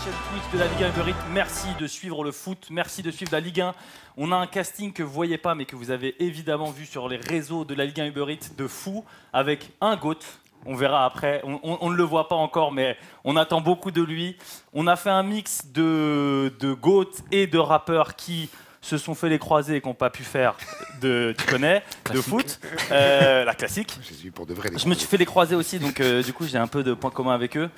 chaîne Twitch de la Ligue 1 Uber Eats. Merci de suivre le foot, merci de suivre la Ligue 1. On a un casting que vous ne voyez pas, mais que vous avez évidemment vu sur les réseaux de la Ligue 1 Uber Eats de fou, avec un GOAT. On verra après, on ne le voit pas encore, mais on attend beaucoup de lui. On a fait un mix de GOAT et de rappeurs qui se sont fait les croisés et qui n'ont pas pu faire tu connais, de foot, la classique. Je me suis fait les croisés aussi, donc du coup j'ai un peu de points communs avec eux.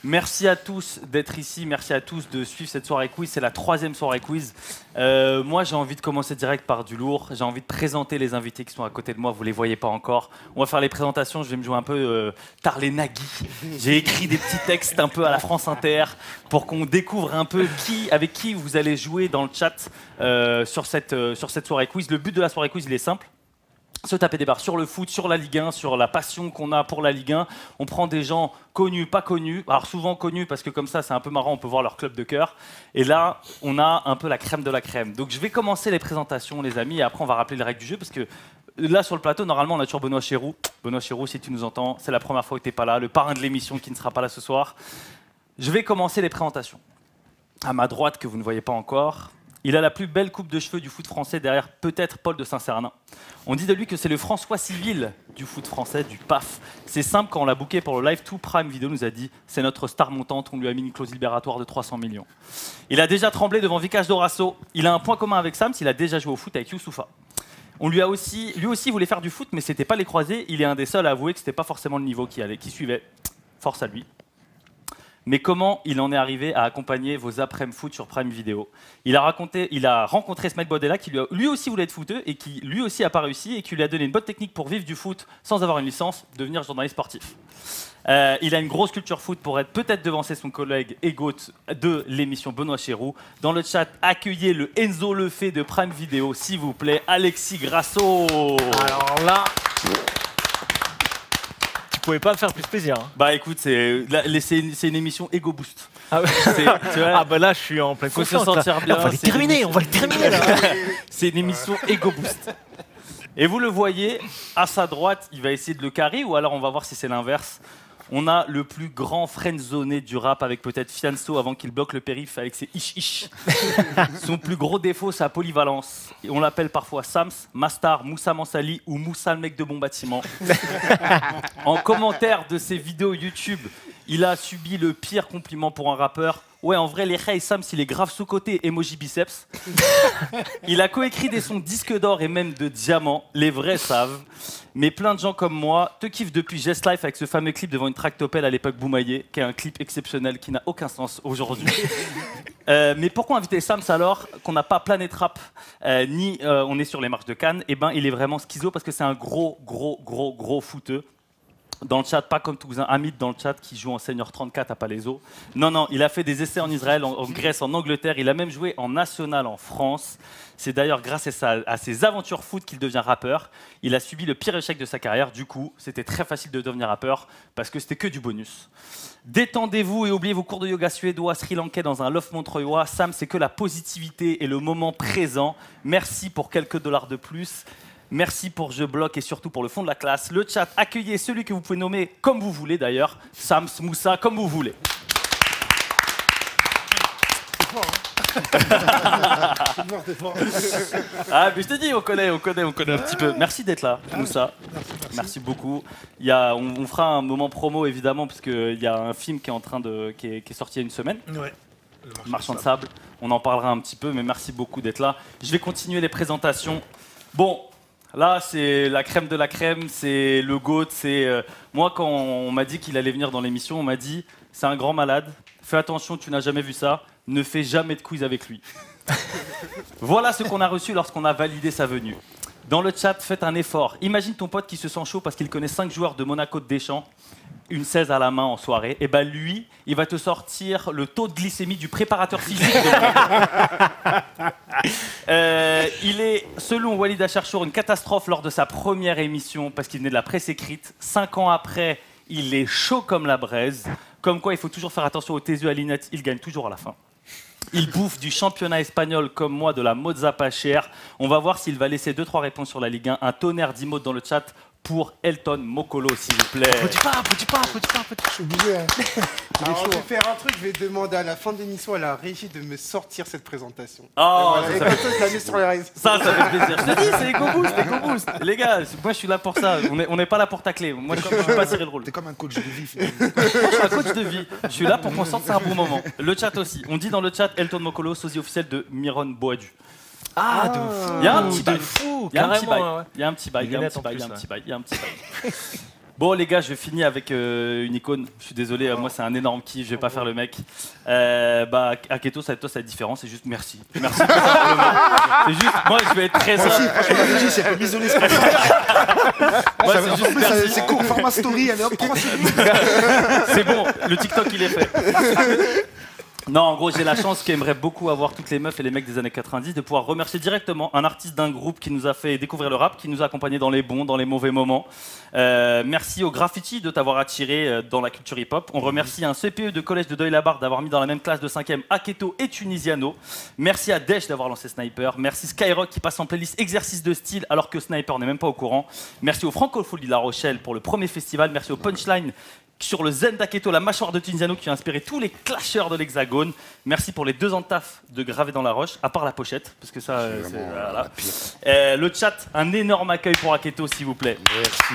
Merci à tous d'être ici, merci à tous de suivre cette soirée quiz, c'est la 3e soirée quiz. Moi j'ai envie de commencer direct par du lourd, j'ai envie de présenter les invités qui sont à côté de moi, vous ne les voyez pas encore. On va faire les présentations, je vais me jouer un peu Tarlé Nagui. J'ai écrit des petits textes un peu à la France Inter pour qu'on découvre un peu avec qui vous allez jouer dans le chat sur cette soirée quiz. Le but de la soirée quiz il est simple. Se taper des barres sur le foot, sur la Ligue 1, sur la passion qu'on a pour la Ligue 1. On prend des gens connus, pas connus. Alors souvent connus parce que comme ça, c'est un peu marrant, on peut voir leur club de cœur. Et là, on a un peu la crème de la crème. Donc je vais commencer les présentations, les amis, et après on va rappeler les règles du jeu parce que là sur le plateau, normalement, on a toujours Benoît Chéroux. Benoît Chéroux, si tu nous entends, c'est la première fois que tu n'es pas là, le parrain de l'émission qui ne sera pas là ce soir. Je vais commencer les présentations. À ma droite, que vous ne voyez pas encore, il a la plus belle coupe de cheveux du foot français derrière peut-être Paul de Saint-Cernin. On dit de lui que c'est le François Civil du foot français, du PAF. C'est simple, quand on l'a booké pour le Live 2 Prime Video, nous a dit c'est notre star montante, on lui a mis une clause libératoire de 300 millions. Il a déjà tremblé devant Vicage Dorasso. Il a un point commun avec Sam, il a déjà joué au foot avec Youssoufa. Lui aussi voulait faire du foot, mais c'était pas les croisés. Il est un des seuls à avouer que c'était pas forcément le niveau qui suivait. Force à lui. Mais comment il en est arrivé à accompagner vos après-midi foot sur Prime Video? Il a rencontré Smaïd Bouadella qui lui aussi voulait être footeux et qui lui aussi n'a pas réussi et qui lui a donné une bonne technique pour vivre du foot sans avoir une licence, devenir journaliste sportif. Il a une grosse culture foot pour être peut-être devancer son collègue et GOAT de l'émission Benoît Chéroux. Dans le chat, accueillez le Enzo Lefebvre de Prime Video, s'il vous plaît, Alexis Grasso. Alors là... Vous pouvez pas me faire plus plaisir. Hein. Bah écoute, c'est une émission Ego Boost. Ah, ouais. Bah là, je suis en pleine confiance. Faut se sentir bien. Là, on va les terminer là. C'est une émission Ego Boost. Et vous le voyez, à sa droite, il va essayer de le carrer, ou alors on va voir si c'est l'inverse. On a le plus grand friendzoné du rap avec peut-être Fianso avant qu'il bloque le périph' avec ses ish-ish. Son plus gros défaut, sa polyvalence. Et on l'appelle parfois Sams, Mastar, Moussa Mansali ou Moussa le mec de bon bâtiment. En commentaire de ses vidéos YouTube, il a subi le pire compliment pour un rappeur. Ouais, en vrai, les Hey Sams, il est grave sous-côté, emoji biceps. Il a coécrit des sons disques d'or et même de diamants, les vrais savent. Mais plein de gens comme moi te kiffent depuis Just Life avec ce fameux clip devant une tractopelle à l'époque Boumaillé, qui est un clip exceptionnel qui n'a aucun sens aujourd'hui. Mais pourquoi inviter Sams alors qu'on n'a pas Planète Rap ni on est sur les marches de Cannes? Eh ben, il est vraiment schizo parce que c'est un gros footeux. Dans le chat, pas comme Touzin Hamid dans le chat qui joue en Senior 34 à Palaiso. Non, il a fait des essais en Israël, en Grèce, en Angleterre. Il a même joué en national en France. C'est d'ailleurs grâce à ses aventures foot qu'il devient rappeur. Il a subi le pire échec de sa carrière. Du coup, c'était très facile de devenir rappeur parce que c'était que du bonus. Détendez-vous et oubliez vos cours de yoga suédois, sri-lankais dans un loft montreuillois. Sam, c'est que la positivité et le moment présent. Merci pour quelques dollars de plus. Merci pour Je Bloque et surtout pour le fond de la classe. Le chat, accueillez celui que vous pouvez nommer comme vous voulez d'ailleurs. Sams, Moussa, comme vous voulez. C'est fort. Ah, mais je te dis, on connaît un petit peu. Merci d'être là, Moussa. Merci beaucoup. On fera un moment promo évidemment, parce qu'il y a un film qui est sorti il y a une semaine. Ouais. Le Marchand de sable. On en parlera un petit peu, mais merci beaucoup d'être là. Je vais continuer les présentations. Bon. Là, c'est la crème de la crème, c'est le GOAT. Moi, quand on m'a dit qu'il allait venir dans l'émission, on m'a dit c'est un grand malade, fais attention, tu n'as jamais vu ça, ne fais jamais de quiz avec lui. Voilà ce qu'on a reçu lorsqu'on a validé sa venue. Dans le chat, faites un effort. Imagine ton pote qui se sent chaud parce qu'il connaît 5 joueurs de Monaco de Deschamps, une 16 à la main en soirée. Et ben lui, il va te sortir le taux de glycémie du préparateur physique de il est, selon Walid Acharchour, une catastrophe lors de sa première émission parce qu'il venait de la presse écrite. 5 ans après, il est chaud comme la braise. Comme quoi, il faut toujours faire attention au TSE à l'INET, il gagne toujours à la fin. Il bouffe du championnat espagnol comme moi, de la mozza pas chère. On va voir s'il va laisser 2-3 réponses sur la Ligue 1. Un tonnerre d'emotes dans le chat pour Elton Mokolo, s'il vous plaît. Applaudis pas. Je suis obligé. Hein. Alors, je vais faire un truc, je vais demander à la fin de l'émission à la régie de me sortir cette présentation. Oh, Et comme ça, je la mets sur les réseaux. ça fait plaisir. Je te dis, c'est les co-boost. Les gars, moi je suis là pour ça. On n'est pas là pour tacler. Moi je suis pas Cyril Roll. T'es comme un coach de vie, finalement. Moi, je suis un coach de vie. Je suis là pour qu'on sente c'est un bon moment. Le chat aussi. On dit dans le chat Elton Mokolo, sosie officiel de Miron Boadu. Ah, de fou. Il y a un petit bail. fou. Il y a un petit bail. Carrément, ouais. Il y a un petit bail. Une Il y a un lunette petit en bail. Il plus, y a un petit bail. Il y a un petit bail. Bon les gars, je finis avec une icône. Je suis désolé, moi c'est un énorme kiff. Je vais pas faire le mec. Aketo, ça va être différent. C'est juste merci. Merci. Tout simplement. C'est juste, moi je vais être très simple. C'est pas m'isoler ce Moi, c'est juste merci. C'est court, format story, allez hop, 3 secondes. C'est bon, le TikTok il est fait. Non, en gros, j'ai la chance qu'aimeraient beaucoup avoir toutes les meufs et les mecs des années 90 de pouvoir remercier directement un artiste d'un groupe qui nous a fait découvrir le rap, qui nous a accompagnés dans les bons, dans les mauvais moments. Merci au Graffiti de t'avoir attiré dans la culture hip-hop. On remercie un CPE de collège de Deuil-la-Barre d'avoir mis dans la même classe de 5e Aketo et Tunisiano. Merci à Desh d'avoir lancé Sniper. Merci Skyrock qui passe en playlist exercice de style alors que Sniper n'est même pas au courant. Merci au Francofolie de La Rochelle pour le premier festival. Merci au Punchline sur le Zen d'Aketo, la mâchoire de Tunisiano qui a inspiré tous les clasheurs de l'Hexagone. Merci pour les 2 ans de taf de graver dans la roche, à part la pochette, parce que ça, c'est voilà. Le chat, un énorme accueil pour Aketo, s'il vous plaît. Merci.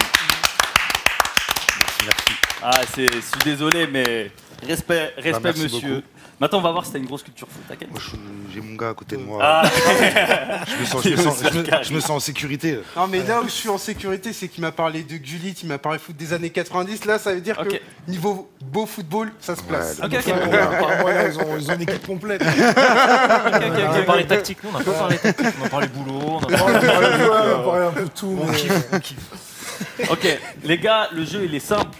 Ah, je suis désolé, mais respect merci monsieur. beaucoup. Maintenant, on va voir si t'as une grosse culture foot, t'inquiète. Moi, j'ai mon gars à côté de moi. Ah, Je me sens en sécurité. Non, mais là où je suis en sécurité, c'est qu'il m'a parlé de Gullit, il m'a parlé foot des années 90. Là, ça veut dire Ok. que niveau beau football, ça se place. Ok, ok. Apparemment, là, ils ont une équipe complète. On a parlé tactique, nous on a pas parlé tactique. On a parlé boulot, on a parlé On va parler un peu de tout. mais- Ok, les gars, le jeu il est simple.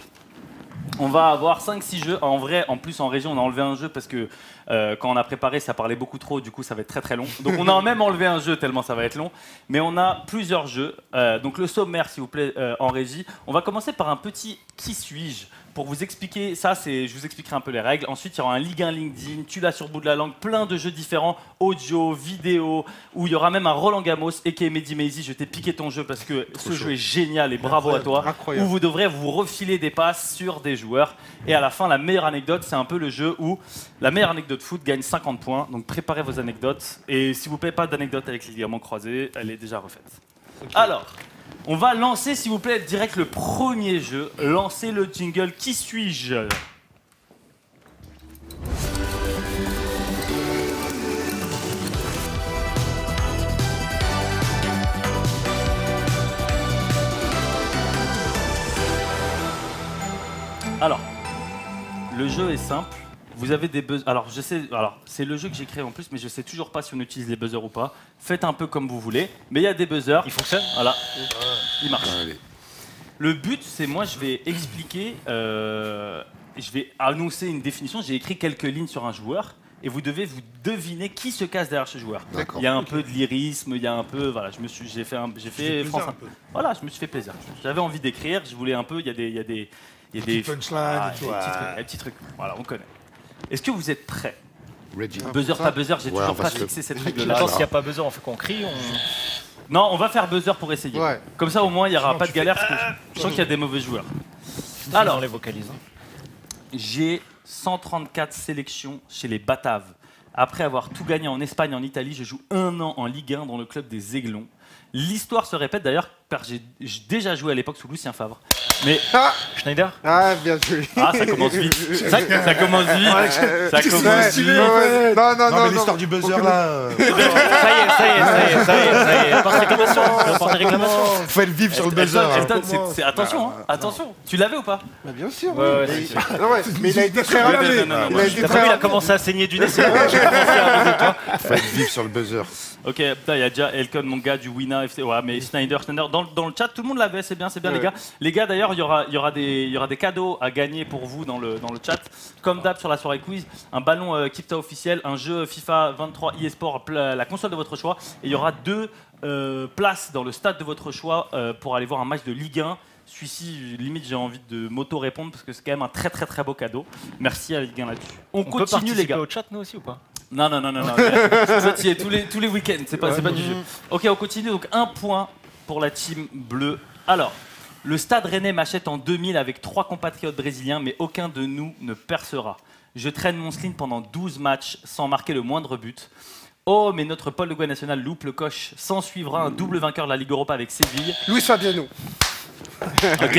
On va avoir 5-6 jeux. En vrai, en plus en région, on a enlevé un jeu parce que quand on a préparé, ça parlait beaucoup trop. Du coup, ça va être très très long. Donc on a même enlevé un jeu tellement ça va être long. Mais on a plusieurs jeux. Donc le sommaire, s'il vous plaît, en régie. On va commencer par un petit qui suis-je pour vous expliquer. Ça, je vous expliquerai un peu les règles. Ensuite, il y aura un Ligue 1 LinkedIn. Tu l'as sur le bout de la langue. Plein de jeux différents, audio, vidéo. Où il y aura même un Roland Gamos et Mehdi Maizi. Je t'ai piqué ton jeu parce que ce jeu est génial et bravo à toi. Incroyable. Où vous devrez vous refiler des passes sur des joueurs. Et à la fin, la meilleure anecdote, c'est un peu le jeu où la meilleure anecdote foot gagne 50 points. Donc préparez vos anecdotes. Et s'il vous plaît, pas d'anecdote avec les ligaments croisés, elle est déjà refaite. Okay. Alors, on va lancer, s'il vous plaît, direct le premier jeu. Lancez le jingle. Qui suis-je ? Alors, le jeu est simple. Vous avez des buzzers. Alors, c'est le jeu que j'ai créé en plus, mais je sais toujours pas si on utilise les buzzers ou pas. Faites un peu comme vous voulez. Mais il y a des buzzers. Il fonctionne ? Voilà. Il marche. Allez. Le but, c'est moi, je vais expliquer, je vais annoncer une définition. J'ai écrit quelques lignes sur un joueur. Et vous devez vous deviner qui se cache derrière ce joueur. D'accord. Il y a un peu de lyrisme, il y a un peu, voilà, j'ai fait France. Voilà, je me suis fait plaisir. J'avais envie d'écrire, je voulais un peu, il y a des punchline et tout. des petits trucs. Voilà, on connaît. Est-ce que vous êtes prêts ? Reggie. Buzzer, pas buzzer, j'ai toujours pas parce que- fixé cette règle-là. Attends, s'il n'y a pas besoin, on fait qu'on crie. Non, on va faire buzzer pour essayer. Ouais. Comme ça, au moins, il n'y aura Sinon, pas tu de galère, parce que je sens qu'il y a des mauvais joueurs. Alors, on les vocalise. j'ai 134 sélections chez les Bataves. Après avoir tout gagné en Espagne et en Italie, je joue 1 an en Ligue 1 dans le club des Aiglons. L'histoire se répète d'ailleurs, car j'ai déjà joué à l'époque sous Lucien Favre. Mais Schneider ? Ah, bien joué. ah, ça commence vite. Ça commence vite. Ça commence vite. Non, mais l'histoire du buzzer là. Ça y est. Porte réclamation. Tu vas porter réclamation. Faut le vivre sur le buzzer. Elton, attention, hein, attention. Tu l'avais ou pas? Bah, bien sûr. Ouais, oui. c'est Mais- non, ouais, mais il a été très rapide. non, Il a été T'as très pas vu, il a rapide. commencé à saigner du nez. C'est bon, j'ai commencé à abuser de toi. Faut le vivre sur le buzzer. Ok, putain, il y a déjà Elton, mon gars du Wina FC. Ouais, mais Schneider. Dans le chat, tout le monde l'avait, c'est bien, Ouais. les gars. Les gars, d'ailleurs, il y aura des cadeaux à gagner pour vous dans le chat. Comme d'hab sur la soirée quiz, un ballon Kipta officiel, un jeu FIFA 23 eSport, la console de votre choix. Et il y aura 2 places dans le stade de votre choix pour aller voir un match de Ligue 1. Celui-ci, limite, j'ai envie de m'auto-répondre parce que c'est quand même un très très très beau cadeau. Merci à Ligue 1 là-dessus. On peut continue, les participer gars. au chat, nous aussi, ou pas? Non. Ça, tu y es tous les week-ends, c'est pas du jeu. Ok, on continue. Donc, 1 point pour la team bleue. Alors, Le Stade Rennais m'achète en 2000 avec 3 compatriotes brésiliens, mais aucun de nous ne percera. Je traîne mon sling pendant 12 matchs sans marquer le moindre but. Oh, mais notre Paul Le Guen national loupe le coche. S'en suivra un double vainqueur de la Ligue Europa avec Séville. Luis Fabiano. Ok.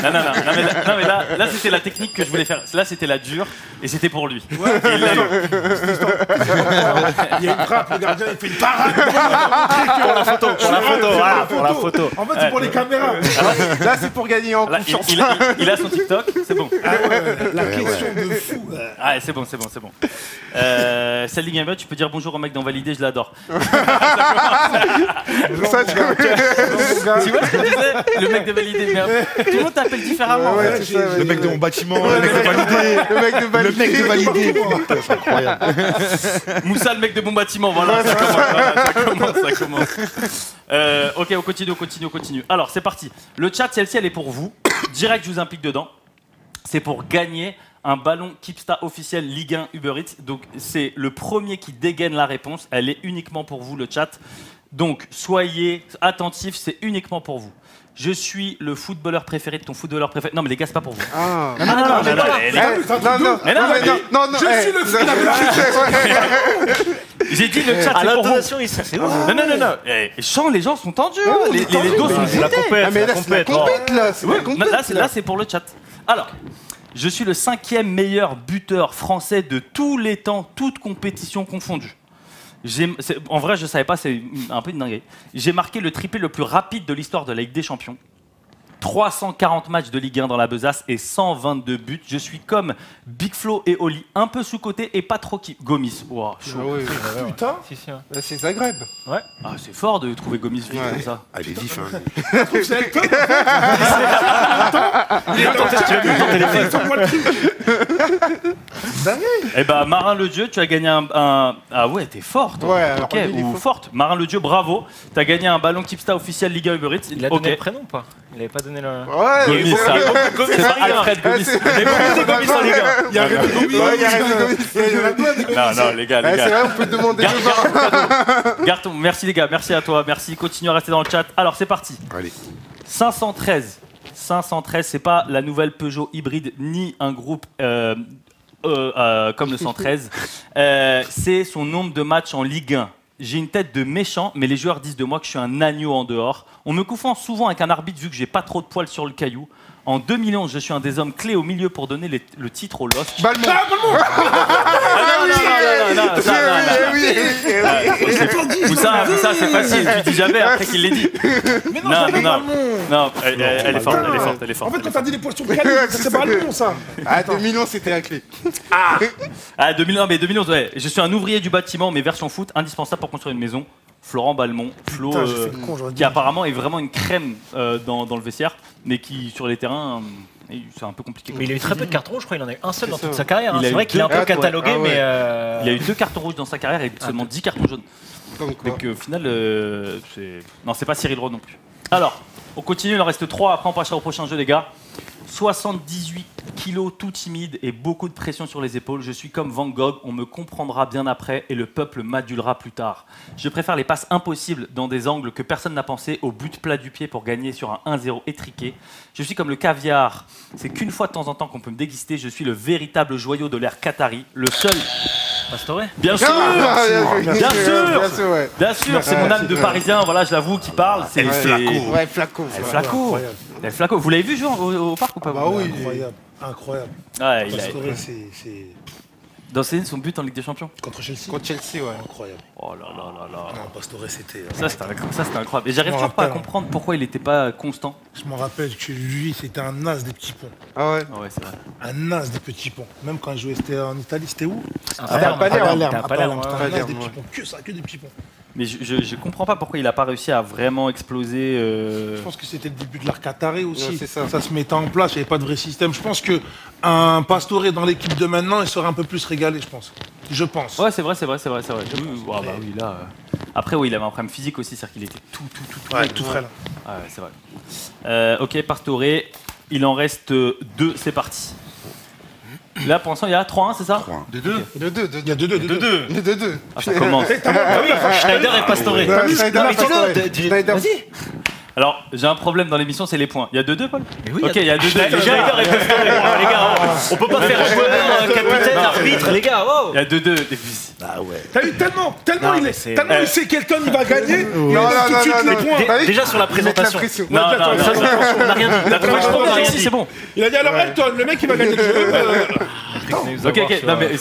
Non, mais là c'était la technique que je voulais faire. Là, c'était la dure, et c'était pour lui. Il y a une frappe, le gardien, il fait une parade. Pour la photo, voilà, pour la photo. En fait, c'est pour les caméras. Là, c'est pour gagner en Là, confiance. il a son TikTok, c'est bon. Ah ouais, la question de fou. Ah, c'est bon. Cette Ligue 1, tu peux dire bonjour au mec d'en valider, je l'adore. Ça, tu vois. Tu vois ce que je disais? Le mec de valider, merde. Tout le monde t'appelle différemment. Ouais, c'est ça, ouais. Le mec de mon bâtiment, le mec de validé. Le mec de Le validé. mec de validé. Putain, c'est incroyable. Moussa, le mec de bon bâtiment, voilà, ça commence. Ok, on continue. Alors, c'est parti. Le chat, celle-ci, elle est pour vous. Direct, je vous implique dedans. C'est pour gagner un ballon Kipsta officiel Ligue 1 Uber Eats. Donc, c'est le premier qui dégaine la réponse. Elle est uniquement pour vous, le chat. Donc, soyez attentifs, c'est uniquement pour vous. Je suis le footballeur préféré de ton footballeur préféré. Non, mais les gars, c'est pas pour vous. Ah. Non, Je suis le fou. J'ai dit le chat, À c'est pour vous. l'intonation, c'est ouf. Non. Chant, les gens sont tendus. Les dos sont C'est la compète, Ah, mais là, c'est la compète, là. C'est la compète, Là, c'est pour le chat. Alors, je suis le 5e meilleur buteur français de tous les temps, toutes compétitions confondues. En vrai, je ne savais pas, c'est un peu une dinguerie. J'ai marqué le triplé le plus rapide de l'histoire de la Ligue des Champions. 340 matchs de Ligue 1 dans la besace et 122 buts. Je suis comme Big Flo et Oli, un peu sous-côté et pas trop Gomis. Wow, chaud. Ah oui, Putain. Si, si, ouais. bah, c'est Zagreb. Ouais. Ah, c'est fort de trouver Gomis vite Ouais. comme ça. Ah, il est vif, hein. C'est le top. Eh ben, Marin Le Dieu, tu as gagné un... Ah ouais, t'es fort, toi. Ouais, alors Ok, lui, il est ou fort. forte. Marin Le Dieu, bravo. T'as gagné un ballon Kipsta officiel Liga Uber Eats. Il a donné le prénom ou pas? Il avait pas donné le. Ouais, Gomis, ça. C'est pas Alfred Gomis. c'est- Gomis, ça, les gars. Il y a Rémi Gomis. Ouais, il y a Rémi Gomis. Il y a plein de Gomis. Non, les gars, Ouais, c'est vrai, on peut demander. Garde, merci les gars, merci à toi, merci. Continue à rester dans le chat. Alors, c'est parti. Allez. 513, c'est pas la nouvelle Peugeot hybride ni un groupe comme le 113. C'est son nombre de matchs en Ligue 1. J'ai une tête de méchant, mais les joueurs disent de moi que je suis un agneau en dehors. On me confond souvent avec un arbitre vu que j'ai pas trop de poils sur le caillou. En 2011, je suis un des hommes clés au milieu pour donner le titre au LOSC. Balmont. Ça, c'est facile, tu dis jamais après qu'il l'ait dit. Mais non, Non, elle est forte, elle est forte, elle est En forte. fait, quand t'as dit les poils sur le caillou, c'est pas le bon, ça. Ah, 2011, c'était la clé. Ah, 2011, ouais. Je suis un ouvrier du bâtiment, mais version foot, indispensable pour construire une maison. Florent Balmont, Flo, Putain, j'ai fait le con, j'aurais dit. qui apparemment est vraiment une crème dans le vestiaire, mais qui sur les terrains, c'est un peu compliqué. Mais il a eu très peu de cartons rouges, je crois. Il en a eu un seul dans C'est toute ça. sa carrière. hein. Il a C'est eu vrai qu'il est un deux peu cartes, ouais. catalogué, Ah ouais. mais. Il a eu 2 cartons rouges dans sa carrière et seulement 10 cartons jaunes. Comme quoi. Donc au final, c'est... Non, c'est pas Cyril Rowe non plus. Alors, on continue, il en reste 3, après on passera au prochain jeu les gars. 78 kilos, tout timide et beaucoup de pression sur les épaules. Je suis comme Van Gogh, on me comprendra bien après et le peuple m'adulera plus tard. Je préfère les passes impossibles dans des angles que personne n'a pensé au but plat du pied pour gagner sur un 1-0 étriqué. Je suis comme le caviar, c'est qu'une fois de temps en temps qu'on peut me déguster. Je suis le véritable joyau de l'ère qatari, le seul... Pastore. Bien sûr, Bien sûr, ouais. bien sûr, c'est mon âme de parisien, voilà, je l'avoue, qui parle. C'est El Flaco. Ouais, Flaco. El ouais. Flaco. Incroyable. El Flaco. Vous l'avez vu jouer au parc ou pas Bah oui. Incroyable. Incroyable. Ouais, Pastore, c'est dans son but en Ligue des Champions. contre Chelsea. Contre Chelsea, ouais. Incroyable. Oh là là là là. Non, Pastore, c'était. Ça c'était incroyable. Et j'arrive Je m'en toujours pas à rappelle, comprendre pourquoi il n'était pas constant. Je me rappelle que lui, c'était un as des petits ponts. Ah ouais. Ah ouais, c'est vrai. Un as des petits ponts. Même quand il jouait, c'était en Italie, c'était où? Palerme. À Palerme. T'as À pas Palerme, l'air. c'était un as Palerme, des petits ouais. ponts. Que ça, que des petits ponts. Mais je comprends pas pourquoi il a pas réussi à vraiment exploser. Je pense que c'était le début de l'art qataré aussi. Ouais, c'est ça. Ça se mettait en place, il n'y avait pas de vrai système. Je pense qu'un Pastore dans l'équipe de maintenant, il serait un peu plus régalé, je pense. Je pense. Ouais, c'est vrai. Oui, bah oui, là. Après, oui, il avait un problème physique aussi, c'est-à-dire qu'il était tout. Ouais, tout frêle. Ah ouais, c'est vrai. Ok, Pastore, il en reste 2, c'est parti. Là, pour l'instant, il y a 3-1, c'est ça 3-1. De 2. Il y a 2-2. De 2. Ah, ça commence. Schneider et Pastore. Ouais, Schneider, Mais dis-le, Pastore. dis- Schneider. Vas-y. Alors, j'ai un problème dans l'émission, c'est les points. Il y a 2-2, Paul? oui, Ok, il y a 2-2. Les gars, les gars, on peut pas faire joueur, capitaine, arbitre, les gars. Il y a 2-2. Ah ouais. T'as vu tellement Non, il mais est, c'est- tellement il sait qu'Elton il va gagner. Il Non, a tout de non, suite non, les non. points. Bah oui, Déjà sur la faut mettre présentation. pression. Non, non, non, On n'a rien dit. La troisième non, fois, non, si, c'est bon. Il a dit alors Elton, le mec il va gagner le jeu. Ok, ok, non, mais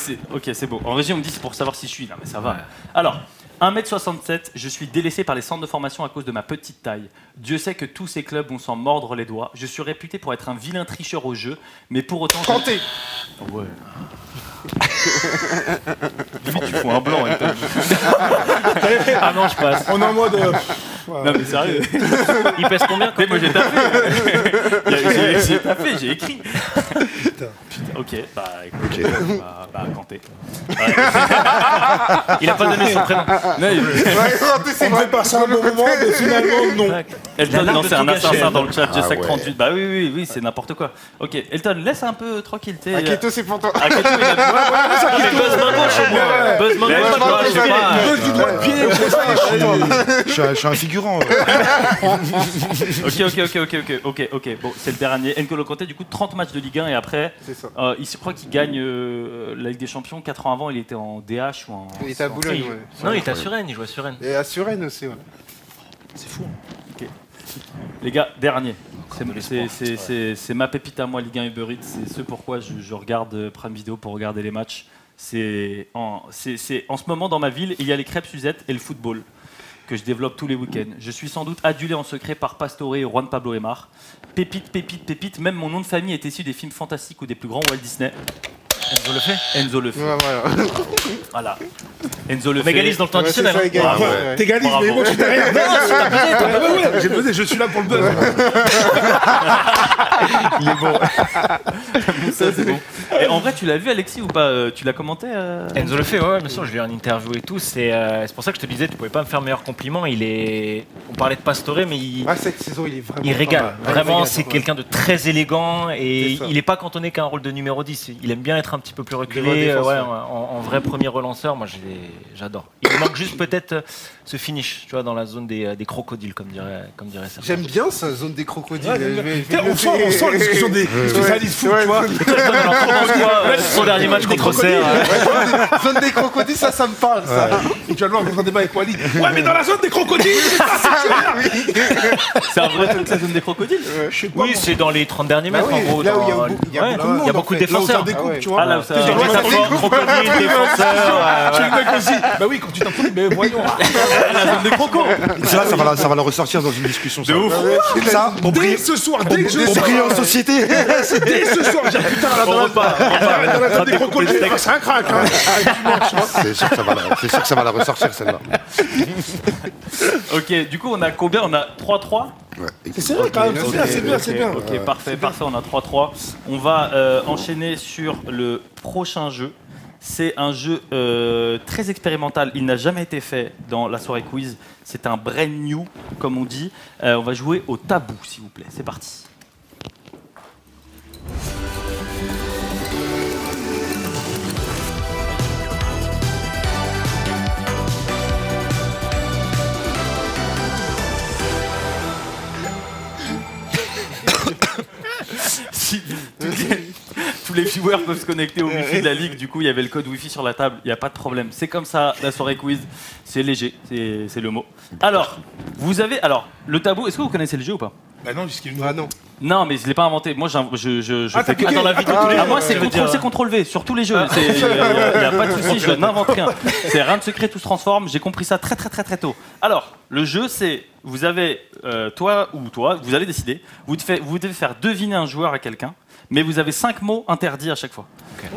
c'est bon. En régie, on me dit c'est pour savoir si je suis. Non, mais ça va. Alors, 1m67, je suis délaissé par les centres de formation à cause de ma petite taille. Dieu sait que tous ces clubs vont s'en mordre les doigts. Je suis réputé pour être un vilain tricheur au jeu, mais pour autant. Kanté. Ouais. Limite, tu fous un blanc. Elton. Ah non, je passe. On est en mode. Non, mais sérieux. Il pèse combien quand Moi, j'ai taffé. J'ai taffé, j'ai écrit. Putain. Ok, bah écoute. Bah, Kanté. Il a pas donné son prénom. Non, il- Ouais, Kanté, c'est On devait vrai. passer un bon moment, mais finalement non. Elton, l'air non, de c'est tout un gâcher, assassin dans le chat, Ah Jessac ouais. 38. Bah oui, c'est n'importe quoi. Ok, Elton, laisse un peu tranquille. T'es. Aketo, c'est pour toi. Aketo, il a Buzz main gauche au moins. Buzz main Mais gauche, moi, je sais je pas. Buzz du doigt de pied, je sais pas. Je suis un figurant. Ok. Bon, c'est le dernier. N'Golo Kanté, du coup, 30 matchs de Ligue 1 et après, C'est ça. il se croit qu'il gagne la Ligue des Champions. 4 ans avant, il était en DH ou en. Il était à Boulogne, ouais. Non, il était à Suresnes, il jouait à Suresnes. Et à Suresnes aussi, ouais. C'est fou. Les gars, dernier. C'est ma pépite à moi, Ligue 1 Uber Eats. C'est ce pourquoi je regarde Prime Video pour regarder les matchs. C'est en ce moment dans ma ville, il y a les crêpes Suzette et le football que je développe tous les week-ends. Je suis sans doute adulé en secret par Pastore et Juan Pablo Aimar. Pépite. Même mon nom de famille est issu des films fantastiques ou des plus grands Walt Disney. Enzo le fait. Enzo le fait. Ouais, voilà. Voilà. Enzo le On fait. égalise dans le temps Ouais, c'est additionnel. ça, hein. égalise, Bravo. ouais. T'égalises, mais moi je suis derrière. Non, j'ai buzzé, je suis là pour le buzz. Il est bon. Ça, c'est bon. Et en vrai, tu l'as vu, Alexis, ou pas? Tu l'as commenté Enzo le fait, ouais, bien sûr, je lui ai en interview et tout. C'est pour ça que je te disais, tu pouvais pas me faire meilleur compliment. On parlait de Pastore, mais Ah, cette saison, il est vraiment. il régale. pas mal. Ouais, Vraiment, il régale, c'est ouais. quelqu'un de très élégant et C'est ça. il n'est pas cantonné qu'à un rôle de numéro 10. Il aime bien être un petit peu plus reculé, défenseur. ouais, en vrai premier relanceur. Moi, j'adore. Il me manque juste peut-être ce finish, tu vois, dans la zone des crocodiles, comme dirait certains. J'aime bien sa zone des crocodiles. Ouais, Je vais on le sent faire. la discussion des spécialistes foot, tu vois. Son dernier match contre Auxerre. Zone des crocodiles, ça me parle, ça. Et tu vas le voir dans un débat avec Walid. Ouais, mais dans la zone des crocodiles, C'est un vrai truc, la zone des crocodiles? je sais pas. Oui, c'est dans les 30 derniers mètres, Ah oui, en gros. là où il y a dans- beaucoup- il y a ouais, beaucoup de il y a monde, beaucoup en de fait. Là où ça défenseurs. découpe, Ah ouais. tu vois. Ah, là où ça. C'est une métaphore, crocodile, défenseur. Je suis le mec aussi. Bah oui, quand tu t'introduis, mais voyons. La zone des crocos. Ça va le ressortir dans une discussion. De ouf. Ça, pour Dès briller ce soir, dès que je pour sors, briller en société. dès ce soir, j'ai putain On repart. dans la zone des crocodiles, c'est un crack. C'est sûr que ça va la ressortir celle-là. Ok, du coup, on a combien? On a 3-3. Ouais. C'est vrai quand même, c'est bien, c'est bien. Ok, parfait, on a 3-3. On va enchaîner sur le prochain jeu. C'est un jeu très expérimental. Il n'a jamais été fait dans la soirée quiz. C'est un brand new, comme on dit. On va jouer au tabou, s'il vous plaît. C'est parti. Si tous les viewers peuvent se connecter au Wi-Fi de la Ligue, du coup il y avait le code Wi-Fi sur la table, il n'y a pas de problème. C'est comme ça, la soirée quiz, c'est léger, c'est le mot. Alors, le tabou, est-ce que vous connaissez le jeu ou pas? Bah non, puisqu'il nous Ah non. Non, mais je l'ai pas inventé. Moi, je Ah, fais t'as que cliqué dans la vidéo. Ah, ouais, moi, c'est je veux CTRL-C, dire- CTRL-V sur tous les jeux. Il n'y a pas de souci, je n'invente rien. C'est rien de secret, tout se transforme. J'ai compris ça très tôt. Alors, le jeu, c'est vous avez toi, vous allez décider. Vous devez faire deviner un joueur à quelqu'un, mais vous avez 5 mots interdits à chaque fois.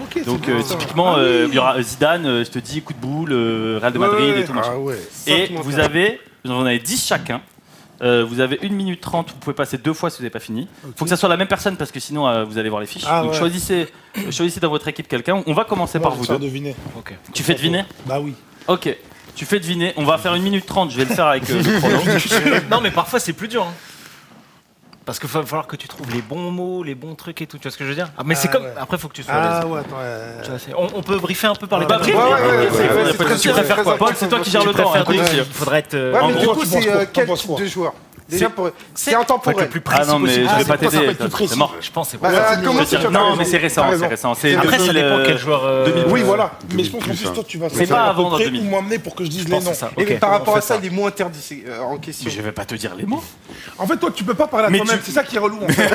Ok, Donc, c'est bien, typiquement, il y aura Zidane, je te dis coup de boule, Real de Madrid et tout machin. Ah ouais. Et Cinq mots vous en avez 10 chacun. Vous avez 1 minute 30, vous pouvez passer 2 fois si vous n'avez pas fini. Il faut que ça soit la même personne parce que sinon vous allez voir les fiches. Ah, Donc ouais. choisissez dans votre équipe quelqu'un. On va commencer par vous deux. deviner. Tu fais deviner? Bah oui. Ok. Tu fais deviner. On va faire 1 minute 30, je vais le faire avec le chrono. Non, mais parfois c'est plus dur. Hein. Parce qu'il va falloir que tu trouves les bons mots, les bons trucs et tout. Tu vois ce que je veux dire? Mais c'est Ah, comme. ouais. Après, il faut que tu sois à l'aise. ouais, attends. Tu vois, on peut briefer un peu par les Bah, tableaux. brief, Ouais, ouais, brief, ouais, brief, ouais, brief. c'est très Tu préfères très quoi? Paul, important. c'est toi qui gères Tu le temps. préfères hein, des- donc, Il faudrait être. Ouais, En mais du gros, coup, tu penses c'est quoi quel T'en penses type quoi de joueur? Déjà, c'est intemporel. Faut être le plus précis Ah non, mais possible. je vais pas c'est pour ça, faut t'aider. être plus précis. C'est mort. Je pense que c'est Bah, bon. comment tu as Non, raison. mais c'est récent, T'as c'est raison. récent. C'est Après, ça 2000, dépend quel joueur. 2000. Oui, voilà. Mais je 2000 pense qu'en plus, plus, toi, tu vas C'est pas savoir à peu avant, dans près 2000. où m'emmener pour que je dise Je les pense noms. que c'est ça. Et Ok, par rapport on à fait ça, les mots interdits en Mais question. je vais pas te dire les mots. En fait, toi, tu peux pas parler à Mais toi-même. tu- C'est ça qui est relou. En fait.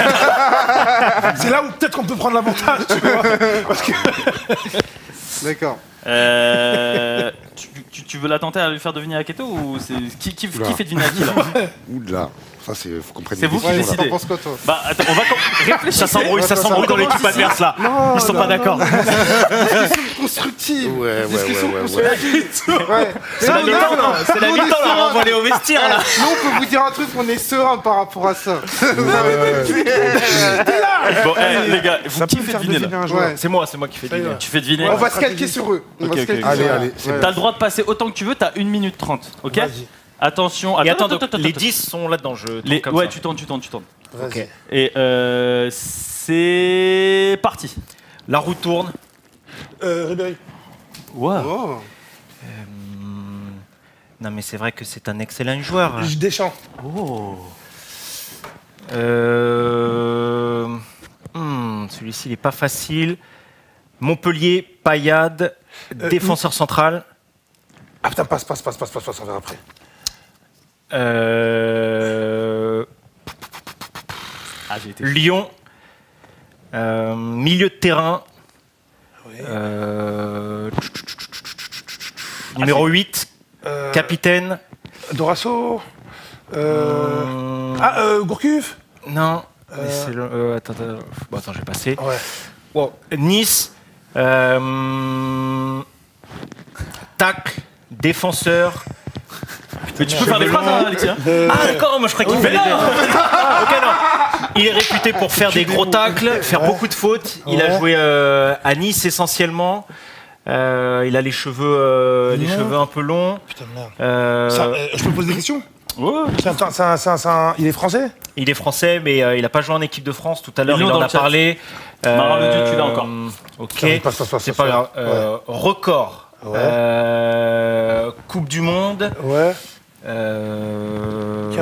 C'est là où peut-être qu'on peut prendre l'avantage, tu vois. Parce que D'accord. Tu veux la tenter à lui faire deviner à Keto ou c'est qui Oula. fait deviner à qui là Oula, ça c'est. Faut qu'on prenne C'est une vous qui décision, là. décidez. T'en penses quoi, toi? Bah attends, on va réfléchir. Ça s'embrouille dans l'équipe adverse là. Ils sont pas d'accord. Constructive. Ouais. Ouais. C'est la Non, mi-temps, non, non, c'est la nous, on mi-temps, est là, serein. on va aller au vestiaire là. Nous, on peut vous dire un truc, on est serein par rapport à ça. Bon, les gars, vous ça qui peut me fait faire deviner deviner là un joueur. Ouais. C'est moi qui fais deviner. Tu fais deviner. On va se calquer sur eux. On va Ok, se ok, calquer ok. sur eux. Allez, c'est Ouais. T'as le droit de passer autant que tu veux, t'as 1 minute 30, ok? Vas-y. Attention, Et attends, donc, attends, les attends. 10 sont là-dedans. Je Les- tourne comme ouais, ça. tu tournes. Ok. Et c'est parti. La roue tourne. Ribéry. Wow. Oh. Non, mais c'est vrai que c'est un excellent joueur. Deschamps. Celui-ci, il n'est pas facile. Montpellier, Payade, défenseur central. Ah putain, passe, on verra après. Ah, j'ai été. Lyon, milieu de terrain. Oui. Numéro 8, capitaine. Dorasso. Gourcuff. Non. mais c'est le- attends, bon, attends, je vais passer. Ouais. Wow. Nice, tacle, défenseur. Mais tu peux faire des phrases, hein, Alexis. hein. Ah d'accord, moi je croyais qu'il fallait. Ok, non. Il est réputé pour faire des gros tacles, faire beaucoup de fautes. Il a joué à Nice essentiellement. Il a les cheveux un peu longs. Putain de merde. Je peux poser des questions? Ouais. Il est français? Il est français, mais il n'a pas joué en équipe de France. Tout à l'heure, Lyon il dans en le a chat. parlé. Marin Le Dieu, tu l'as encore. Ok, Passe. c'est pas grave. Record. Ouais. Coupe du Monde. Ouais.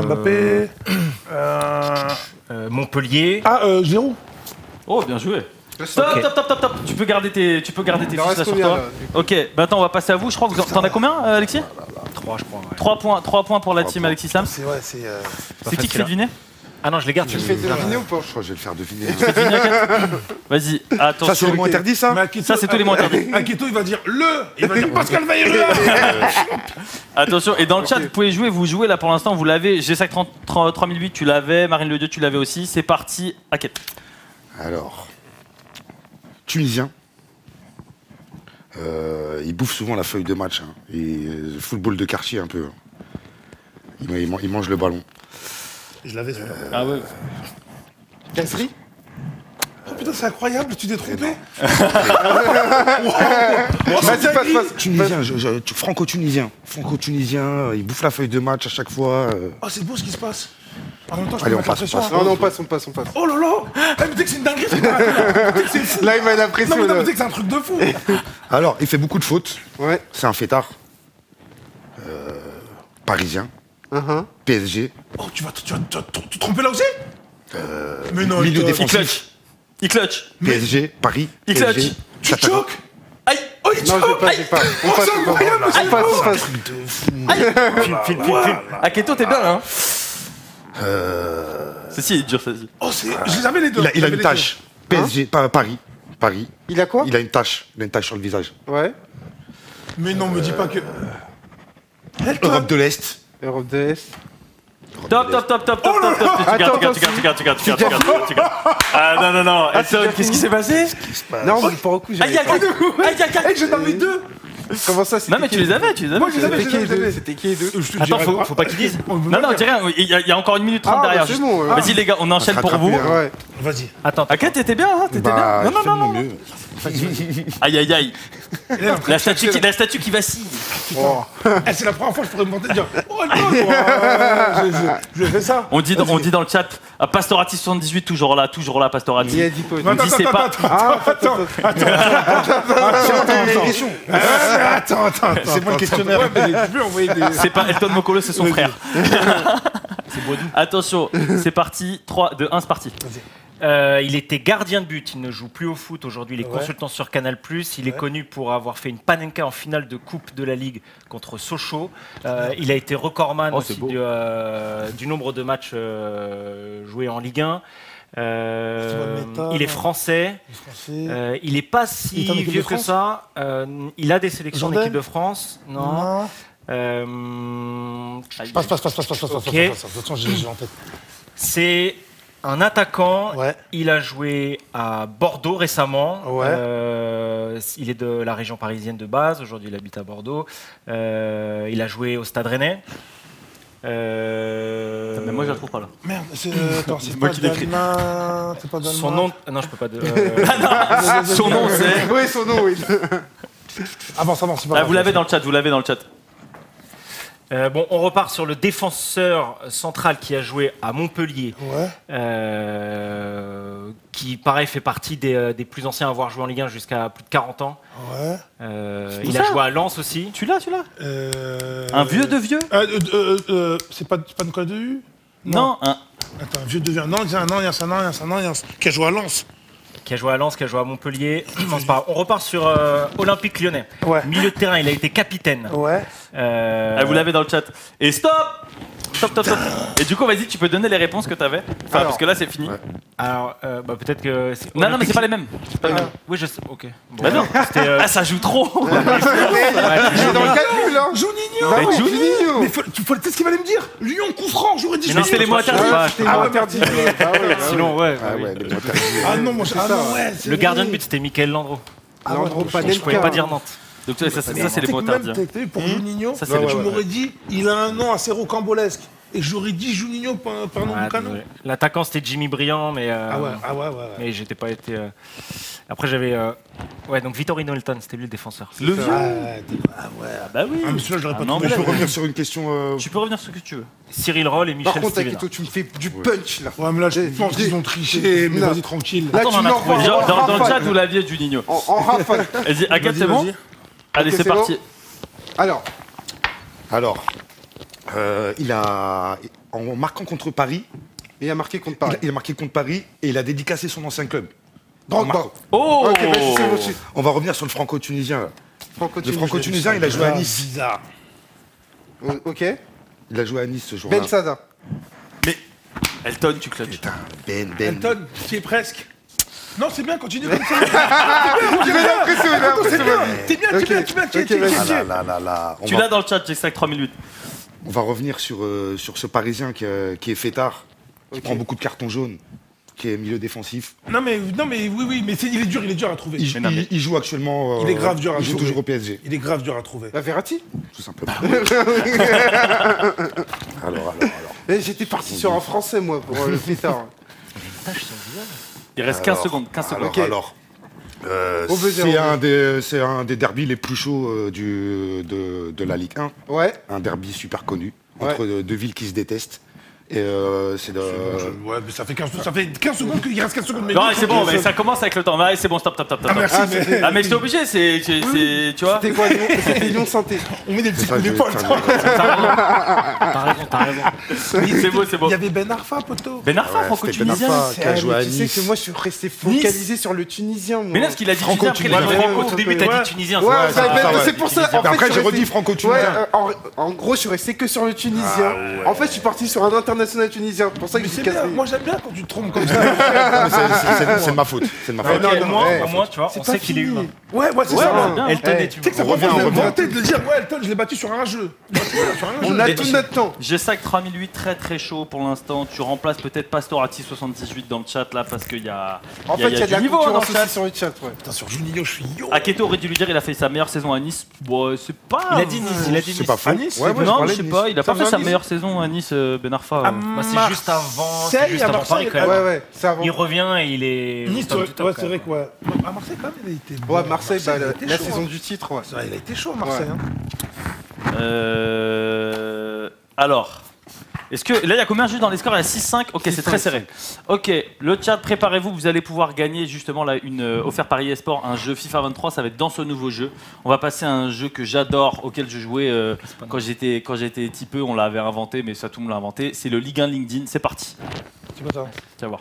Mbappé. Montpellier. Giroud. Oh, bien joué. Stop, Ok. stop. Tu peux garder tes Il fiches en reste là sur combien, toi. là, Ok, bah attends, on va passer à vous. Je crois que t'en as combien, Alexis? 3, je crois. Ouais. 3 points pour la team Alexis Sam. C'est ouais, c'est. C'est qui facile, fait deviner? Ah non, je les garde. Tu le fais deviner ou pas? Je crois que je vais le faire deviner. Deviner à quatre. Vas-y, attention. Ça, c'est le mot interdit, ça? Ça, c'est tous les mots interdits. Aketo, il va dire il va dire Pascal Vailleux. Attention, et dans le chat, vous pouvez jouer, vous jouez là pour l'instant, vous l'avez. G5 3008, tu l'avais. Marine Le Dieu, tu l'avais aussi. C'est parti, Aket. Alors, Tunisien. Il bouffe souvent la feuille de match. Hein. Et football de quartier un peu. Il mange le ballon. Je l'avais celui-là. Ah ouais. Casserie? Oh putain, c'est incroyable, tu t'es trompé. Vas-y, passe. Tunisien, franco-tunisien. Franco-tunisien, il bouffe la feuille de match à chaque fois. Oh, c'est beau ce qui se passe. En même temps, je Allez, peux on mettre passe, la pression. on Non, on passe. Oh là là. Mais dès que c'est une dinguerie, c'est pas dès que c'est fou. Là, il m'a Non, l'impression. mais là. dès que c'est un truc de fou. Alors, il fait beaucoup de fautes. Ouais. C'est un fêtard. Parisien. PSG. Oh, tu vas te tromper là aussi. Mais non, Milieu il défensif. Il clutch. PSG, Paris. Il PSG. clutch. Tu choques. Aïe. Oh, il Non, choque. j'ai pas. On Oh, passe. c'est incroyable. On passe. File. Aketo, t'es bien là, hein Ceci est dur, ceci. Oh, j'avais les deux. Il a une tache. PSG, Paris. Il a quoi? Il a une tache. Il a une tache sur le visage. Ouais. Mais non, me dis pas que. Europe de l'Est. Europe de l'Est. Top. Tu gardes. Ah non. Elton, qu'est-ce qui s'est passé? Non, mais pour le coup, Aïe, Eh, j'en avais deux. Comment ça, c'était Non, mais tu les avais. Moi, je les avais, C'était qui les deux? C'était qui les deux? Attends, faut pas qu'ils disent. Non, dis rien. Il y a encore 1 minute 30 Ah, derrière. bah, c'est juste. bon, ouais. Vas-y, les gars, on enchaîne pour rattraper, vous. hein. Ouais. Vas-y. Attends. Aket, t'étais bien, hein? T'étais Bah, bien. je fais de mon Non. mieux. Aïe. La statue qui vacille. Eh, c'est la première fois que je pourrais me monter et dire oh non, je fais ça. On dit dans le chat, Pastorati 78, toujours là, Pastorati. Il a dit quoi? On dit c'est pas. Attends. C'est moi le questionnaire. Ouais, mais tu peux envoyer des. C'est pas Elton Mokolo, c'est son frère. C'est Boidou. Attention, c'est parti. 3, 2, 1, c'est parti. Il était gardien de but, il ne joue plus au foot aujourd'hui, il est consultant sur Canal+. Il est connu pour avoir fait une panenka en finale de Coupe de la Ligue contre Sochaux. Il a été recordman aussi du nombre de matchs joués en Ligue 1. Il est français. Il n'est pas si vieux que ça. Il a des sélections en équipe de France. Non. Passe. De toute façon, j'ai en tête. C'est un attaquant. Il a joué à Bordeaux récemment. Il est de la région parisienne de base. Aujourd'hui, il habite à Bordeaux. Il a joué au Stade Rennais. Mais moi, je la trouve pas là. Merde, c'est pas Dalma. C'est pas Dalma. Son nom. Non, je peux pas. Son nom, c'est. Oui, son nom, oui. Avance, c'est pas grave. Vous l'avez dans le chat, Bon, on repart sur le défenseur central qui a joué à Montpellier, qui, pareil, fait partie des plus anciens à avoir joué en Ligue 1 jusqu'à plus de 40 ans. Il a joué à Lens aussi. Tu l'as Un vieux de vieux C'est pas Nicolas Dehu? Non. Attends, un vieux de vieux. Non, il y a un qui a joué à Lens. Qui a joué à Lens, qui a joué à Montpellier. Non, c'est pas grave. On repart sur Olympique Lyonnais. Milieu de terrain, il a été capitaine. Vous l'avez dans le chat. Et stop. Et du coup, vas-y, tu peux donner les réponses que tu avais. Parce que là, c'est fini. Alors, peut-être que... Non, mais c'est pas les mêmes. Oui, je sais. Ok. Bon, bah non. Ça joue trop. J'ai dans le calcul, hein. Juninho. Mais faut peut-être ce qu'il allait me dire. Lyon, coup franc, j'aurais dit. Mais non, c'était les mots interdits. C'était interdit. Sinon, ouais. Non, le gardien de but, c'était Michael Landreau. Landreau Je pouvais pas dire Nantes. Donc ça, c'est les mots interdits. Pour Juninho, Ça, c'est les tu mots. m'aurais dit, il a un nom assez rocambolesque. Et j'aurais dit Juninho par nom du canon. L'attaquant, c'était Jimmy Briand, mais... Mais j'étais pas été... Après, j'avais... donc Vittorino Elton, c'était lui le défenseur. Le vieux. Bah oui. Mais celui-là, je l'aurais pas Non, trouvé. Je peux revenir sur une question. Tu peux revenir sur ce que tu veux. Cyril Roll et Par Michel contre, Steven. Akito, tu me fais du punch, là. Ouais, mais là, je pense qu'ils ont triché. Mais Non. vas-y, tranquille. Là, Attends, tu on en a l'envoies trouvé. Dans le chat, rafale. vous l'aviez, Juninho. En rafale. Vas-y, Agathe, c'est bon. Allez, Ok, c'est c'est parti. Alors, Il a, en marquant contre Paris, il a marqué contre Paris. il a marqué contre Paris et il a dédicacé son ancien club. Drogba. Oh. Ok, bah, je sais aussi. On va revenir sur le franco-tunisien. là. Le franco-tunisien, il a joué à Nice. Bizarre. Ok. Il a joué à Nice ce jour-là. Ben Sada. Mais Elton, tu clutches. Putain, Ben. Elton, qui est presque. Non, c'est bien, continue comme ça. Tu m'as impressionné, C'est bien, t'es bien, Ok. tu es Ok, vas-y. Là. Tu l'as dans le chat, j'ai 5 3008. On va revenir sur ce Parisien qui est fêtard, qui prend beaucoup de cartons jaunes, qui est milieu défensif. Non, mais oui, mais il est dur à trouver. Il joue actuellement. Il est grave dur à Il joue trouver. toujours au PSG, Il est grave dur à trouver. La Verratti. tout simplement. Alors. J'étais parti sur un français, moi, pour le pétard. Il reste 15 secondes. 15 secondes. Ok. Au buzzer, C'est un des derbys les plus chauds de la Ligue 1. Ouais. Un derby super connu entre deux villes qui se détestent. Et c'est de. Ouais, mais ça fait 15 secondes qu'il reste 15 secondes. Mais Non, c'est bon, mais ça commence avec le temps. Ouais, c'est bon, stop. Ah, merci, mais... Ah, mais j'étais obligé, tu vois. C'était quoi, Lyon? C'était Lyon Santé. On met des petits coups je- d'épaule. T'as raison. C'est beau, c'est beau. Il y avait Ben Arfa, poteau. Ben Arfa, Ouais, franco-tunisien. c'était Ben Arfa. Qui a joué à Tu sais Nice. que moi, je suis resté focalisé sur le Tunisien, moi. Mais là, ce qu'il a dit Tunisien, après, il a dit Franco-tunisien. Franco. Au début, t'as dit Tunisien. Ouais, c'est vrai, bah, ça. c'est pour ça. En fait, Après, je j'ai suis redit resté- franco-tunisien. Ouais, en gros, je suis resté que sur le Tunisien. En fait, je suis parti sur un international tunisien. C'est pour ça que Mais j'ai c'est cassé. bien, moi j'aime bien quand tu te trompes comme ça. C'est de ma faute. C'est de ma Ouais, faute. non, Au moins, tu vois, on sait qu'il est humain. Ouais, c'est Ouais, ça. c'est bien. Elton Eh, est Tu sais que humain. ça revient, revient, on on revient. vanter de le dire, ouais, Elton, je l'ai battu sur un jeu. On a tout notre temps. J'ai sac 3008 très très chaud pour l'instant. Tu remplaces peut-être Pastorati 78 dans le chat là parce qu'il y a. En fait, il y a de la du niveau dans concurrence le chat. aussi sur le chat. Ouais. Putain, sur Juninho, je suis yo. Aketo aurait dû lui dire il a fait sa meilleure saison à Nice. Bon, c'est pas. Il a dit Nice. C'est pas faux. À Nice, Ouais, c'est ouais, Non, parlais je sais de pas, Nice. il a pas Ça fait vient sa à Nice. meilleure saison à Nice, Ben Arfa. C'est juste avant. C'est juste avant Paris quand même. Ouais, c'est avant. Il revient et il est. Nice, au top du top, ouais, quand c'est même. vrai que ouais. À Marseille, quand même, il a été. Ouais, Marseille, bah, il a été la chaud, saison hein. du titre, ouais. C'est vrai, il a été chaud, Marseille. Ouais. Hein. Alors, Est-ce que là, il y a combien juste dans les scores? Il y a 6-5. Ok, c'est très serré. Ok, le chat, préparez-vous. Vous allez pouvoir gagner justement là une offert par eSport, un jeu FIFA 23. Ça va être dans ce nouveau jeu. On va passer à un jeu que j'adore, auquel je jouais quand j'étais petit peu. On l'avait inventé, mais ça tout le monde l'a inventé. C'est le Ligue 1 LinkedIn. C'est parti. C'est quoi ça? Tu vas voir.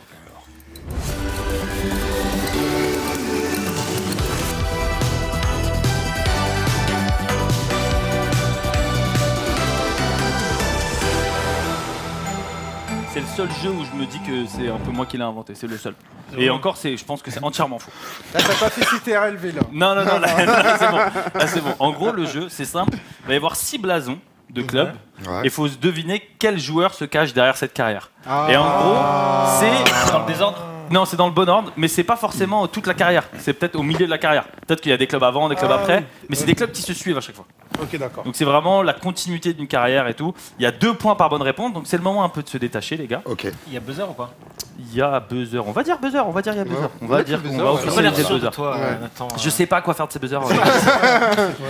C'est le seul jeu où je me dis que c'est un peu moi qui l'ai inventé, c'est le seul. Et encore, je pense que c'est entièrement faux. Là, t'as pas fait CTRLV là. Non, là, c'est bon. Là, c'est bon. En gros, le jeu, c'est simple. Il va y avoir 6 blasons de clubs. Ouais. Et il faut se deviner quel joueur se cache derrière cette carrière. Et en gros, c'est... Dans le désordre. Non, c'est dans le bon ordre, mais c'est pas forcément toute la carrière. C'est peut-être au milieu de la carrière. Peut-être qu'il y a des clubs avant, des clubs après, mais c'est des clubs qui se suivent à chaque fois. Ok, d'accord. Donc c'est vraiment la continuité d'une carrière et tout. Il y a 2 points par bonne réponse, donc c'est le moment un peu de se détacher, les gars. Ok. Il y a buzzer ou pas? Il y a buzzer. On va dire buzzer, on va dire il y a buzzer. On va dire qu'on va officialiser le buzzer. Toi, Ouais. Nathan, Je sais pas quoi faire de ces buzzers.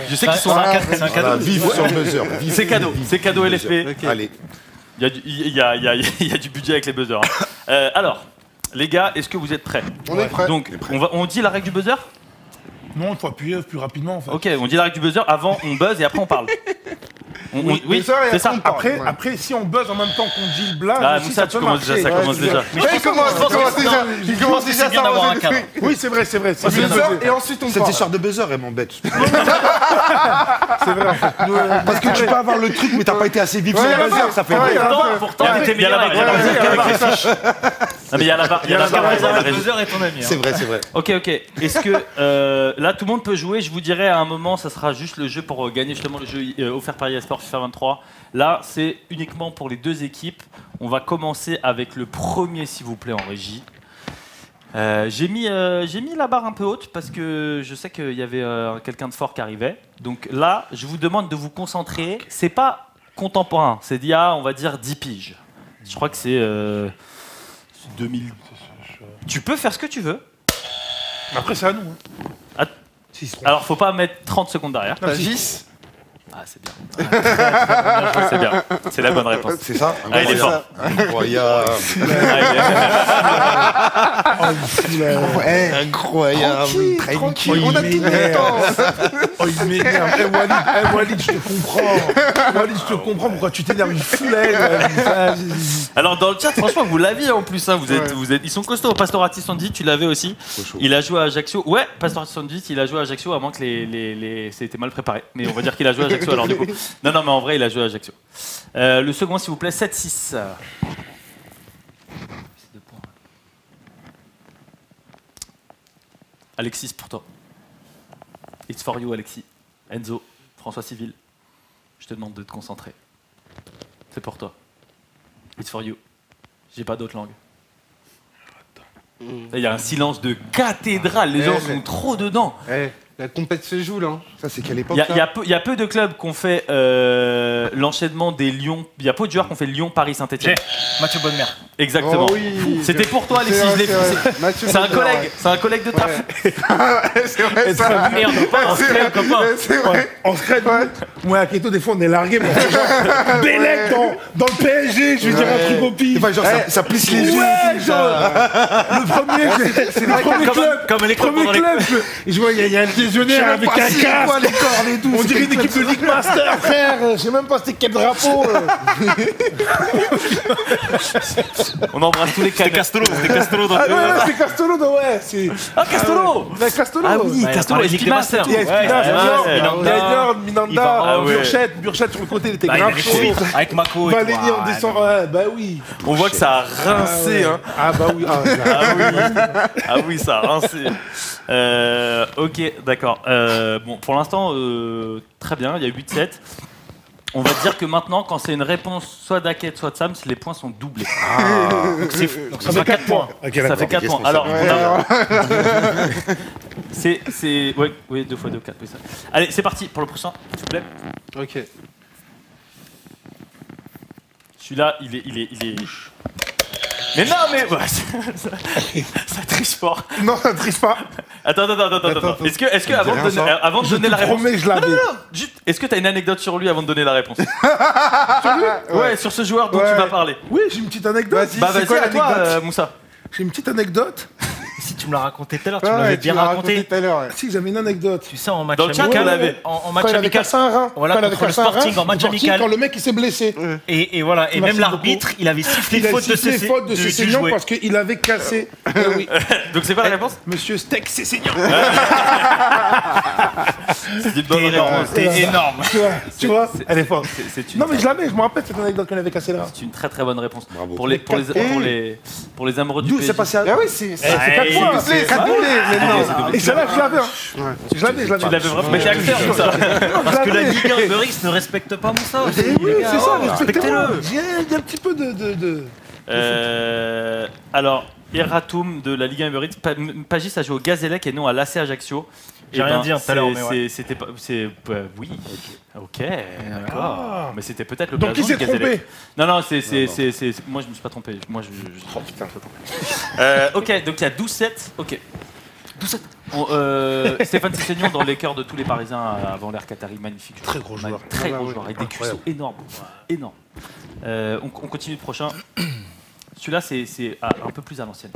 Je sais qu'ils sont là. c'est un cadeau. Voilà, vive sur le buzzer. vive, C'est cadeau, vive, c'est cadeau vive, LFP. buzzer. Allez. Il y a du budget avec les buzzers. Alors, les gars, est-ce que vous êtes prêts? On est prêt. Donc, on dit la règle du buzzer? Non, il faut appuyer plus rapidement en fait. Ok, on dit la règle du buzzer, avant on buzz et après on parle. Oui, Buzzer et c'est ça. après, on parle. Après, Ouais. après, si on buzz en même temps qu'on dit le blague, Ah, aussi, Moussa, ça tu peut commences marcher. déjà, ça commence déjà. Ouais, il commence déjà bien d'avoir un cadre. Oui, c'est vrai, c'est vrai. C'est mieux de Buzzer buzzer. et ensuite on Cette parle. histoire de buzzer, elle m'embête. C'est vrai en fait. Parce que tu peux avoir le truc, mais t'as pas été assez vif sur le buzzer, ça fait Ouais, rire. Pourtant, Il t'étais y a bien la là. barre, Non, mais il y a la barre, il y a la barre, il y a la Le régie. buzzer est ton ami. C'est vrai, c'est vrai. Ok. Est-ce que là tout le monde peut jouer? Je vous dirai à un moment, ça sera juste le jeu pour gagner justement le jeu offert par eSport FIFA 23. Là, c'est uniquement pour les 2 équipes. On va commencer avec le premier, s'il vous plaît, en régie. J'ai mis la barre un peu haute parce que je sais qu'il y avait quelqu'un de fort qui arrivait. Donc là, je vous demande de vous concentrer. C'est pas contemporain, c'est d'il y a, on va dire, 10 piges. Je crois que c'est 2000. Tu peux faire ce que tu veux. Après, c'est à nous. Ah. Si, c'est Alors, faut pas mettre 30 secondes derrière. T'as 10. Ah, c'est bien. C'est bien. C'est la bonne réponse. C'est ça? Ah, il est fort. Incroyable. Incroyable. Tranquille, on a tout le temps. Oh, il m'énerve. Walid, je te comprends. Walid, je te comprends pourquoi tu t'énerves. Il foulait. Alors, dans le chat, franchement, vous l'aviez en plus. Hein. Ils sont costauds. Pastorati 70, tu l'avais aussi. Il a joué à Ajaccio. Ouais, Pastorati 70, il a joué à Ajaccio, à moins que c'était mal préparé. Mais on va dire qu'il a joué à Ajaccio alors du coup. Non, mais en vrai, il a joué à Ajaccio. Le second, s'il vous plaît, 7-6. Alexis, pour toi. It's for you, Alexis. Enzo, François Civil, je te demande de te concentrer. C'est pour toi. It's for you. J'ai pas d'autre langue. Il y a un silence de cathédrale, les gens sont trop dedans. La compète se joue là. Ça, c'est quelle époque? Il y a peu de clubs qui ont fait l'enchaînement des Lyon. Il y a peu de joueurs qui ont fait Lyon-Paris-Saint-Etienne. Mathieu Bonnemer. Exactement. Oh oui. C'était pour toi, Alexis. Je l'ai fait. C'est un collègue. C'est un collègue de taf. C'est vrai ça. Merde, on se crée, copain. C'est vrai. On se crée. Moi, à Keto, des fois, on est largué. Bélec dans le PSG, je vais dire un truc au pire. Enfin, genre, ça plisse les yeux. Ouais, genre, le premier, c'est le premier club. Comme les clubs Premier pendant les club. Et je vois, il y a un légionnaire avec un casque. les cordes et tout. On dirait une équipe de League Master, frère. Je sais même pas c'était quel drapeau. On embrasse tous les C'était Castolo. C'était Castolo dans Ah ouais, c'est Castolo, ouais. Ah, Castolo. La Castolo. Ah oui, Castolo et Ligue des Ligue Masters. Il y a Espina, Minanda. Minanda, Ah ouais. Burchett sur le côté, il était Bah, il grave avait chaud. trop vite, avec Mako et tout. Valérie en descend, ouais, bah oui. On voit que ça a rincé. Hein. Ah bah oui. Ah oui, ça a rincé. Ok, d'accord. Bon, pour l'instant, très bien, il y a 8-7. On va dire que maintenant, quand c'est une réponse soit d'Aket, soit de Sam, les points sont doublés. Donc ça fait 4 points. Ça fait 4 points. Alors, c'est... Oui, 2 fois 2, 4. Oui, ça. Allez, c'est parti pour le prochain, s'il vous plaît. Ok. Celui-là, il est... Mais non, mais. Ouais, ça triche fort. Non, ça triche pas. Attends. Est-ce que avant de donner la réponse. Promets, je l'avais. Non. Juste, est-ce que t'as une anecdote sur lui avant de donner la réponse? Ouais, sur ce joueur dont tu vas parler. Oui, j'ai une petite anecdote. Bah, vas-y, à toi, Moussa. J'ai une petite anecdote. Si tu me l'as raconté tout à l'heure, tu me l'avais bien raconté. tout à l'heure. Si, j'avais une anecdote. Tu sais, en match Dans le chat, amical, on l'avait. en Quand match il avait amical, cassé un rein. Voilà, Quand il avait contre le cassé un rein, Sporting, en match Sporting, amical. Quand le mec il s'est blessé. et voilà, et même Merci l'arbitre, il avait sifflé Il a faute de sifflé faute de du Cessignon joueur. parce qu'il avait cassé. Oui. Donc c'est quoi la réponse? Monsieur Steak Cessignon. C'est une bonne réponse. T'es énorme. Tu vois, elle est forte. C'est une, Non mais je l'avais, je me rappelle cette anecdote qu'on avait cassé là. c'est une très très bonne réponse. Bravo. Pour les amoureux du D'où PSG. c'est passé à... Ah oui, c'est C'est 4 fois. doublé, ça doublé maintenant. Et celle-là, je l'avais. Je l'avais. Tu l'avais vraiment. Mais t'es acteur comme ça. Parce que la Ligue 1 Uber Eats ne respecte pas Moussa aussi. Oui, les gars. c'est ça, Oh, respectez-le. Il y a un petit peu de... Alors, Eratum de la Ligue 1 Uber Eats, Pagis a joué au Gazélec et non à l'AC Ajaccio. J'ai rien dit tout à l'heure, mais ouais. C'était pas. Oui. Ok, d'accord. Mais c'était peut-être le Donc blason qui s'est du Gazélec. trompé? Non, moi je me suis pas trompé. Moi je. Oh putain. Ok, donc il y a 12-7. Ok. 12-7. Stéphane Cessignon dans les cœurs de tous les Parisiens avant l'ère Qatari, magnifique. Très gros joueur. Très gros joueur, avec des Incroyable. cuisseaux énormes. Énorme. On continue le prochain. Celui-là, c'est un peu plus à l'ancienne.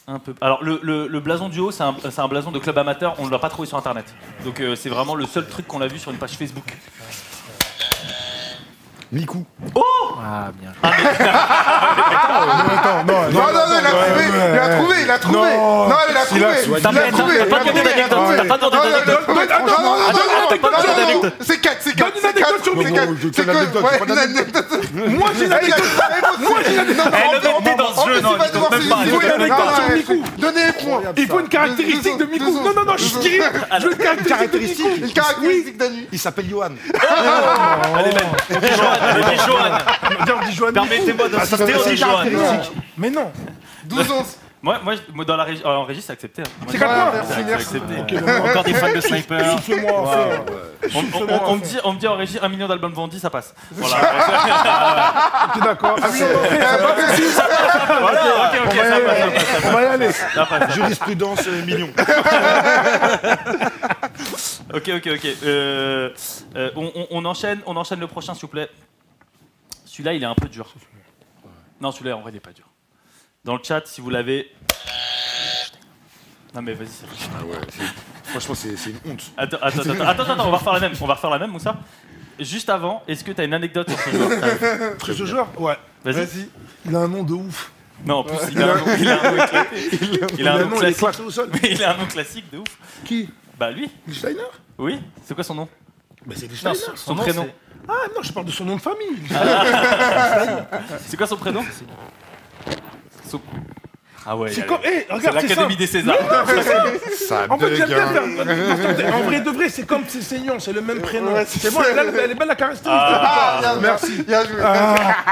Un peu. Alors, le blason du haut, c'est un blason de club amateur, on ne l'a pas trouvé sur internet. Donc, c'est vraiment le seul truc qu'on a vu sur une page Facebook. Mikou. Ah, bien. Attends, non, il a trouvé. Non, Non, il a trouvé. T'as pas demandé d'anecdote. T'as pas demandé d'anecdote. C'est 4. Donne une anecdote sur Mikou. C'est quoi? Ouais, une anecdote. Moi j'ai une anecdote. Moi j'ai une anecdote. L'honnêteté dans ce jeu, non, il compte même pas. Il faut une anecdote sur Mikou. Donnez les points. Il faut une caractéristique de Mikou. Non, je tire. Je veux une caractéristique. Une caractéristique d'Anu. Il s'appelle Johan. Elle est belle. Allez, Johan. On dit Johan. Permettez-moi d'insister, on dit Johan. Mais non. 12-11. Moi, dans la régie, en régie, c'est accepté. Hein. C'est 4 points. C'est accepté. Encore des fans de sniper. Souffle-moi. On me dit en régie 1 million d'albums vendus, ça passe. Voilà. Tu es d'accord? Ok, ça passe. On va y aller. Ça passe. Jurisprudence million. Ok. On enchaîne le prochain, s'il vous plaît. Celui-là, il est un peu dur. Non, celui-là, en vrai, il est pas dur. Dans le chat, si vous l'avez. Non, mais vas-y, c'est vrai. Ah ouais, franchement, c'est une honte. Attends, on va refaire la même, Moussa. Juste avant, est-ce que tu as une anecdote sur ce joueur? Sur ce joueur? Ouais. Vas-y. Il a un nom de ouf. Non, en plus, il a un nom éclaté. Il a un nom il est classique. classé au sol. Mais il a un nom classique de ouf. Qui? Bah, lui. Steiner? Oui. C'est quoi son nom? Bah c'est Steiner. Son prénom. Ah non, je parle de son nom de famille. C'est quoi son prénom? Ah ouais. C'est comme. Eh, C'est regarde, c'est ça. l'Académie des Césars. Ça En fait, j'aime bien faire. bug, En vrai de vrai, c'est comme Cessignon, c'est le même prénom. C'est bon, elle est belle la caractéristique. Merci. Bien joué.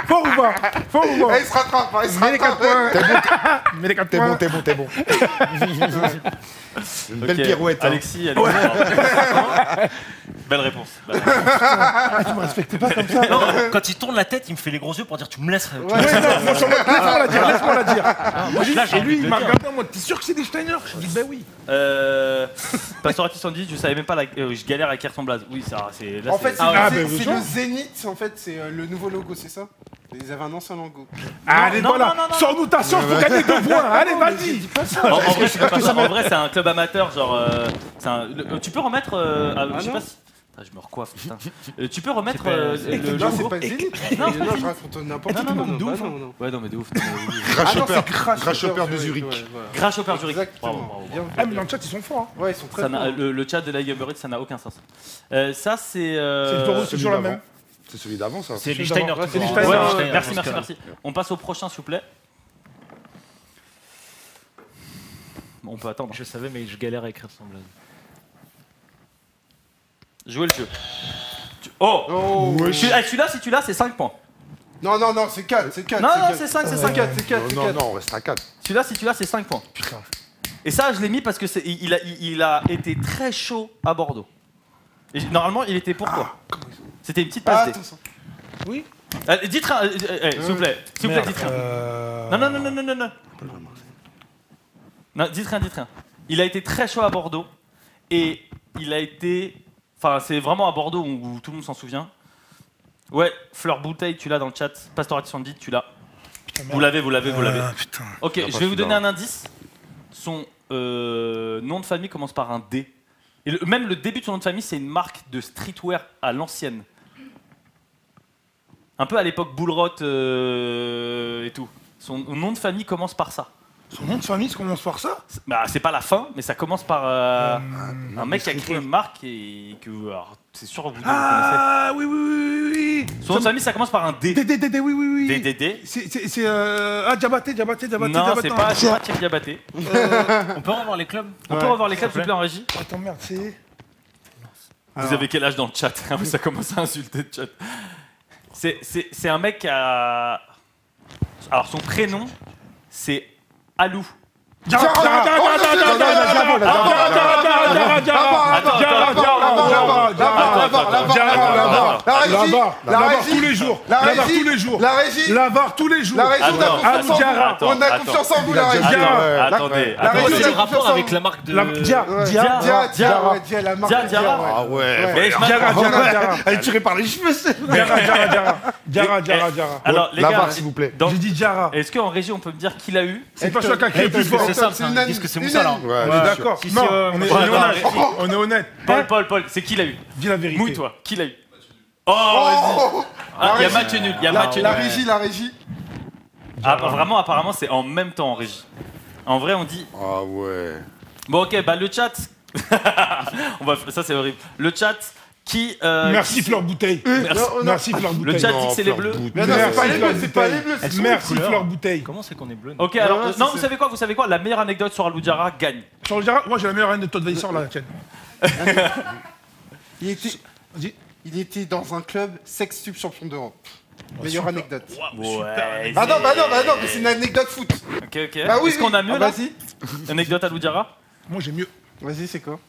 Fort ou pas? Fort ou pas? Il se rattrape. Mets les 4 points. Mets les 4 points. T'es bon. Une belle Ok, pirouette. Alexis. Belle réponse. Tu me respectes pas comme ça. Non, quand il tourne la tête, il me fait les gros yeux pour dire tu me laisses. Ouais, non, moi, laisse-moi la dire. Là, j'ai Et lui, envie de il m'a le dire. regardé en mode, t'es sûr que c'est des Steiner? Je dis, ben oui. Pastoratis Sandy, je savais même pas, je galère à écrire son blaze. Oui, ça, c'est. Là, En fait, c'est- c'est le Zénith, en fait, c'est le nouveau logo, c'est ça? Ils avaient un ancien logo. Allez, non, voilà. non, Sors-nous ta science pour gagner 2 points. Allez, vas-y. En vrai, c'est pas ça. En vrai, c'est un club amateur, genre. Tu peux remettre. Je sais pas si. Ah, je me recoiffe, putain. Tu peux remettre le Non, c'est logo. pas Zénith. Non, Non, je raconte n'importe quoi. non, de bah ouf. non. Ouais, non, mais de ouf. Grasshopper de Zurich. Grasshopper Zurich. Exactement. Bravo. Bien Ah, mais dans le chat, ils sont forts. Ouais, ils sont très Ça n'a- forts. le chat de la Uber Eats, ça n'a aucun sens. Ça, c'est. C'est le taureau, c'est toujours la même. C'est celui d'avant, ça. C'est les Steiner. C'est les toujours. Steiner. Ouais, Ouais, merci. On passe au prochain, s'il vous plaît. On peut attendre. Je savais, mais je galère à écrire son blaze. Jouez le jeu. Oh, celui-là, si tu l'as, c'est 5 points. Non, c'est 4. Non, c'est 5, c'est 5. C'est 4. Non, on reste à 4. Celui-là, si tu l'as, c'est 5 points. Putain. Et ça, je l'ai mis parce que il a été très chaud à Bordeaux. Et normalement, il était pour toi. C'était une petite passe D. Attends. Oui. Dites rien, s'il vous plaît, dites rien. Non. Non, dites rien. Il a été très chaud à Bordeaux et il a été. Enfin, c'est vraiment à Bordeaux où tout le monde s'en souvient. Ouais, Fleur Bouteille, tu l'as dans le chat. Pastorati 70, tu l'as. Vous l'avez. Putain. Ok, je vais vous donner un indice. Son nom de famille commence par un D. Et même le début de son nom de famille, c'est une marque de streetwear à l'ancienne. Un peu à l'époque Bullrot et tout. Son nom de famille commence par ça. Son nom de famille, ça commence par ça? Bah, c'est pas la fin, mais ça commence par un mec qui a créé une marque et que alors, c'est sûr que vous connaissez. Ah, oui. Son nom de famille, ça commence par un D. DDD, oui. DDD. C'est Diabaté. Non, c'est pas Thierry Diabaté. On peut revoir les clubs? On peut revoir les clubs, s'il vous plaît, en régie? Attends, merde, c'est... Vous avez quel âge dans le chat? Ça commence à insulter le chat. C'est un mec qui a... Alors, son prénom, c'est Alou. Tous les jours. La régie. La VAR tous les jours. La régie, on a confiance en vous, la régie. Attendez. C'est le rapport avec la marque de... Dia, la marque de Dia. Ah ouais. Diarra. Elle est tirée par les cheveux. Diarra. Alors, les La gars, VAR, s'il vous plaît. J'ai dit Diarra. est-ce qu'en régie, on peut me dire qui l'a eu? C'est pas chacun qui est plus fort. C'est simple, ils disent que c'est Moussa là. Ouais, On est d'accord. Non, on est honnête. Paul, c'est qui l'a eu? Dis la vérité. Mouille-toi, qui l'a eu? Oh, il y a match nul, La régie. Ah, vraiment, apparemment, c'est en même temps en régie. En vrai, on dit... Ah ouais. Bon, ok, bah le chat... Ça, c'est horrible. Le chat qui... Merci Fleur Bouteille. Merci Fleur Le Bouteille. chat dit que c'est les bleus. Mais non, c'est pas les bleus. Merci Fleur Bouteille. Comment c'est qu'on est bleu? Ok, alors... Non, vous savez quoi? La meilleure anecdote sur Alou Diarra gagne. Sur le Diarra, moi j'ai la meilleure anecdote de sort là, tiens. Il était dans un club Sextube champion d'Europe. Meilleure anecdote. Ouais. Ah non, mais c'est une anecdote foot. Ok. Bah oui, Est-ce qu'on a mieux là? Vas-y. Anecdote Alou Diarra? Moi j'ai mieux. Vas-y, c'est quoi?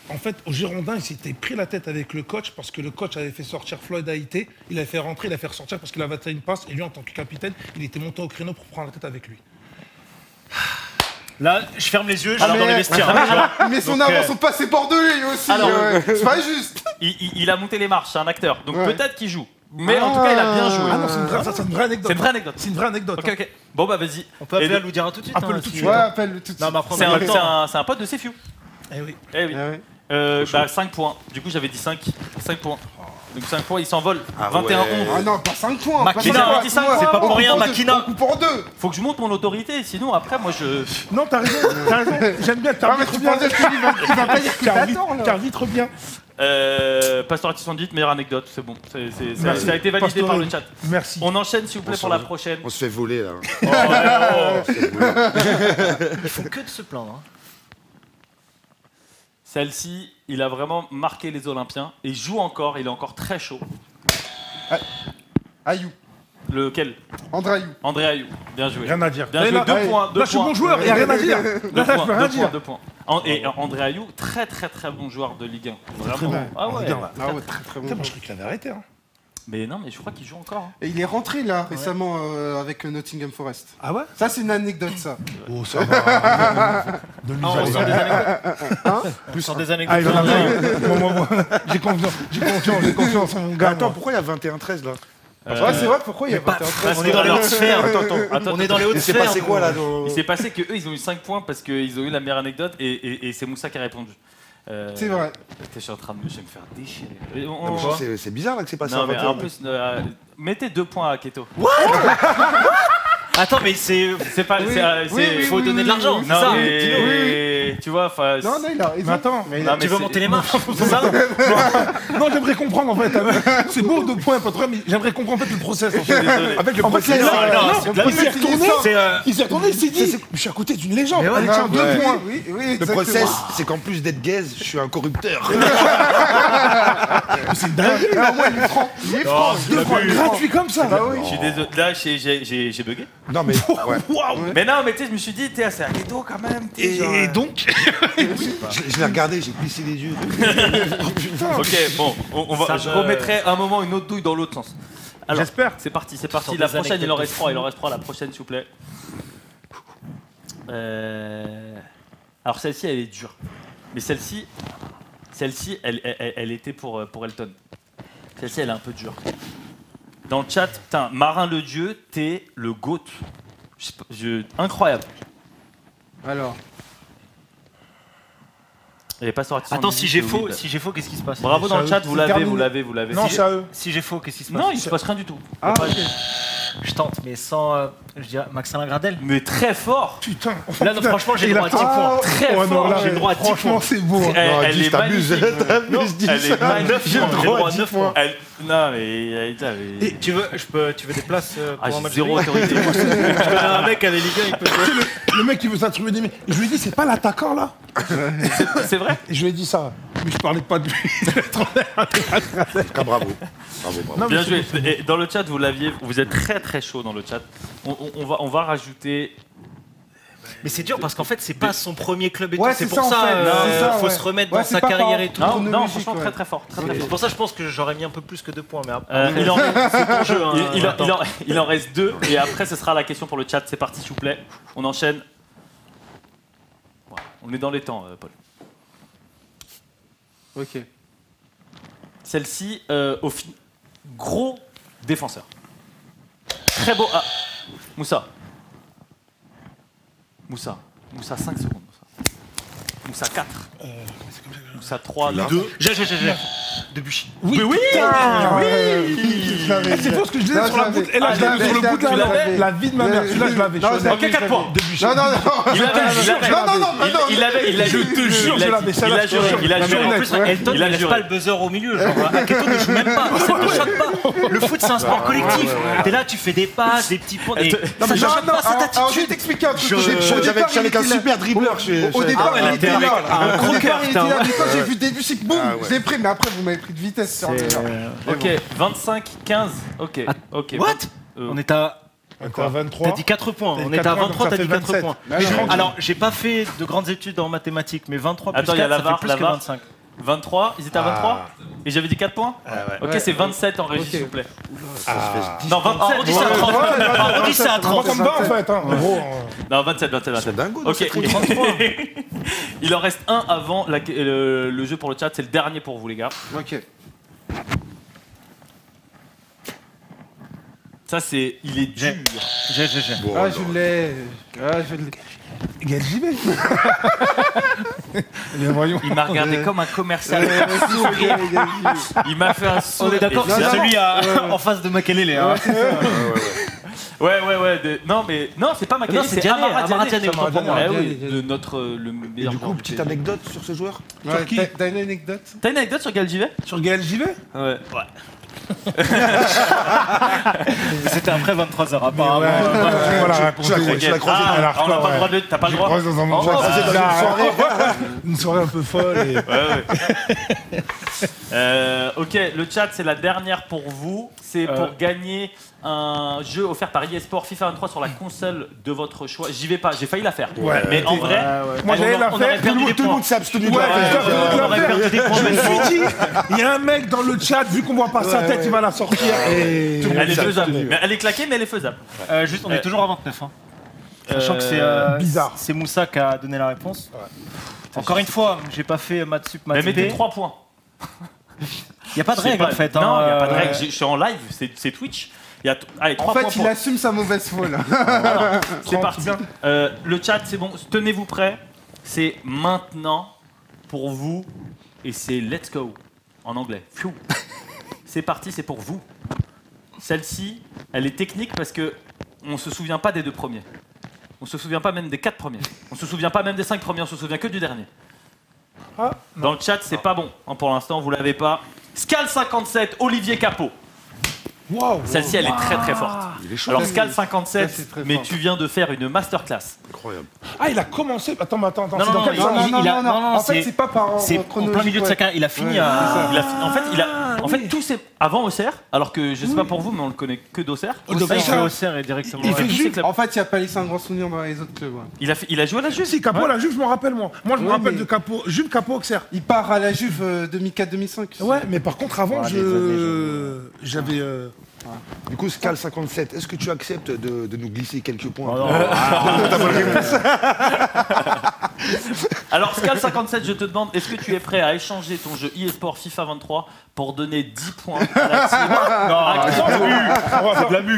En fait, au Girondin, il s'était pris la tête avec le coach parce que le coach avait fait sortir Floyd Haïté. Il avait fait rentrer, il a fait ressortir parce qu'il avait atteint une passe. Et lui, en tant que capitaine, il était monté au créneau pour prendre la tête avec lui. Là, je ferme les yeux, je rentre dans les vestiaires. Mais son avance sont passés bordelais lui aussi. Alors, c'est pas juste. Il a monté les marches, c'est un acteur. Donc peut-être qu'il joue. Mais en tout cas, il a bien joué. Ah non, c'est une vraie anecdote. C'est une vraie anecdote. C'est une vraie anecdote. Ok. Bon, bah vas-y. On peut appeler Alou Diarra tout de suite. Appelle-le tout de suite. Ouais, appelle-le tout de suite. Non, mais après, C'est un pote de Sefiu. Eh oui. Eh oui. Bah 5 points. Du coup, j'avais dit 5. 5 points. Donc 5 points, il s'envole. 21-11. Ah non, pas 5 points. Makina avait dit 5 points. C'est pas pour rien, Makina. On coupe en deux. Faut que je monte mon autorité, sinon après, moi je. Non, t'as raison. J'aime bien. T'arbitres bien. Tu vas pas dire que t'attends là. T'arbitres bien. Pastorati 78, meilleure anecdote, c'est bon. Merci. Ça a été validé par le chat. Merci. On enchaîne, s'il vous plaît, pour la prochaine. On se fait voler là. Il faut que de se plaindre. Hein. Celle-ci, il a vraiment marqué les Olympiens. Et il joue encore, il est encore très chaud. Ayou. Lequel? André Ayou. André Ayou. Bien joué. Rien à dire. Bien joué, 2 points. Là, je suis bon joueur, il n'y a rien à dire. Là, je peux rien dire. 2 points. Et André Ayou, très bon joueur de Ligue 1. Très Vraiment. bon. Ah ouais. Ah ouais, très bon. Putain, moi, je croyais qu'il avait arrêté. Hein. Mais non, mais je crois qu'il joue encore. Hein. Et il est rentré là récemment avec Nottingham Forest. Ah ouais? Ça, c'est une anecdote, ça. Oh, ça va. Donne-lui On ça. sort des anecdotes. Plus sur des anecdotes. Ah, il va moi, j'ai confiance en mon gars. Attends, moi. pourquoi il y a 21-13 là? Ouais, c'est vrai, pourquoi il y a pas On est dans les hautes sphères. On est dans les hautes Il s'est sphères. passé quoi là Il s'est passé qu'eux, ils ont eu 5 points parce qu'ils ont eu la meilleure anecdote et c'est Moussa qui a répondu. C'est vrai. Je suis en train de me faire déchirer. Non, mais c'est bizarre là que c'est passé Non, à mais 21. en plus, mettez 2 points à Keto. Attends, mais c'est. pas. Il faut donner de l'argent, c'est ça. Tu vois, enfin. Non, il a raison. Mais attends. Tu veux monter les marches, c'est ça? Non, j'aimerais comprendre en fait. C'est beau 2 points, pas trop, mais j'aimerais comprendre en fait le process. En fait. Avec le process. Il s'est retourné, il s'est dit je suis à côté d'une légende. Allez, tiens, 2 points. Oui, Le exactement. process, c'est qu'en plus d'être gaze, je suis un corrupteur. C'est dingue. Il est franc. 2 points gratuits comme ça. Je suis désolé. Là, j'ai bugué. Non mais ouais. Mais non, mais tu sais, je me suis dit, t'es assez à Keto quand même. Et donc Je l'ai regardé, j'ai plissé les yeux. Ok, bon, je remettrai un moment une autre douille dans l'autre sens. Alors, J'espère. c'est parti. Sur La des prochaine, il en anecdotes reste de 3. fou. Il en reste 3. La prochaine, s'il vous plaît. Alors, celle-ci, elle est dure. Mais celle-ci, elle était pour Elton. Celle-ci, elle est un peu dure. Dans le chat, putain, Marin le Dieu, t'es le GOAT. Incroyable. Alors, Elle est pas sortie. Attends, si j'ai faux, qu'est-ce qui se passe? Bravo dans le chat, vous C'est l'avez. Non, c'est à eux. Si j'ai faux, qu'est-ce qui se passe? Non, il se passe rien du tout. ah, ok. Je tente, mais sans, je dirais, Maxime Gradel. Mais très fort. Putain. Là, non, franchement, j'ai le Il droit à 10 points. Très Oh, non, fort. là, J'ai le droit à 10 franchement, points. c'est beau. hein. Elle, Non, elle 10, est t'abuses. magnifique. T'abuses, 10. Elle est magnifique. J'ai le droit à 10 9 points. Non, mais. Et tu veux des places Ah, pour un j'ai match zéro de Ligue autorité. Je connais un mec avec Ligue 1, il peut jouer. Le mec qui veut s'attribuer des mecs. Je lui ai dit, c'est pas l'attaquant là. C'est vrai? Et je lui ai dit ça. Mais je parlais pas de lui. Ah, bravo. Non, mais Bien c'est joué. bon. Et dans le chat, vous êtes très très chaud dans le chat. On va rajouter. Mais c'est dur parce qu'en fait, c'est pas son premier club et Ouais, tout. C'est c'est pour ça, en ça, fait. C'est ça, faut ouais. se remettre Ouais, dans c'est sa pas carrière par- et tout. Non, chronologique, franchement, ouais. très très fort. Très, très C'est fort. pour ça, je pense que j'aurais mis un peu plus que 2 points. Mais C'est ton jeu. Hein, il en reste 2 et après ce sera la question pour le chat. C'est parti, s'il vous plaît. On enchaîne. Voilà. On est dans les temps, Paul. Ok. Celle-ci, gros défenseur. Très beau. Ah, Moussa, 5 secondes. Moussa 4. Moussa 3, 2. J'ai. Debuchy. Oui, oui. C'est faux ce que je disais Non, sur la je bout. l'avais. Et là, Ah, je l'avais sur le bout de tu l'avais la vie de ma mère. Celui-là, je l'avais. Non, Je l'avais. Ok, 4 points. Debuchy. Non, non, non. Il avait. Il avait. Je te jure, je l'avais. Il a juré. Il a Non, mais juré. en plus, Elton Il ne a laisse juré. pas le buzzer au milieu. Genre, Aketo ne joue même pas. Ça ne te choque pas. Le foot, c'est un sport collectif. T'es là, tu fais des passes, des petits points. Et Non, mais ça non, choque pas cette Alors, je vais attitude. t'expliquer un truc. Je- Au J'avais départ, avec il un était là. super dribbleur Au départ, il était là. un Au départ, il était croqueur, là. Mais quand j'ai vu début, c'est que boum, Ah, ouais. je l'ai pris. Mais après, vous m'avez pris de vitesse sur le Ok, 25, 15. Ok. Ok. What? On est à. T'es à 23. T'as dit 4 points. T'as On dit est à 4 points, 23, donc t'as ça dit fait 4 27. points. Mais alors, Alors, j'ai pas fait de grandes études en mathématiques, mais 23 plus Attends, il y a 4, la ça VAR, fait plus la que VAR. 25. 23, ils étaient à 23 et j'avais dit 4 points. Ok, Ouais. c'est 27 en régie, Ok. s'il vous plaît. Ah. Non, 27. Arrondissez à 30. Arrondissez à Moi, 30. ça me va en fait. hein. En gros, Non, 27, 27, 27. dingo dans Ok. cette équipe. Il en reste un avant le jeu pour le chat. C'est le dernier pour vous, les gars. Ok. Ça, c'est. Il est dur. J'ai. Bon, Ah, alors. je l'ai. Ah, je l'ai. Gaël JB. Bien voyons. Il m'a regardé comme un commercial. Il m'a fait un sourire. On est d'accord que Et c'est ça- celui en face de Makelele. Hein. Ouais. Non, mais. Non, c'est pas Makelele, Non, c'est c'est Diané, Amara Amara Diané. Diané, autant pour moi. Eh oui, Diané. de notre. Le Et meilleur du joueur coup, du petite PSG. anecdote sur ce joueur. Ouais, qui t'as une anecdote? T'as une anecdote sur Gaël Givet? Sur Gaël JB. Ouais. C'était après 23h, apparemment. On l'a raconté. Je l'ai croisé Ah, Elle a on n'a pas le droit de. T'as pas le droit? croisé dans un moment. dans une soirée. Une soirée un peu folle. Et... Ok, le chat, c'est la dernière pour vous. C'est pour gagner un jeu offert par eSport FIFA 23 sur la console de votre choix. J'y vais pas, j'ai failli la faire. Ouais. Mais en vrai, Moi, j'allais la on aurait faire. perdu des Tout le points. monde s'est abstenu de Ouais, la faire. mais On aurait perdu des points. Je me suis dit, il y a un mec dans le chat, vu qu'on voit pas sa tête, il va la sortir. Et... Elle est faisable. Mais elle est claquée, mais elle est faisable. Juste, on est toujours à 29. Hein. Sachant que c'est bizarre. C'est Moussa qui a donné la réponse. Encore une fois, j'ai pas fait maths sup, Mais maths mettez B. 3 points. Il n'y a pas de C'est règle pas- en fait. Non, il n'y a hein, pas de règle. Je suis en live, c'est Twitch. Il y a allez, 3 En fait, points il pour. assume sa mauvaise foi là. C'est parti. Le chat, c'est bon. Tenez-vous prêts. C'est maintenant pour vous. Et c'est let's go en anglais. Pfiou. C'est parti, c'est pour vous. Celle-ci, elle est technique parce que on se souvient pas des 2 premiers. On se souvient pas même des 4 premiers. On se souvient pas même des 5 premiers. On se souvient que du dernier. Ah, Dans le chat, c'est pas bon. Hein, pour l'instant, vous l'avez pas. Scal57, Olivier Capot. Waouh. Celle-ci, elle est très très forte. Il est chaud. Alors Ça, Scal57, c'est très mais fort. tu viens de faire une masterclass. Incroyable. Ah, il a commencé. Attends. Non, c'est non, dans non, quel il- sens il- En fait, c'est- c'est pas par ordre C'est en chronologique. plein milieu de ouais. sa carrière. Il a fini Ouais, à. c'est ça. En fait, tout c'est avant Auxerre, alors que je sais pas pour vous, mais on le connaît que d'Auxerre. Ça, il fait Auxerre et directement. Il fait ouais. Tous ces Juve. clubs. En fait, il n'y a pas laissé un grand souvenir dans les autres clubs. Ouais. Il a joué à la Juve. Si, Capot, la Juve, je m'en rappelle, moi. Moi, je me Ouais, rappelle mais- de Capot. Juve, Capot, Auxerre. Il part à la Juve 2004-2005. Ouais, mais par contre, avant, Ouais, des années, j'avais. Du coup, Scal 57, est-ce que tu acceptes de nous glisser quelques points? Alors, Scal57, je te demande, est-ce que tu es prêt à échanger ton jeu eSport FIFA 23 pour donner 10 points à la team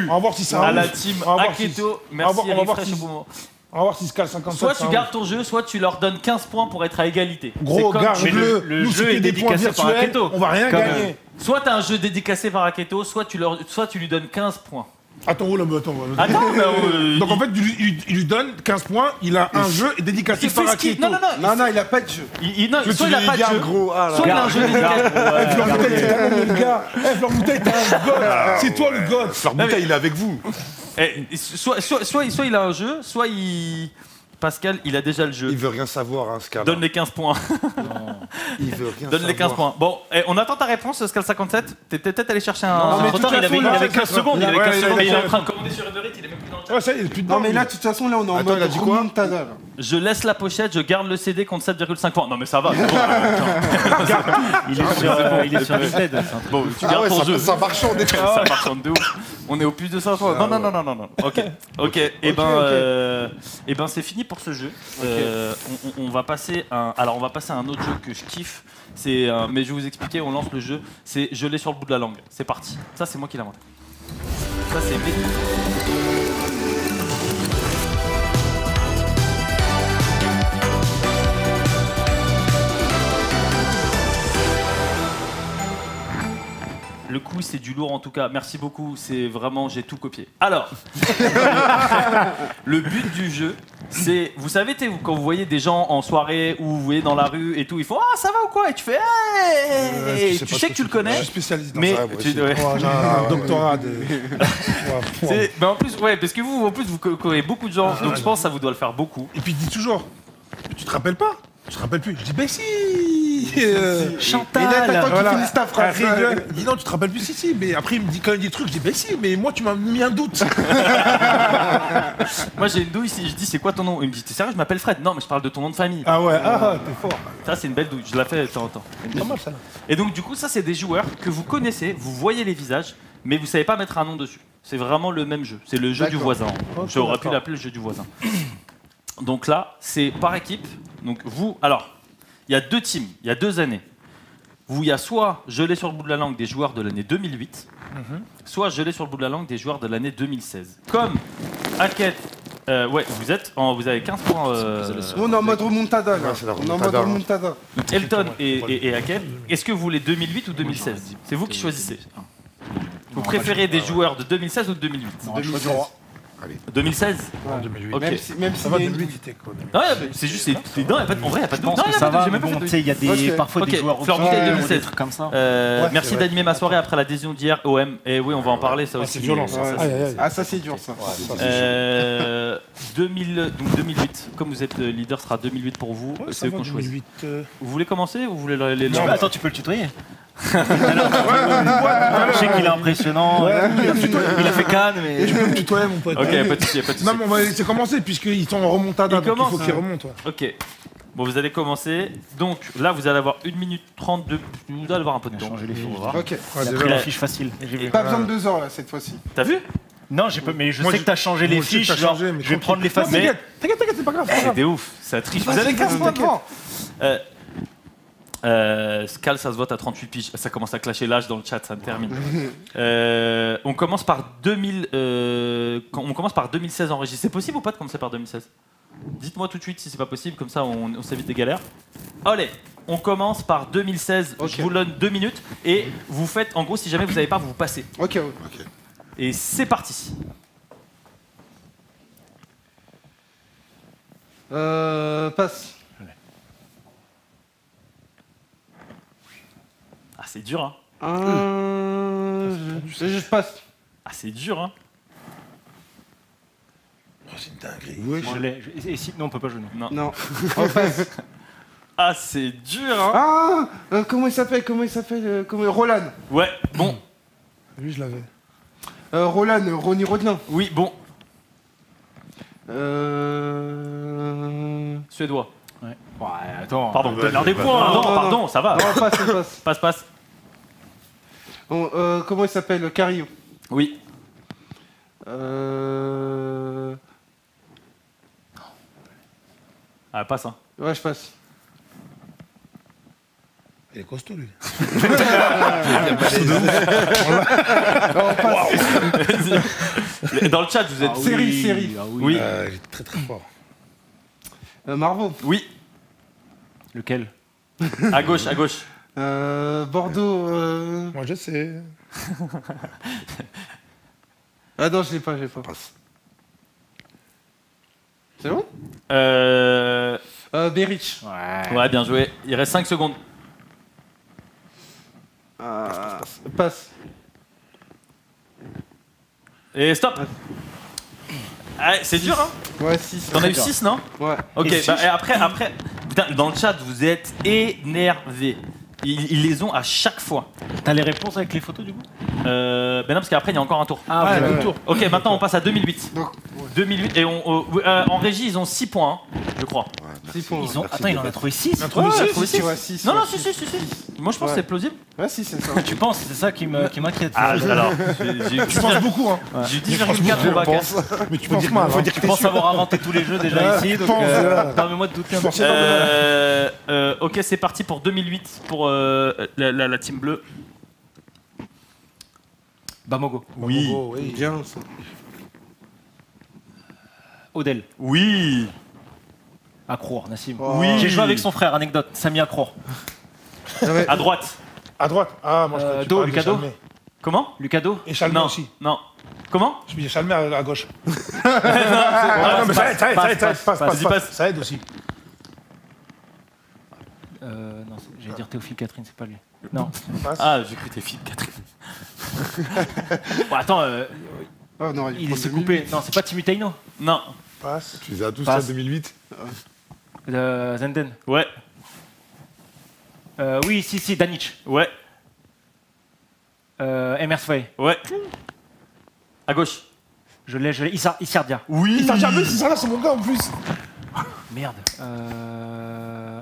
On va voir si ça à la team Aketo? Merci, on va voir Refresh si- au bon moment. On va voir si Scal 57. Soit ça tu gardes ton jeu, soit tu leur donnes 15 points pour être à égalité. Gros, C'est comme- garde-le. le Nous, jeu c'est est des points dédicacé par virtuels, Aketo. On va rien Comme, gagner. Soit tu as un jeu dédicacé par Aketo, soit tu lui donnes 15 points. Attends, oh là, mais attends. Attends, mais Donc en fait, il lui donne 15 points, il a un jeu dédicacé il fait par ce qu'il... Aketo. Non, non, il a pas de jeu. Non, soit il a pas de jeu, soit il a un jeu dédicacé. Fleur Bouteille, t'es tellement le gars. Fleur Bouteille, t'es un god. C'est toi le god. Fleur Bouteille, il est avec vous. Soit il a un jeu, soit il... Pascal, il a déjà le jeu. Il veut rien savoir, hein, Scal. Donne les 15 points. Il veut rien Donne les 15 savoir. points. Bon, on attend ta réponse, Scal 57. T'es peut-être allé chercher un... Non, mais trop de toute tard, il façon, avait là, 15 secondes. Il avait 15 secondes. Mais il est en train de commander sur Uber Eats, il est même plus dans le chat. Ouais, ça y est, il est plus dedans. Non, mais là, de toute façon, là, on est en Attends, mode il a dit quoi remontada, là. Je laisse la pochette, je garde le CD contre 7,5 points. Non mais ça va. Il est sur Vinted. Bon, tu Ah gardes ouais, ton jeu. ça marchande des Ça marchande de ouf. On est au plus de 500. Non. Ok. Et ben c'est fini pour ce jeu. On va passer à un autre jeu que je kiffe. Mais je vais vous expliquer. On lance le jeu. C'est je l'ai sur le bout de la langue. C'est parti. Ça c'est moi qui l'ai inventé. Ça c'est Mehdi. Le coup, c'est du lourd en tout cas. Merci beaucoup. C'est vraiment, j'ai tout copié. Alors, le but du jeu, c'est, vous savez, quand vous voyez des gens en soirée ou vous voyez dans la rue et tout, ils font ah ça va ou quoi et tu fais hey tu sais que tu le connais. Je suis spécialiste dans Mais ça. tu- ouais. J'ai un doctorat de. Mais en plus, ouais, parce que vous connaissez beaucoup de gens, donc je pense que ça vous doit le faire beaucoup. Et puis il dit toujours, tu te rappelles pas? Je te rappelle plus. Je dis, ben si. Chantal. Et là, t'attends qu'il finisse ta phrase. Il dit non, tu te rappelles plus, si. Mais après, il me dit quand il dit des trucs, je dis, ben si, mais moi, tu m'as mis un doute. Moi j'ai une douille, je dis c'est quoi ton nom? Il me dit t'es sérieux, je m'appelle Fred. Non mais je parle de ton nom de famille. Ah ouais, t'es fort. Ça c'est une belle douille, je la fais de temps en temps. Pas mal ça. Et donc du coup ça c'est des joueurs que vous connaissez, vous voyez les visages, mais vous savez pas mettre un nom dessus. C'est vraiment le même jeu, c'est le jeu du voisin. J'aurais pu l'appeler le jeu du voisin. Donc là c'est par équipe. Donc vous, alors il y a deux teams, il y a 2 années. Il y a soit je l'ai sur le bout de la langue des joueurs de l'année 2008, soit je l'ai sur le bout de la langue des joueurs de l'année 2016. Comme Hackett, vous avez 15 points. On est en mode remontada, là. Ouais, c'est la On est en mode remontada, hein. remontada. Elton et Hackett, est-ce que vous voulez 2008 ou 2016? C'est vous qui choisissez. Vous préférez des joueurs de 2016 ou de 2008? 2016. En 2008. Ok. Même Ça si va, il y a une 2008, c'était quoi? Non, c'est juste. Non, en vrai, il n'y a pas de Je pense non, que y a ça pas de- va. j'ai même pas Bon, fait de- tu sais, il y a des, Ok. parfois Ok, des joueurs Fleur Bouteille obscurs, 2016. des trucs comme ça. Merci c'est vrai. d'animer ma soirée après la décision d'hier OM. Et oui, on va en parler, ça Ah, aussi. c'est violent, ça. Ouais, Aïe, aïe, aïe. Ah, ça, c'est dur, ça. 2008. Comme vous êtes leader, ce sera 2008 pour vous. Ouais, C'est ça eux va, qu'on choisit. 2008. Vous voulez commencer ou vous voulez les Non, Attends, tu peux le tutoyer. Je sais qu'il est impressionnant. Il a fait Cannes, mais. Et je peux me tutoyer, mon pote. Ok, pas de souci, pas de souci. Non, mais on va laisser commencer, puisqu'ils sont en remontada, Ils donc il faut commencent, qu'ils remontent. Ouais. Ok. Bon, vous allez commencer. Donc là, vous allez avoir 1 minute 32. Vous allez avoir un peu de temps. changer les On va filles. voir. Ok. Ouais, Il a déjà, pris la Ouais. fiche facile. Pas besoin de 2 heures, là, cette fois-ci. T'as vu? Non, mais je Moi, sais je- que t'as changé les moi, je sais que fiches. t'as Genre, changé, mais je vais tranquille. prendre les Non, faces. T'inquiète, c'est pas grave. c'est pas C'est grave. des ouf. Ça triche. Vous avez 15 points devant. Scal, ça se vote à 38 piges. Ça commence à clasher l'âge dans le chat, ça me termine. On commence par 2016 enregistré. C'est possible ou pas de commencer par 2016? Dites-moi tout de suite si c'est pas possible, comme ça on s'évite des galères. Allez, on commence par 2016. Ok. Je vous donne 2 minutes et vous faites, en gros, si jamais vous n'avez pas, vous passez. Ok, ouais. Et c'est parti. Passe. Ah, c'est dur, hein. Je passe. Ah, c'est dur, hein. Oh, c'est une dinguerie. Ouais, Je l'ai. Et si, non, on peut pas jouer. Non. Non. On passe. Ah, c'est dur, hein. Ah, comment il s'appelle Roland. Ouais, bon. Lui, je l'avais. Roland, Ronnie Rodelin. Oui, bon. Suédois. Ouais, attends. Pardon, donne-leur des points. non, Non, non, pardon, ça va. Non, passe. Passe. Comment il s'appelle Carillo. Oui. Ah, passe, hein. Ouais, je passe. Il est costaud, lui. Dans le chat, vous êtes... Série. Oui. Il est très très fort. Marveau. Oui. Lequel? À gauche, à gauche. Bordeaux. Moi, je sais. Ah non, je l'ai pas. Passe. C'est bon Beric. Ouais, bien joué. Il reste 5 secondes. Passe. Et stop. Ah, c'est dur, hein. Ouais, 6. T'en as eu 6, non? Ouais. Ok, Et bah, et après, putain, dans le chat, vous êtes énervés. Ils les ont à chaque fois. T'as les réponses avec les photos du coup? Ben non, parce qu'après, il y a encore un tour. Ah, Ouais, ok. le tour. Ok, maintenant, on passe à 2008. Donc, 2008, et en régie, ils ont 6 points, hein, je crois. Ouais, 6 points. Ils ont... Merci Attends, il en de a trouvé 6. Un truc de six. trouvé six. Ouais, 6. Non, non, si. Moi, je pense que Ouais. c'est plausible. Ouais, si, c'est ça. Tu penses, c'est ça qui m'inquiète. Ah, alors, j'ai Tu penses beaucoup, hein. j'ai 10,4 au bac. Mais tu penses mal. Faut dire que tu penses avoir inventé tous les jeux déjà ici, donc permets-moi de douter un peu. Ok, c'est parti pour 2008 pour la team bleue. Bamogo. Oui. Oh, oui. Bien, ça. Odel. Oui. Accrour, Nassim. Oui. J'ai joué avec son frère, anecdote. Sami Accrour. À droite. À droite. Ah, moi, je crois que tu Do, parles de Lucado. Chalmé. Comment? Lucado. Et Chalmé Non. aussi. Non. Comment? Je dis Chalmé à gauche. Ah, non, mais ça aide, ça aide, passe, ça aide, passe, passe, passe, vas-y, passe. passe. Ça aide aussi. Non, j'allais dire Théophile Catherine, c'est pas lui. Non. Passe. Ah, j'ai cru tes filles, Catherine. Bon, attends, Oh non, il s'est coupé. Non, c'est pas Timutaino. Non. Passe. Tu les as tous Passe. en 2008. Zenden. Ouais. Oui, si, Danic. Ouais. Emerswey. Ouais. À gauche. Je l'ai. Isardia. Oui. Il t'a jamais c'est ça là, c'est mon gars en plus. Merde.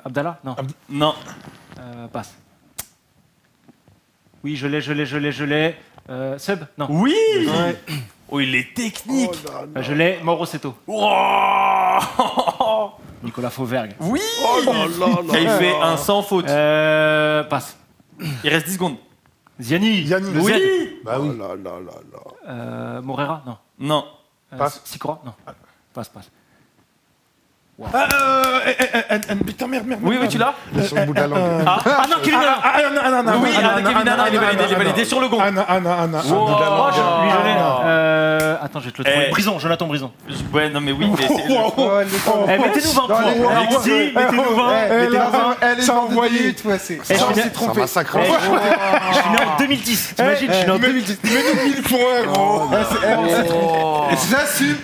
Abdallah. Non. Non. Passe. Oui, je l'ai. Sub. Non. Oui. Oh, il est technique. Je l'ai. Mauro Seto. Wow. Nicolas Fauvergue. Oui. Il fait un sans faute. Passe. Il reste 10 secondes. Ziani. Yannick. Le Z. Bah oui. Oh là là là là. Morera. Non. Non. Passe. Sikora. Non. Passe. Putain, merde. Oui, tu l'as. Sur le bout de la langue. Ah non, Kevin Nana. Oui, Kevin Nana, il est validé sur le gong. Anna. Wow. Lui, je l'ai. Attends, je vais te le trouver. Eh. Brison, Jonathan Brison. Ouais, non, mais oui, mais c'est... Mettez-nous 20 points. les- Alexis, mettez-nous 20. Elle est ça a en envoyé. 2008, ouais, c'est. Eh, je suis né- C'est un massacre. Je suis né en 2010. T'imagines, je suis né en 2010. Mets-nous 1000 points, gros.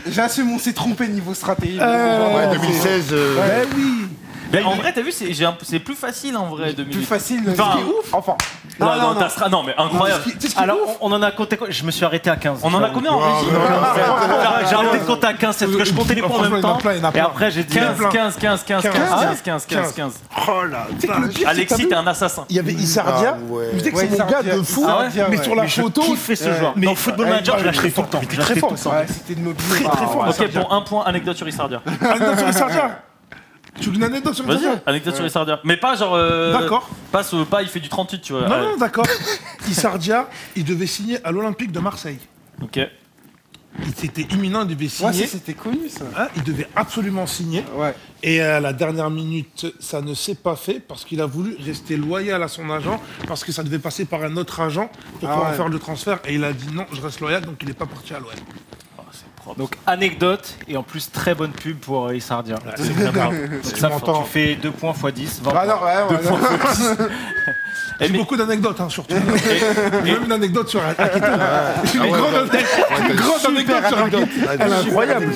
J'assume, on s'est trompé niveau stratégie. Ouais, 2016. Eh oui. Mais en vrai, t'as vu, c'est plus facile en vrai, 2008. Plus facile, Enfin, ce qui est ouf. Enfin. Non, mais incroyable. Alors, on en a compté. Je me suis arrêté à 15. On en a combien en régie? J'ai arrêté de compter à 15, parce que je comptais les points en même temps. Il y en a plein. Et après, j'ai dit. 15. Oh là, tu sais que le pire, Alexis, t'es un assassin. il y avait Isardia. Ah ouais. Je disais que Ouais, c'est mon gars Isardia. de fou. Ah ouais Mais sur la photo. Qui fait ce joueur? mais- Dans Football Manager, je l'achetais tout le temps. Il était très fort, ça. Ouais, c'était de mobilier. Très fort. Ok, pour un point, anecdote sur Isardia. Anecdote sur Isardia. Tu veux une anecdote sur Vas-y, Isardia? anecdote sur Isardia. Mais pas genre. D'accord. Pas il fait du 38, tu vois. Non, d'accord. Isardia, il devait signer à l'Olympique de Marseille. Ok. C'était imminent, il devait Ouais, signer. ça, c'était connu, ça. Hein, il devait absolument signer. Ouais. Et à la dernière minute, ça ne s'est pas fait parce qu'il a voulu rester loyal à son agent, parce que ça devait passer par un autre agent pour pouvoir faire le transfert. Et il a dit non, je reste loyal, donc il n'est pas parti à l'OM. Donc, anecdote, et en plus, très bonne pub pour Isardia. C'est très grave. Donc, ça, m'entends. tu fais 2 points x 10, 20 Ah non, points. ouais. J'ai mais- beaucoup d'anecdotes, hein, surtout. J'ai même une anecdote sur Akito. Une grande anecdote sur Akito. Elle est incroyable.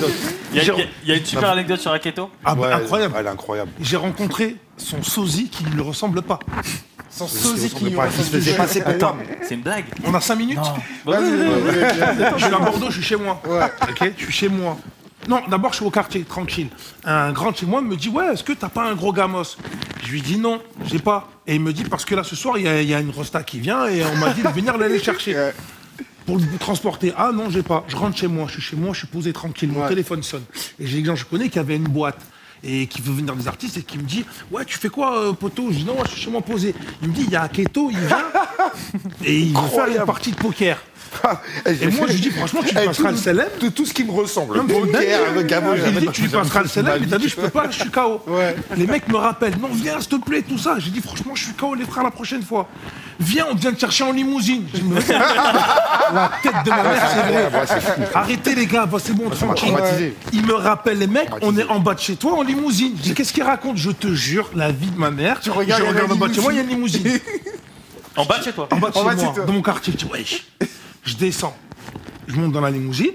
Il y a une super anecdote sur Aketo. Ah, bah, Ouais, incroyable. Elle est incroyable. J'ai rencontré son sosie qui ne lui ressemble pas. Sans Parce sosie qu'on qui ne nous pas- il se faisait passer pour moi. C'est une blague. On a 5 minutes. Je suis à Bordeaux, je suis chez moi. Ok, je suis chez moi. Non, d'abord, je suis au quartier, tranquille. Un grand de chez moi me dit, ouais, est-ce que t'as pas un gros gamos? Je lui dis non, j'ai pas. Et il me dit, parce que là, ce soir, il y a une rosta qui vient et on m'a dit de venir l'aller chercher. pour le transporter. Ah non, j'ai pas. Je rentre chez moi, je suis posé tranquille, mon téléphone sonne. Et j'ai des gens que je connais qui avaient une boîte et qui veut venir des artistes et qui me dit ouais, tu fais quoi poteau? Je dis non, moi, je suis chez moi posé. Il me dit il y a Aketo, il vient et il veut faire une partie de poker. Et moi je lui dis franchement tu lui passeras le célèbre. Tout ce qui me ressemble. Non, Poker, avec Gabo, il me dit tu lui passeras le célèbre, mais t'as vu je peux pas, je suis KO. Ouais. Les mecs me rappellent non viens s'il te plaît tout ça. J'ai dit franchement je suis KO les frères la prochaine fois. Viens on vient te chercher en limousine. Je me la tête de ma mère c'est vrai. Arrêtez les gars, bah, c'est bon tranquille. traumatisé. Il me rappelle les mecs, on est en bas de chez toi en limousine. Je dis qu'est-ce qu'il raconte? Je te jure la vie de ma mère. Je regarde en bas de chez moi il y a une limousine. En bas de chez toi. En bas de chez bas de moi, chez toi. dans mon quartier. Je dis, wesh. Je descends. Je monte dans la limousine.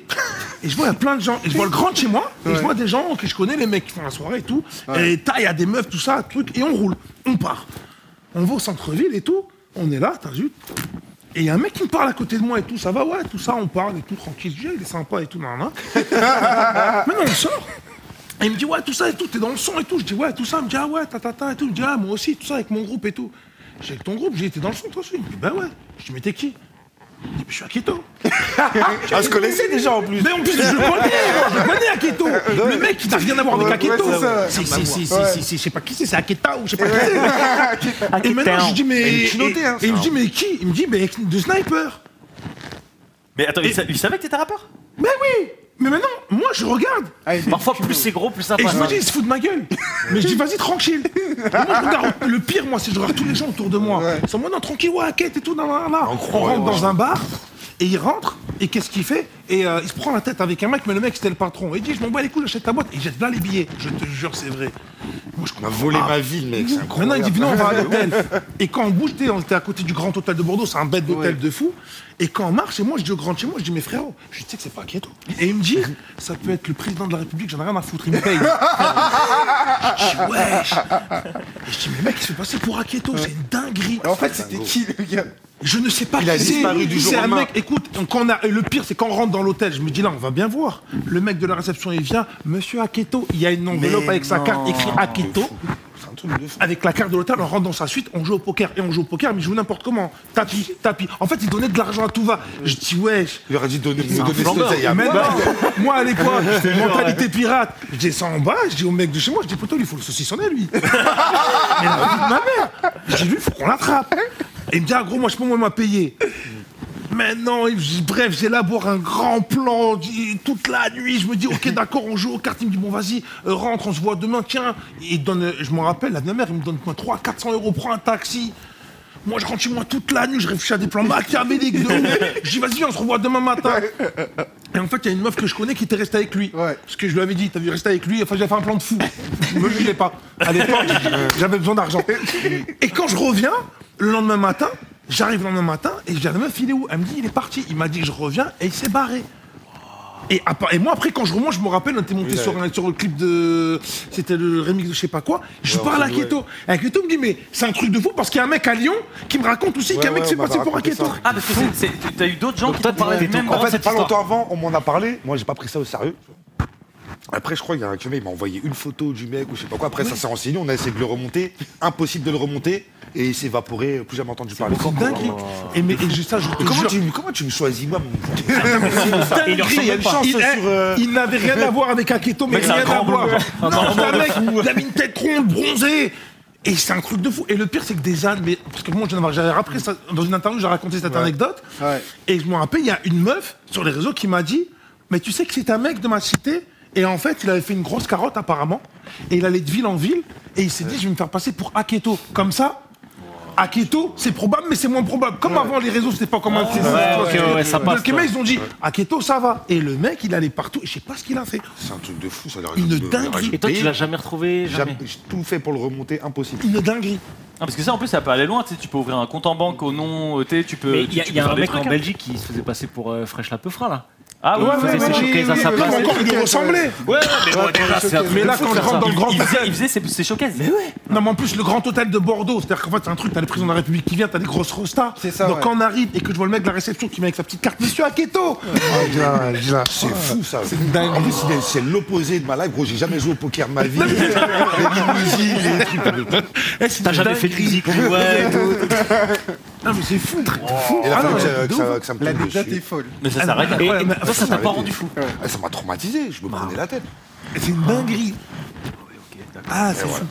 Et je vois, il y a plein de gens. Et je vois le grand de chez moi. Et je vois des gens que je connais, les mecs qui font la soirée et tout. Et il y a des meufs, tout ça, truc. Et on roule. On part. On va au centre-ville et tout. On est là, t'as vu. Et il y a un mec qui me parle à côté de moi et tout. Ça va, ouais, tout ça, on parle et tout, tranquille. Je dis, il est sympa et tout, nan, nan. Maintenant, on sort. Et il me dit, ouais, tout ça et tout, t'es dans le son et tout. Je dis, ouais, tout ça. Il me dit, ah ouais, ta et tout. Je dis, ah, moi aussi, tout ça, avec mon groupe et tout. J'ai avec ton groupe, j'ai été dans le son, toi aussi. Il me dit, bah ouais. Je dis, mais t'es qui? Il me dit, je suis Aketo. Ah, je connaissais déjà en plus. Mais en plus, je le connais Aketo. Le mec qui n'a rien à voir avec Aketo. c'est ça. Je sais pas qui c'est Aketa ou je sais pas qui c'est. Et maintenant, je lui dis, mais. Et il me dit, mais qui? Il me dit, mais de Sniper. Mais attends, il savait que t'étais rappeur? Mais oui. Mais maintenant, moi, je regarde. Parfois, plus c'est gros, plus sympa. Et je me dis, il se fout de ma gueule. Mais je dis, vas-y, tranquille. Et moi, je regarde, le pire, moi, c'est que je regarde tous les gens autour de moi. Ils sont en mode, non, tranquille, ouais, Akette et tout, nan, nan, nan. On rentre dans un bar, et il rentre, et qu'est-ce qu'il fait? Et il se prend la tête avec un mec, mais le mec, c'était le patron. Et il dit, je m'en bats les couilles, j'achète ta boîte. Et il jette là les billets. Je te jure, c'est vrai. Moi, je On a volé ma ville, mec, c'est incroyable. Maintenant, il dit, viens, on va à l'hôtel. Et quand on bouge, on était à côté du Grand Hôtel de Bordeaux, c'est un bête d'hôtel de fou. Et quand on marche, et moi, je dis au grand de chez moi, je dis, mais frérot, je sais que c'est pas Aketo. Et il me dit, ça peut être le président de la République, j'en ai rien à foutre, il me paye. Je dis, wesh. Et je dis, mais mec, il se fait passer pour Aketo, c'est une dinguerie. En fait, c'était qui le gars? Je ne sais pas Il a qui c'est. disparu du jour C'est au un lendemain. mec, écoute, et le pire, c'est quand on rentre dans l'hôtel, je me dis là, on va bien voir. Le mec de la réception, il vient, monsieur Aketo, il y a une enveloppe avec sa carte écrit Aketo. C'est un truc de fou. Avec la carte de l'hôtel, on rentre dans sa suite, on joue au poker. Et on joue au poker, mais il joue n'importe comment. Tapis. En fait, il donnait de l'argent à tout va. Je dis, wesh. Il aurait dit donner cette oseille à Mais moi. non, moi à l'époque, mentalité pirate. Je descends en bas, je dis au mec de chez moi, je dis, poto, il faut le saucissonner, lui. Mais la vie de ma mère. Je dis, lui, il faut qu'on l'attrape. Et il me dit, ah gros, moi, je peux moi payer. Mais non, bref, j'élabore un grand plan toute la nuit. Je me dis, ok, d'accord, on joue aux cartes. Il me dit, bon, vas-y, rentre, on se voit demain, tiens. Il donne, je me rappelle, la mère, il me donne 300-400 euros, prends un taxi. Moi, je rentre chez moi toute la nuit, je réfléchis à des plans machiavéliques de ouf. Je dis, vas-y, on se revoit demain matin. Et en fait, il y a une meuf que je connais qui était restée avec lui. Ouais. Parce que je lui avais dit, t'as vu, rester avec lui. Enfin, j'avais fait un plan de fou. Ne me jugez pas. À l'époque, j'avais besoin d'argent. Et quand je reviens, le lendemain matin, j'arrive le lendemain matin et je dis à la meuf, il est où? Elle me dit, il est parti. Il m'a dit que je reviens et il s'est barré. Et moi, après, quand je remonte, je me rappelle, on était monté sur le clip de. C'était le remix de je sais pas quoi. Je parle à Aketo. Et Aketo me dit, mais c'est un truc de fou parce qu'il y a un mec à Lyon qui me raconte aussi qu'il y a un mec qui s'est passé pour Aketo. Ah, parce que t'as eu d'autres gens qui t'ont parlé du même En fait, cette pas histoire. longtemps avant, on m'en a parlé. Moi, j'ai pas pris ça au sérieux. Après, je crois qu'il y a un mec, il m'a envoyé une photo du mec ou je sais pas quoi. Après, ça s'est renseigné. On a essayé de le remonter. Impossible de le remonter. Et il s'est évaporé. Plus jamais entendu parler. C'est dingue. Et juste ça, je te jure. Comment tu me choisis, moi, mon Et il y a une chance sur. il n'avait rien à voir avec Aketo, mais Mec, c'est rien un grand à voir. bleu. Non, c'est un mec, il avait une tête ronde, bronzée. Et c'est un truc de fou. Et le pire, c'est que des ânes, mais parce que moi, j'avais rappelé ça dans une interview, j'ai raconté cette anecdote. Ouais. Et je me rappelle, il y a une meuf sur les réseaux qui m'a dit, mais tu sais que c'est un mec de ma cité. Et en fait, il avait fait une grosse carotte apparemment. Et il allait de ville en ville. Et il s'est dit, je vais me faire passer pour Aketo. Comme ça. Aketo, c'est probable, mais c'est moins probable. Comme avant, les réseaux, c'était pas comme un ça passe. Donc les mecs, ils ont dit, Aketo, ça va. Et le mec, il allait partout. Et je sais pas ce qu'il a fait. C'est un truc de fou, ça. Une dinguerie. Et toi, tu l'as jamais retrouvé? Jamais. J'ai tout fait pour le remonter, impossible. Une dinguerie. Ah, parce que ça, en plus, ça peut aller loin. Tu sais, tu peux ouvrir un compte en banque au nom, tu peux. Mais il y tu peux a faire un des mec trucs, en hein. Belgique qui se faisait passer pour Fresh la Peufra, là. Ah oui, il faisait ses showcases à sa place. Encore, il lui ressemblait. Ouais, mais bon, déjà, c'est un truc Mais de là, fou, quand je faire rentre ça. dans le grand hôtel. Il faisait ses showcases. Mais ouais. Non, mais en plus, le grand hôtel de Bordeaux, c'est-à-dire qu'en fait, c'est un truc, t'as le président de la République qui vient, t'as des grosses rostas. C'est ça, Donc ouais. quand on arrive et que je vois le mec de la réception qui vient avec sa petite carte, monsieur Aketo. C'est fou ça. C'est une dinguerie. En plus, c'est l'opposé de ma life, gros. J'ai jamais joué au poker de ma vie. Les limousines, les trucs. Eh, c'est T'as une jamais fait de dinguerie. musique, ouais, tout. Non, mais c'est fou. Et la Ah fois non, que de ça me tombe L'anecdote est dessus, folle. Mais ça s'arrête. Et Ouais, mais- toi, ça t'a pas arrêtez. rendu fou. Ah, ça m'a traumatisé, je me prenais la tête. C'est une dinguerie. Ah, c'est fou.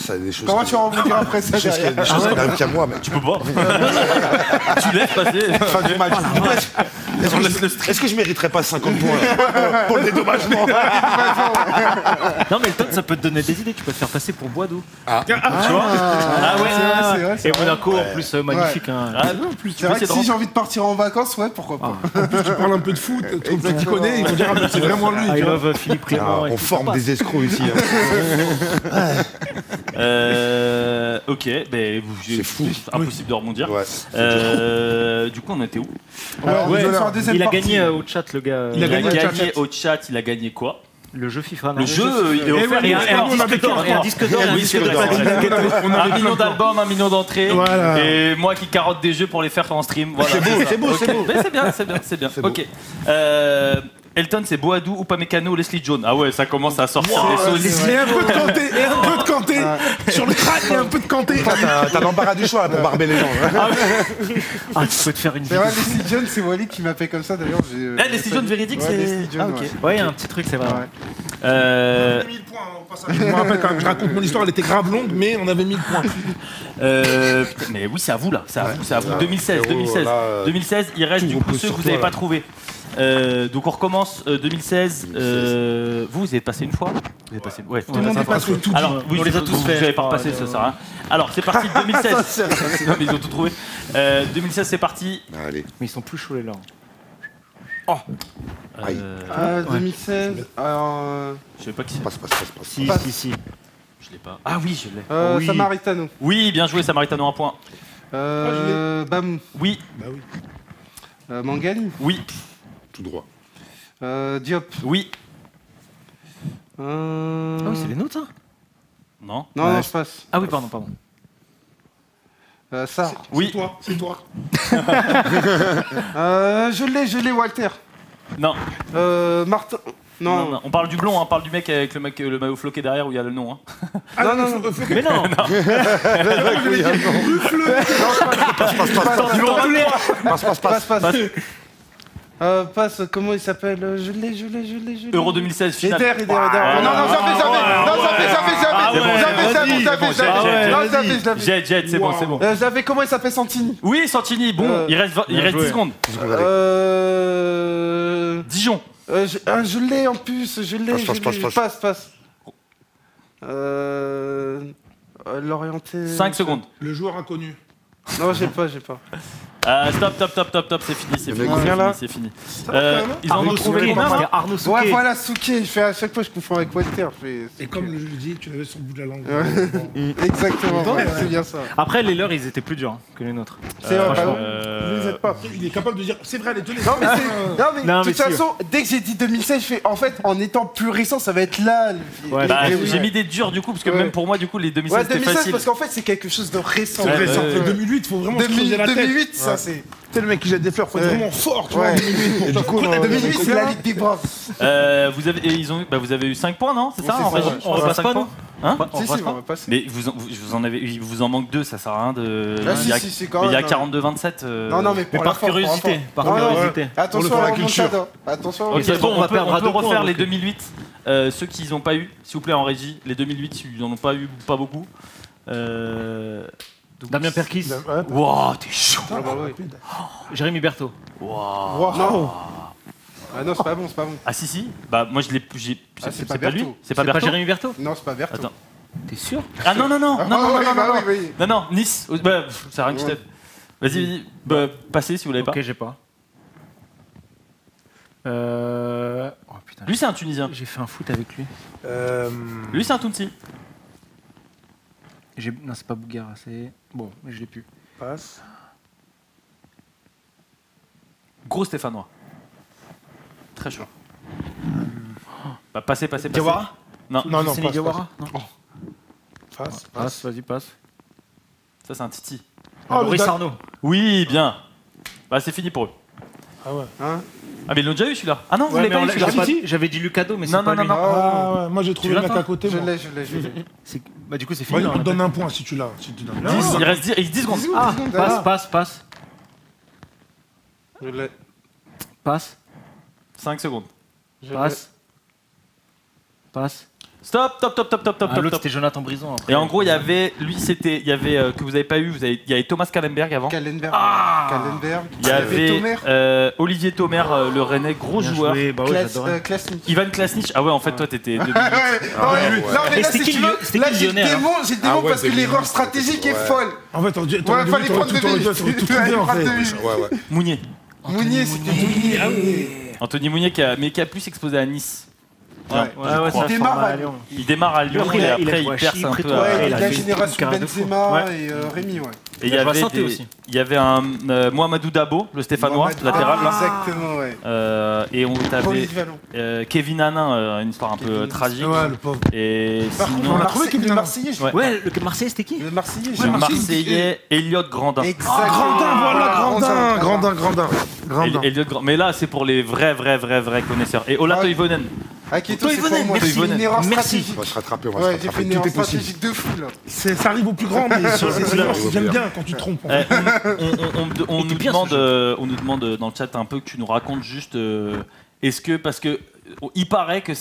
Ça, des choses Comment qui- tu vas rebondir après ça des choses qui derrière des choses qui n'arrivent qu'à moi, mais Tu peux boire. Tu laisses passer. fin du match. Est-ce que je mériterais pas 50 points pour le dédommagement? Non, mais le Todd, ça peut te donner des idées. Tu peux te faire passer pour Boisdou. Ah, Tu vois Ah ouais, c'est vrai, c'est Et vrai. Monaco, en plus, magnifique. Hein. Ah non, plus. C'est vrai que si j'ai envie de partir en vacances, ouais, pourquoi pas. en plus, tu parles un peu de foot, tout le qui connaît, ils vont dire, ah, mais c'est vraiment lui. I tu vois. love Philippe Clément. Ah, on forme des escrocs ici. Hein. Ok, ben C'est fou. Impossible de rebondir. Ouais. Du coup, on était où? Alors, on est sur la deuxième Il a partie. gagné au chat, le gars. Il a gagné au chat. au chat. Il a gagné quoi? le jeu FIFA. non, Le jeu, il est Eh offert. ouais, Et mais un on avait disque d'or, plein de et un points. disque d'or, et un Oui, disque c'est d'or. vrai, c'est vrai. On avait Un plein million de points. d'albums, 1 million d'entrées. Voilà. Et moi qui carotte des jeux pour les faire en stream. Voilà, C'est beau, ça. c'est beau, c'est Ok. beau. Mais c'est bien, c'est bien, c'est bien. C'est beau. Ok. Elton, c'est Boadou, Upamecano, Leslie Jones. Ah ouais, ça commence à sortir des sauces. Et un peu de canté, et un peu de canté. Sur le crâne, il y a un peu de canté. T'as l'embarras du choix là, pour barber les gens. Hein. Ah, tu peux te faire une C'est vidéo. vrai, Leslie Jones, c'est Wally qui m'appelle comme ça d'ailleurs. Eh, Leslie Jones véridique, Ouais, c'est. Leslie Jones, Ah, ok. ouais. Ouais, il y a un petit truc, c'est vrai. Ouais. 1000 points au passage. Je me rappelle quand je raconte mon histoire, elle était grave longue, mais on avait 1000 points. Putain, mais oui, c'est à vous là, c'est à vous, c'est à vous. 2016, 2016. 2016, il reste du coup ceux que vous n'avez pas trouvés. Donc on recommence 2016. Vous avez passé une fois Vous avez passé ouais, Tout le monde est passé. Alors, oui, on les a tous vous fait, n'avez je pas crois, repassé, ça sert à rien. Alors, c'est parti, 2016. Non, mais ils ont tout trouvé. 2016, c'est parti. Allez. Mais ils sont plus chauds les leurs. Aïe. 2016. Alors. Je sais pas qui c'est. Passe. Si, Passe. si. Je l'ai pas. Ah oui, je l'ai. Oui. Samaritano. Oui, bien joué, Samaritano, 1 point. Bam. Oui, Bah oui. Mangani. oui, Tout droit. Diop. oui. Ah oui, c'est les nôtres, ça. Non. Non, je passe. Ah oui, pardon. Sarr. Oui. C'est toi. Je l'ai, Walter. Non. Martin. Non, Non. non. On parle du blond, on parle du mec avec le maillot floqué derrière où il y a le nom. Hein. Ah, non, Mais non. Passe, comment il s'appelle Je l'ai. Euro 2016, finale. Eder. Non, j'avais. Jet, c'est bon, c'est bon. J'avais, comment il s'appelle, Santini Oui, Santini, bon, il reste 10 secondes. Dijon. Je l'ai en plus, Passe. L'orienté. 5 secondes. Le joueur inconnu. Non, j'ai pas. Stop, c'est fini, c'est Il y fini, en a combien, là c'est fini. quand même, hein. Ils en ont trouvé combien là Arnaud Souquet. Ouais, voilà, Souquet. Je fais à chaque fois, je confonds avec Walter. Et comme je le dis, tu l'avais sur le bout de la langue. Exactement, ouais, c'est bien ça. Après, les leurs, ils étaient plus durs hein, que les nôtres. C'est vrai, franchement. vous les êtes pas. Il est capable de dire, c'est vrai, allez, tenez. Non, mais, Non, de mais toute façon, dès que j'ai dit 2016, je fais en fait, en étant plus récent, ça va être là. Ouais, Bah, Et oui, j'ai mis des durs du coup, parce que Ouais. même pour moi, du coup, les 2016 Ouais, c'était 2016, facile. parce qu'en fait, c'est quelque chose de récent. C'est récent. ouais, ouais. 2008, faut vraiment se creuser la tête. 2008, ça c'est. C'est le mec qui jette des fleurs, faut être Ouais. vraiment fort, tu vois, en Ouais. 2008. Pour faire 2008, c'est la Ligue des Braves. Vous avez eu 5 points, non? C'est ça c'est en ça, régie? ouais. On On repasse repasse pas, points non Hein? On Si, repasse on pas va passer. Mais il vous en manque 2, ça sert à rien de. Ah, si, il y a, si, si, quand mais il y a même, 42-27. Non, mais Mais pour par la forme, curiosité. Par Non, non, curiosité. Attention Pour à la la culture. remontada. Attention à la Ok, c'est bon, on va perdre à peut 2 points, refaire donc. les 2008. Ceux qui n'ont pas eu, s'il vous plaît, en régie. Les 2008, ils n'en ont pas eu, pas beaucoup. Damien Perkis. Wow, t'es chaud. Ah, bah oui. Jérémy Berthaud. Non. Ah non, c'est pas bon. Ah si. Bah moi je l'ai. Ah, c'est pas pas lui. Berthaud. C'est pas C'est pas Berthaud. Jérémy Berthaud. Non, c'est pas Berthaud. Attends. T'es sûr? Ah non. Oui. Non, Nice. Bah, ça a rien que je t'aide. Vas-y, bah, passez si vous l'avez Ok, pas. j'ai pas. Oh putain. Lui c'est un Tunisien. J'ai fait un foot avec lui. Lui c'est un Tunisi. Non, c'est pas Bougara, c'est. Bon, mais je l'ai plus. Passe. Gros Stéphanois. Très chaud. Bah, passez. Diawara Non. Non, Hussein passe. Diawara Passe. Passe, vas-y, passe. Ça, c'est un titi. Maurice mais Arnaud. Oui, bien. Bah, c'est fini pour eux. Ah ouais. Hein? Ah, mais ils l'ont déjà eu celui-là. Ah non, vous Ouais, l'avez mais pas eu celui-là. j'avais pas dit- j'avais dit Lucado, mais c'est Non, pas non, lui. non. Ah ouais, moi j'ai trouvé Tu le l'as, mec toi à côté. Je moi. l'ai. C'est- Bah, du coup, c'est Ouais, fini. on te donne un point si tu l'as. Si tu donnes. Il reste 10 secondes. Ah, passe. Je l'ai. Passe. 5 secondes. Passe. Stop. Ah, l'autre, c'était Jonathan Brison. après. Et en gros, il y avait que vous avez pas eu. Il y avait Thomas Kallenberg avant. Kallenberg. Il y avait Tomer. Olivier Thomer, le Rennais, gros Bien joueur. joué, bah ouais, j'adorais. Klasnik. Ivan Klasnich. Ah ouais, en fait, toi, t'étais 2 minutes. Non, mais Et là, c'était si qui tu le- veux, c'était là, qui le j'ai le Lyonnais, démon, j'ai le démon Ah ouais, parce que 2000, l'erreur stratégique est ouais. folle. En fait, t'aurais dû Ouais, fallait prendre tout deux trouvé en fait. Ouais. Mounier. Mounier, c'était Mounier. Ah oui. Anthony Mounier qui a plus exposé à Nice. Ouais. Ouais, crois. ça Il démarre forme à Lyon. Il démarre à Lyon Après, et il a après joué à il perce Chypre un et peu. tout. à- Ouais, Ouais, il a la fait génération une carrière de fou. Benzema Ouais. et Rémi, ouais. Et il y Il a avait Santé aussi. il y avait un Mohamedou Dabo, le Stéphanois, latéral là. Exactement, ouais. Et on avait Polyvalent. Kevin Hanin, une histoire un peu Kevin, tragique. Ouais, le pauvre. Et Par contre, sinon, on a trouvé Kevin le Hanin. Marseillais, je Ouais. Ouais, le Marseillais, c'était qui Le Marseillais, Ouais, j'ai Marseillais, Elliot Grandin. Exactement. Grandin. Elliot Grandin. Mais là, c'est pour les vrais connaisseurs. Et Ola Ouais. Toivonen. Akito, c'est pour moi. merci. C'est une erreur Merci. stratégique. On va se rattraper, Ouais, j'ai fait une erreur Tout est possible. stratégique de fou, là. Ça arrive au plus grand, mais j'aime bien quand tu te trompes. en fait. On nous bien, demande, ce on nous demande dans le chat un peu que tu nous racontes juste est-ce que parce que il paraît que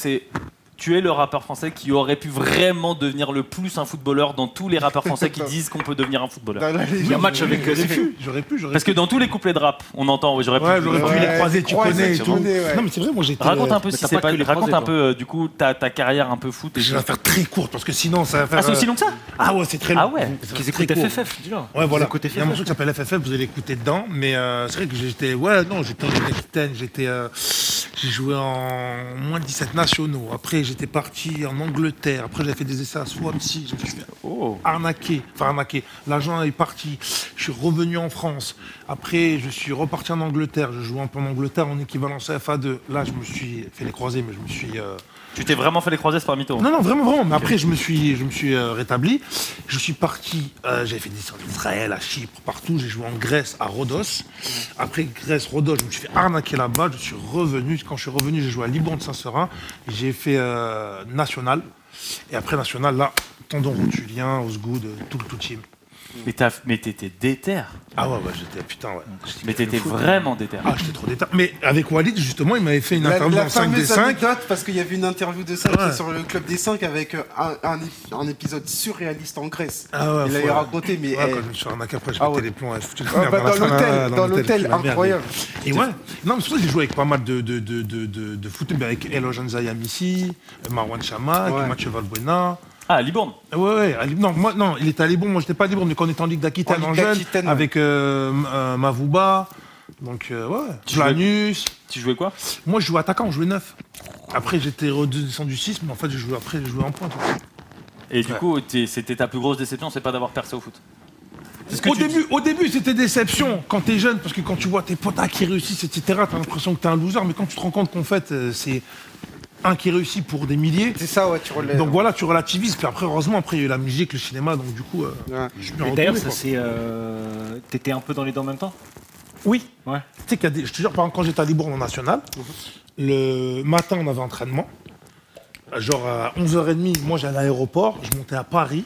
tu es le rappeur français qui aurait pu vraiment devenir le plus un footballeur dans tous les rappeurs français qui disent qu'on peut devenir un footballeur. Dans la Il y a un match avec J'aurais Séfu. pu, j'aurais pu. Parce que dans tous les couplets de rap, on entend j'aurais pu. Ouais, j'aurais pu Ouais, les croiser, tu croiser, connais et tu tout. connais, ouais. Non, mais c'est vrai, moi j'étais. Raconte un peu mais si t'as c'est pas pas que les raconte croisés, un peu du coup ta carrière un peu foot et Je vais la faire très courte parce que sinon ça va faire. Ah, c'est aussi long que ça. Ah ouais, c'est très long. Ah ouais. C'est Qu'ils très écoutent court. FFF, dis-leur. Ouais, voilà. Ils écoutent Il y a un morceau qui s'appelle FFF, vous allez écouter dedans. Mais c'est vrai que j'étais. Ouais, non, j'étais en capitaine. J'ai joué en moins de 17 nationaux. Après, j'étais parti en Angleterre. Après, j'avais fait des essais à Swansea. Je me suis fait arnaquer. Enfin, arnaquer. L'agent est parti. Je suis revenu en France. Après, je suis reparti en Angleterre. Je jouais un peu en Angleterre en équivalent CFA2. Là, je me suis fait les croisés, mais je me suis. Tu t'es vraiment fait les croisés, c'est pas un mytho. Non, vraiment. Mais après, je me suis rétabli. Je suis parti. J'avais fait des essais en Israël, à Chypre, partout. J'ai joué en Grèce, à Rhodos. Après Grèce, Rhodos, je me suis fait arnaquer là-bas. Je suis revenu. Quand je suis revenu, j'ai joué à Liban de Saint-Seurin. J'ai fait National. Et après National, là, tendon rotulien, Osgood, tout le team. Mais t'étais déter. Ah ouais, j'étais. Putain, ouais. Mais t'étais vraiment déter. Ah, j'étais trop déter. Mais avec Walid, justement, il m'avait fait une interview La dans 5 des fameuse 5. anecdote, parce qu'il y avait une interview de ça Ouais. qui est sur le Club des 5 avec un épisode surréaliste en Grèce. Ah ouais, Il avait faut- raconté, mais. Ouais, quand je me suis arnaqué après, j'ai Ah pété ouais. les plombs. Foutu de Ah, merde bah, à la dans fin, l'hôtel, là, dans l'hôtel, la merde. incroyable. Et ouais, non, mais c'est pour ça que j'ai joué avec pas mal de foot, mais avec Eloge Nzayam ici, Marwan Chamak, Ouais. Mathieu Valbuena. Ah, Libourne. Ouais, non, il était à Libourne, moi j'étais pas à Libourne, mais quand on était en Ligue d'Aquitaine En en Ligue jeune, d'Aquitaine, ouais. avec Mavouba, donc ouais, Tu jouais- Planus. Tu jouais quoi? Moi je jouais attaquant, je jouais 9. Après j'étais redescendu 6, mais en fait j'ai joué en pointe. Et du coup, c'était ta plus grosse déception, c'est pas d'avoir percé au foot. C'est ce que Au début, c'était déception quand t'es jeune, parce que quand tu vois tes potes qui réussissent, etc., t'as l'impression que t'es un loser, mais quand tu te rends compte qu'en fait, c'est un qui réussit pour des milliers. C'est ça, ouais, tu relèves. Donc voilà, tu relativises. Puis après, heureusement, après, il y a eu la musique, le cinéma, donc du coup, Ouais. je suis bien Et d'ailleurs, retrouvé, ça quoi. c'est. T'étais un peu dans les deux en même temps? Oui. Ouais. Tu sais qu'il y a des... Je te jure, par exemple, quand j'étais à Libourne en national, le matin, on avait entraînement. Genre à 11h30, moi, j'allais à l'aéroport, je montais à Paris.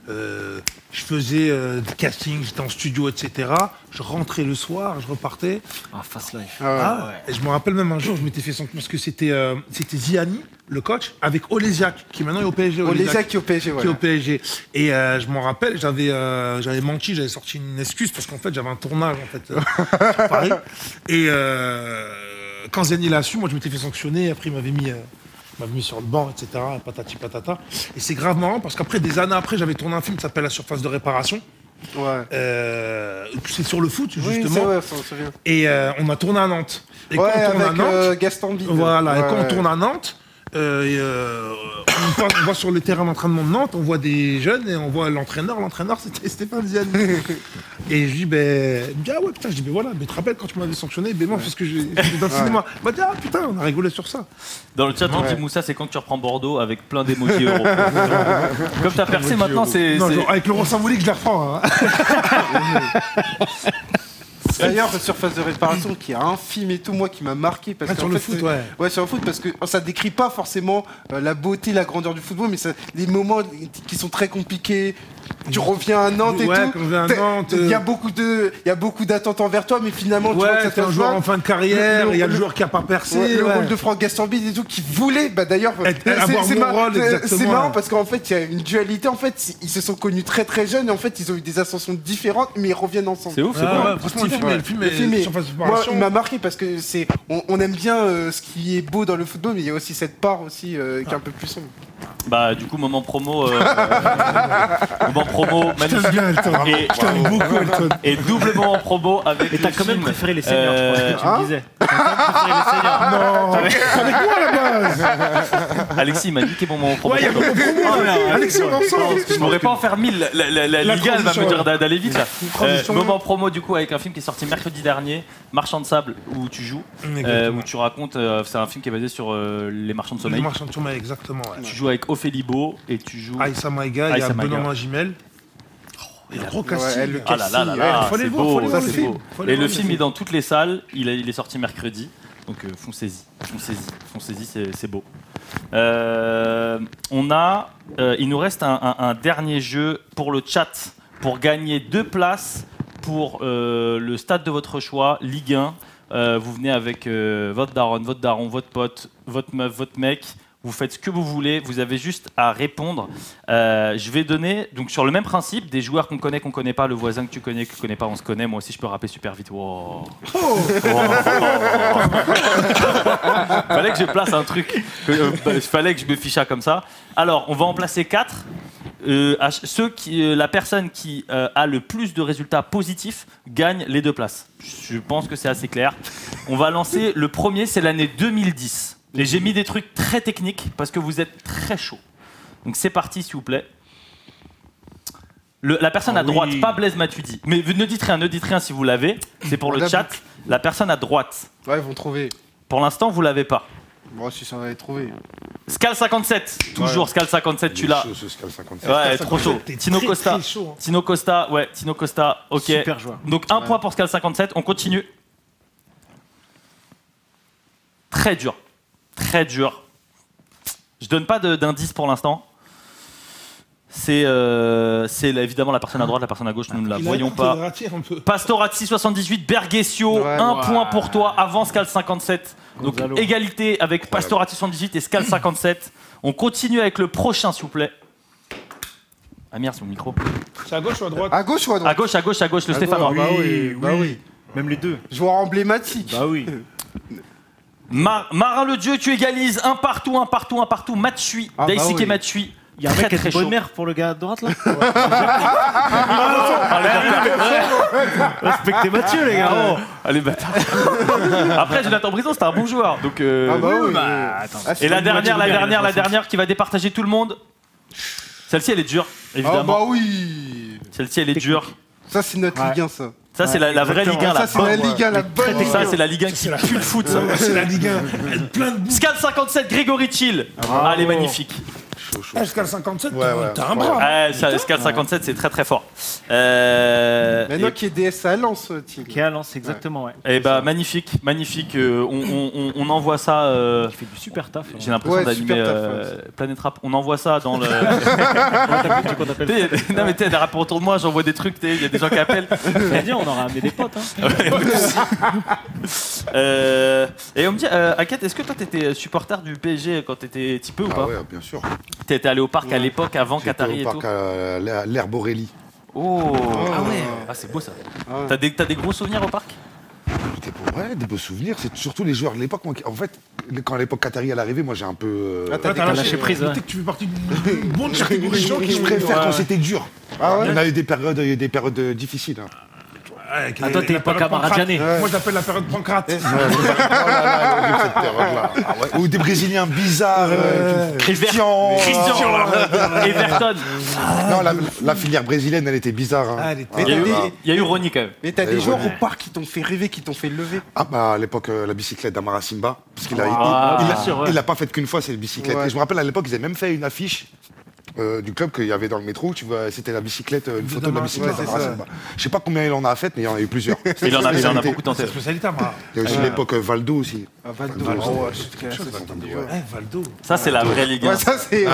Je faisais du casting, j'étais en studio, etc. Je rentrais le soir, je repartais. Ah, Fast Life. Ah, et je me rappelle même un jour, je m'étais fait sanctionner parce que c'était Ziani, le coach, avec Olesiak, qui maintenant est au PSG. Olesiak qui est au PSG, Qui est ouais. au PSG. Et je m'en rappelle, j'avais menti, j'avais sorti une excuse parce qu'en fait, j'avais un tournage en fait, sur Paris. Et quand Ziani l'a su, moi je m'étais fait sanctionner, après il m'avait mis sur le banc, etc. Patati patata. Et c'est grave marrant parce qu'après, des années après, j'avais tourné un film qui s'appelle La Surface de Réparation. Ouais. C'est sur le foot, Oui, justement. c'est vrai, ça se souvient. Et on a tourné à Nantes. Et Ouais, quand on tourne à avec Nantes, Gaston Bide. voilà, et Ouais, quand on ouais. tourne à Nantes, On va sur le terrain d'entraînement de Nantes, on voit des jeunes et on voit l'entraîneur c'était Stéphane Ziani. Et je dis, il me dit, ah ouais, putain, je dis, mais voilà, mais tu te rappelles quand tu m'avais sanctionné, moi, parce que j'étais dans le cinéma. Il m'a dit, ah putain, on a rigolé sur ça. Dans le chat, on dit Moussa, c'est quand tu reprends Bordeaux avec plein d'émojis euros. Comme t'as percé maintenant, c'est. Non, genre, avec l'euro symbolique, je la reprends. Hein. D'ailleurs, Surface de réparation, qui a un film et tout, moi, qui m'a marqué. Parce sur le foot, ouais. Ouais, sur le foot, parce que ça décrit pas forcément la beauté, la grandeur du football, mais des moments qui sont très compliqués. Tu reviens à Nantes et tout. Quand je viens à Nantes. Il y a beaucoup d'attentes envers toi, mais finalement, tu vois que ça t'es un joueur en fin de carrière, il y a le joueur qui a pas percé. Le rôle de Franck Gastambide et tout, qui voulait, d'ailleurs, c'est marrant parce qu'en fait, il y a une dualité. En fait, ils se sont connus très très jeunes et en fait, ils ont eu des ascensions différentes, mais ils reviennent ensemble. C'est ouf, c'est bon. Franchement, le film est Surface de moi, réparation. il m'a marqué parce que on aime bien ce qui est beau dans le football, mais il y a aussi cette part aussi qui est un peu plus sombre. Bah du coup moment promo magnifique. Je t'aime beaucoup Elton. Et double moment promo avec. Et t'as quand même préféré les seniors, je pense que tu me disais. T'as quand même préféré les seniors. Non, avec moi à la base. Alexis m'a dit qu'il est bon moment promo. Ouais, il y a beaucoup de promo. Alexis, on en sort. Je pourrais pas en faire 1000. La Liga elle va me dire d'aller vite là. Transition. Moment promo du coup avec un film qui est sorti mercredi dernier, Marchand de sable, où tu joues, où tu racontes. C'est un film qui est basé sur les marchands de sommeil. Les marchands de sommeil, exactement. Tu joues avec Ophélie Beau et tu joues. Aïssa Maïga, il y a Benoît Gimel. Il y a gros casting. Ah là là là là, faut aller c'est voir, faut beau, aller voir c'est le film. beau. Faut aller Et voir le film est dans toutes les salles, il est sorti mercredi, donc foncez-y, c'est beau. Il nous reste un dernier jeu pour le chat, pour gagner 2 places pour le stade de votre choix, Ligue 1. Vous venez avec votre daronne, votre daron, votre pote, votre meuf, votre mec. Vous faites ce que vous voulez, vous avez juste à répondre. Je vais donner, donc sur le même principe, des joueurs qu'on connaît pas, le voisin que tu connais pas, on se connaît. Moi aussi, je peux rapper super vite. Wow. Fallait que je place un truc. Fallait que je me fichât comme ça. Alors, on va en placer 4. La personne qui a le plus de résultats positifs gagne les 2 places. Je pense que c'est assez clair. On va lancer le premier, c'est l'année 2010. Et j'ai mis des trucs très techniques parce que vous êtes très chaud. Donc c'est parti, s'il vous plaît. La personne à droite, pas Blaise Matuidi. Mais ne dites rien si vous l'avez. C'est pour le chat. La personne à droite. Ouais, ils vont trouver. Pour l'instant, vous l'avez pas. Moi, si ça va être trouvé. Scal 57, toujours Scal 57, tu l'as. Scal 57. Ouais, trop chaud. Tino Costa. Tino Costa, ok. Super joueur. Donc un point pour Scal 57, on continue. Très dur. Très dur. Je donne pas d'indice pour l'instant. C'est évidemment la personne à droite, la personne à gauche, nous ne la voyons pas. Pastorazzi 78, Bergesio, un point pour toi avant Scal 57. Donc égalité avec Pastorazzi 78 et Scal 57. On continue avec le prochain, s'il vous plaît. Ah merde, c'est mon micro. C'est à gauche ou à droite? À gauche ou à droite? À gauche, le Stéphanois. Bah oui. Même les deux. Joueur emblématique. Bah oui. Marin le Dieu, tu égalises un partout. Matsui, Daisuke oui. Matsui. Il y a un mec qui a très une bonne chaud. mère pour le gars de droite là. Respectez Mathieu les gars. Allez bâtard. Après Jonathan Brison c'était un bon joueur. Donc oui. Attends. et la dernière qui va départager tout le monde. Celle-ci elle est dure évidemment. Ah bah oui. Celle-ci elle est dure. Ça c'est notre Ligue 1 ça. Ça c'est la vraie Ligue 1 Ça c'est la Ligue 1, la bonne Ligue 1. Ça c'est la Ligue 1 qui pue le foot ça. C'est la Ligue 1. Plein de bouts. Scal 57 Grégory Chill. Elle est magnifique. Scal 57, Ouais. t'as un bras. Scal 57 c'est très très fort. Maintenant qui est DS à Lens, Thiel. Qui est à Lens, exactement, ouais. Et bah magnifique. On envoie ça. Il fait du super taf. J'ai l'impression Ouais, d'animer super taf, Planet Rap. On envoie ça dans le. Qu'on appelle Non mais t'es des rappeurs autour de moi, j'envoie des trucs, il y a des gens qui appellent. Très bien, on aura amené des potes. Hein. Et on me dit, Aket, est-ce que toi t'étais supporter du PSG quand t'étais petit peu ou pas? Ah ouais, bien sûr. T'étais allé au parc à l'époque avant J'étais Qatari et au tout? parc à l'herbe Aurélie. Oh, ah ouais, ah, c'est beau ça. Ah. T'as des gros souvenirs au parc? Ouais, des beaux souvenirs. C'est surtout les joueurs de l'époque. En fait, quand l'époque Qatari est arrivée, moi j'ai un peu. T'as lâché prise, ouais. Tu fais partie d'une bonne catégorie de gens qui Je préfère quand c'était dur. Ah ouais. Il y en a eu des périodes difficiles. Hein. toi, t'es pas Kamaradjané. Moi, j'appelle la période Pancrate. Ou des Brésiliens bizarres. Christian. Everton. Non, la filière brésilienne, elle était bizarre. Il y a eu Ronny quand même. Mais t'as des joueurs au parc qui t'ont fait rêver, qui t'ont fait lever. Ah bah à l'époque, la bicyclette d'Amara Simba. Parce qu'il il l'a pas faite qu'une fois, c'est la bicyclette. Et je me rappelle à l'époque, ils avaient même fait une affiche du club qu'il y avait dans le métro. Tu vois, c'était la bicyclette, une photo de la bicyclette d'Amara Simba. Je sais pas combien il en a fait, mais il y en a eu plusieurs. Il en a beaucoup en tête. Spécialité, Amara. Il y a aussi l'époque Valdo aussi. Valdo. Valdo. Ça, c'est la vraie Ligue 1. Ça, c'est.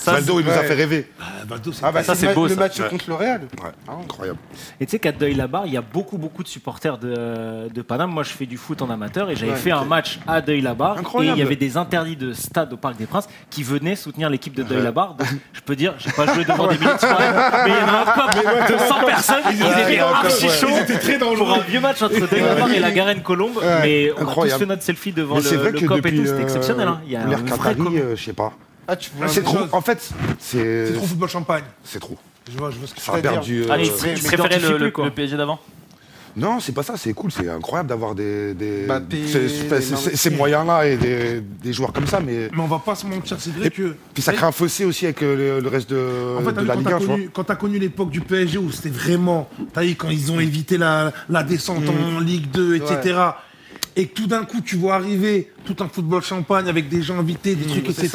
Valdo, il nous a fait rêver. Valdo, c'est Ça, c'est beau, le ça. match contre le Real. Incroyable. Et tu sais qu'à Deuil-la-Barre, il y a beaucoup de supporters de Paname. Moi, je fais du foot en amateur et j'avais fait un match à Deuil-la-Barre. Et il y avait des interdits de stade au Parc des Princes qui venaient soutenir l'équipe de Deuil-la-Barre. Donc, je peux dire, j'ai pas joué devant des milliers de supporters, mais il y avait un club de 100 personnes. Ils étaient archi chauds pour un vieux match entre Deuil-la-Barre et la Garenne-Colombe. Mais on a tous fait notre selfie devant le COP et tout. C'était exceptionnel. Il y a l'air Qatari, je sais pas. C'est trop. En fait, c'est trop football champagne. C'est trop. Je vois ce que Ça a perdu. Allez, tu préférais le PSG d'avant? Non, c'est pas ça, c'est cool, c'est incroyable d'avoir Mbappé, ces moyens-là et des joueurs comme ça, mais on va pas se mentir, c'est vrai que... Puis ça crée un fossé aussi avec le reste de la Ligue 1, tu vois. Quand t'as connu l'époque du PSG où c'était vraiment... T'as vu, quand ils ont évité la descente en Ligue 2, etc. Et que tout d'un coup, tu vois arriver tout un football champagne avec des gens invités, des trucs, etc.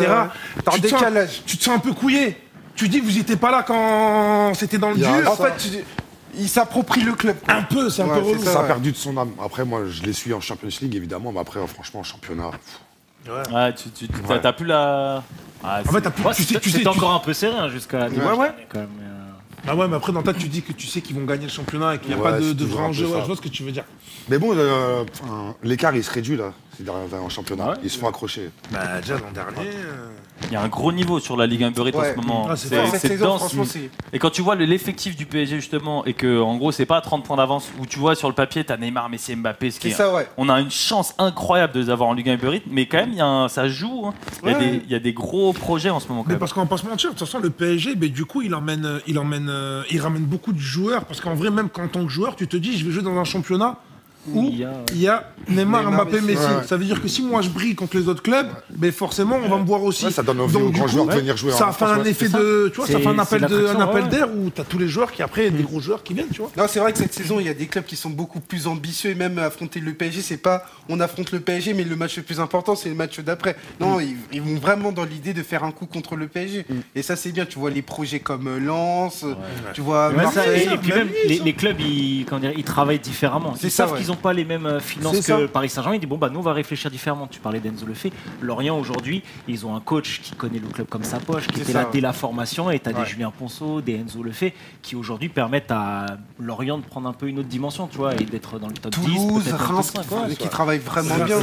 T'as un décalage. Tu te sens un peu couillé. Tu dis, vous étiez pas là quand c'était dans le dur. En fait, il s'approprie le club. Un peu, c'est un peu relou. Ça a perdu de son âme. Après, moi, je les suis en Champions League, évidemment, mais après, franchement, en championnat... Ouais, t'as plus la... En fait, c'était encore un peu serré jusqu'à... Ouais. Ah ouais, mais après, dans ta tête, tu dis que tu sais qu'ils vont gagner le championnat et qu'il n'y a pas de vrai enjeu. Je vois ce que tu veux dire. Mais bon, l'écart, il se réduit, là, en championnat. Ils se font accrocher. Bah, déjà, l'an dernier... Il y a un gros niveau sur la Ligue 1 Uber Eats en ce moment. C'est dense. Et quand tu vois l'effectif du PSG justement et que en gros c'est pas à 30 points d'avance où tu vois sur le papier t'as Neymar, Messi, Mbappé, on a une chance incroyable de les avoir en Ligue 1 Uber Eats, mais quand même ça joue. Hein. Il y a des gros projets en ce moment. Parce qu'on va pas se mentir, de toute façon le PSG, du coup il ramène beaucoup de joueurs parce qu'en vrai même en tant que joueur tu te dis je vais jouer dans un championnat où il y a Neymar, Mbappé, Messi. Ça veut dire que si moi je brille contre les autres clubs, forcément on va me voir aussi. Ça donne envie aux grands joueurs de venir jouer. Ça fait un effet de, tu vois, ça fait un appel d'air où t'as tous les joueurs qui après des gros joueurs qui viennent, tu vois. Non, c'est vrai que cette saison il y a des clubs qui sont beaucoup plus ambitieux et même affronter le PSG, c'est pas on affronte le PSG mais le match le plus important c'est le match d'après. Non, ils vont vraiment dans l'idée de faire un coup contre le PSG. Et ça c'est bien. Tu vois les projets comme Lens, tu vois. Et puis même les clubs ils travaillent différemment. Ils savent qu'ils n'ont pas les mêmes finances que Paris Saint-Germain. Ils disent nous on va réfléchir différemment. Tu parlais d'Enzo Lefebvre. Lorient aujourd'hui, ils ont un coach qui connaît le club comme sa poche, qui était là dès la formation, et tu as des Julien Ponceau, des Enzo Lefebvre qui aujourd'hui permettent à Lorient de prendre un peu une autre dimension, tu vois, et d'être dans le top 10. Toulouse, Reims, qui travaillent vraiment bien.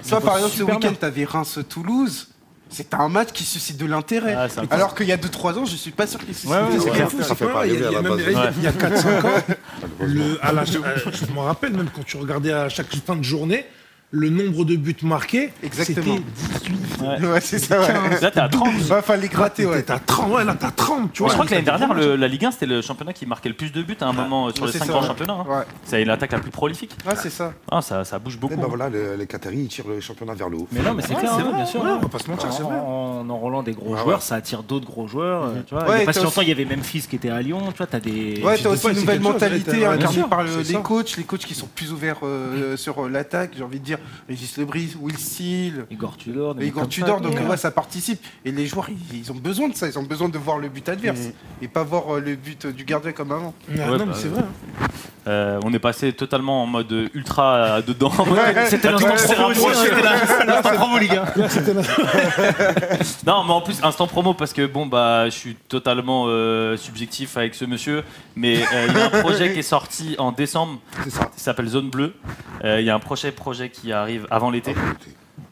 Ça par exemple ce week-end tu avais Reims-Toulouse. C'était un match qui suscite de l'intérêt. Alors qu'il y a 2-3 ans, je suis pas sûr qu'il suscite de l'intérêt. Ça fait pas rêver à la base. Il y a 4-5 ans, je me rappelle même quand tu regardais à chaque fin de journée, le nombre de buts marqués, exactement. C'était 18. Ouais, c'est ça. Là, t'es à 30. Il fallait gratter, T'es à 30, là, t'as 30. Tu vois, je crois que l'année dernière, la Ligue 1, c'était le championnat qui marquait le plus de buts à un moment sur les 5 grands championnats. C'est l'attaque la plus prolifique. Ouais, c'est ça. Ça bouge beaucoup. Et voilà, les Qataris, ils tirent le championnat vers le haut. Mais non, mais c'est clair, bien sûr. On va pas se mentir, c'est vrai. En enrôlant des gros joueurs, ça attire d'autres gros joueurs. Tu vois, il y a pas si longtemps, il y avait Memphis qui était à Lyon. Tu vois, t'as des. Ouais, t'as aussi une nouvelle mentalité incarnée par les coachs qui sont plus ouverts sur l'attaque. J'ai envie de dire, Régis Lebris, Will Steele, Igor Tudor, donc ça participe. Et les joueurs, ils ont besoin de ça, ils ont besoin de voir le but adverse et pas voir le but du gardien comme avant. Non, mais c'est vrai. On est passé totalement en mode ultra dedans. C'était l'instant promo, les gars. Non, mais en plus, instant promo parce que je suis totalement subjectif avec ce monsieur, mais il y a un projet qui est sorti en décembre, ça s'appelle Zone Bleue. Il y a un projet qui arrive avant l'été.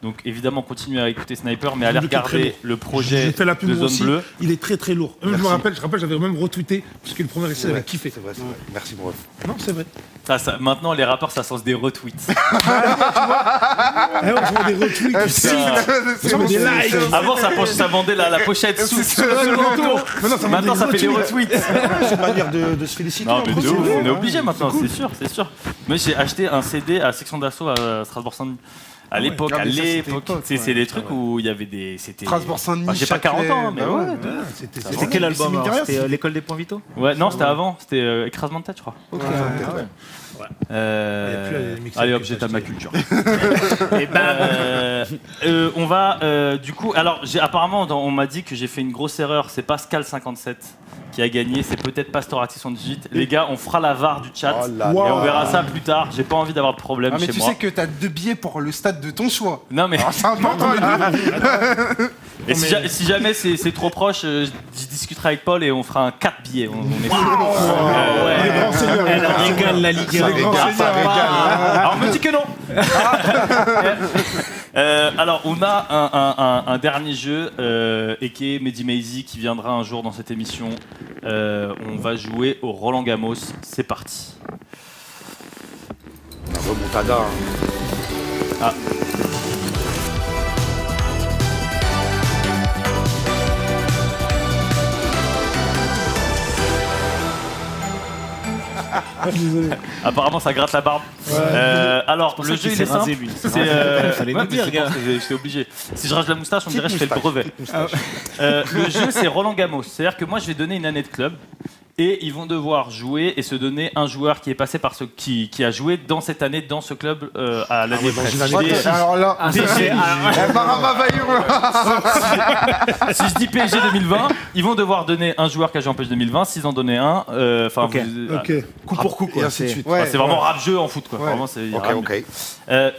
Donc évidemment, continuez à écouter Sniper, mais allez Le très regarder lourd. le projet J'ai fait la pub de moi Zone aussi. Bleue. Il est très très lourd. Je me rappelle, j'avais même retweeté parce que le premier essai Ouais, avait kiffé. C'est vrai, c'est vrai. Merci, mon ref. Non, c'est vrai. Maintenant, les rappeurs, ça sens des retweets. Eh, on voit des retweets, Ça- des likes. Avant, ça vendait la pochette sous le manteau. Maintenant, ça fait des retweets. C'est une manière de se féliciter. Non, mais entre de eux. ouf, on est obligé maintenant, c'est sûr, c'est sûr. Moi, j'ai acheté un CD à Section d'Assaut à Strasbourg-Saint-Denis. À l'époque, Ah, mais ça, c'était l'époque, époque, c'est ouais. des trucs où il y avait des. C'était. Strasbourg-Saint-Denis, Enfin, j'ai pas 40 ans, mais Châtelet, ouais. bah ouais. C'était quel album mine de alors rien, C'était l'école des points vitaux. Ouais, non, c'était avant, c'était Écrasement de tête, je crois. Ouais. Allez hop, j'étale ma culture. Et on va du coup. Alors, apparemment, on m'a dit que j'ai fait une grosse erreur. C'est pas Scal57 qui a gagné, c'est peut-être Pastorati 78. Les gars, on fera la VAR du chat Oh là et là. on verra ça plus tard. J'ai pas envie d'avoir de problème Ah, mais chez tu moi. sais que t'as 2 billets pour le stade de ton choix. Non mais. C'est important les deux. Et si jamais c'est trop proche, je discuterai avec Paul et on fera un 4 billets. On est Elle régale la Ligue 1. Alors on me dit que non. Alors on a un dernier jeu et qui est Mehdi Maizi qui viendra un jour dans cette émission. On va jouer au Roland Gamos. C'est parti. On a remontada. Ah. Apparemment ça gratte la barbe. Alors le jeu il est simple. Fallait nous dire, gars. J'étais obligé. Si je rase la moustache, on dirait que je fais le brevet. Le jeu c'est Roland Gamos. C'est-à-dire que moi je vais donner une année de club. Et ils vont devoir jouer et se donner un joueur qui est passé par qui a joué dans cette année dans ce club à l'année précédente. Alors là, Si je dis PSG 2020, ils vont devoir donner un joueur qui a joué en PSG 2020. S'ils en donnaient un, enfin, Ok. Coup pour coup, Et quoi. ainsi de suite. ouais, c'est vraiment rap-jeu en foot, quoi. Ouais. Vraiment, c'est Ok, rap. ok.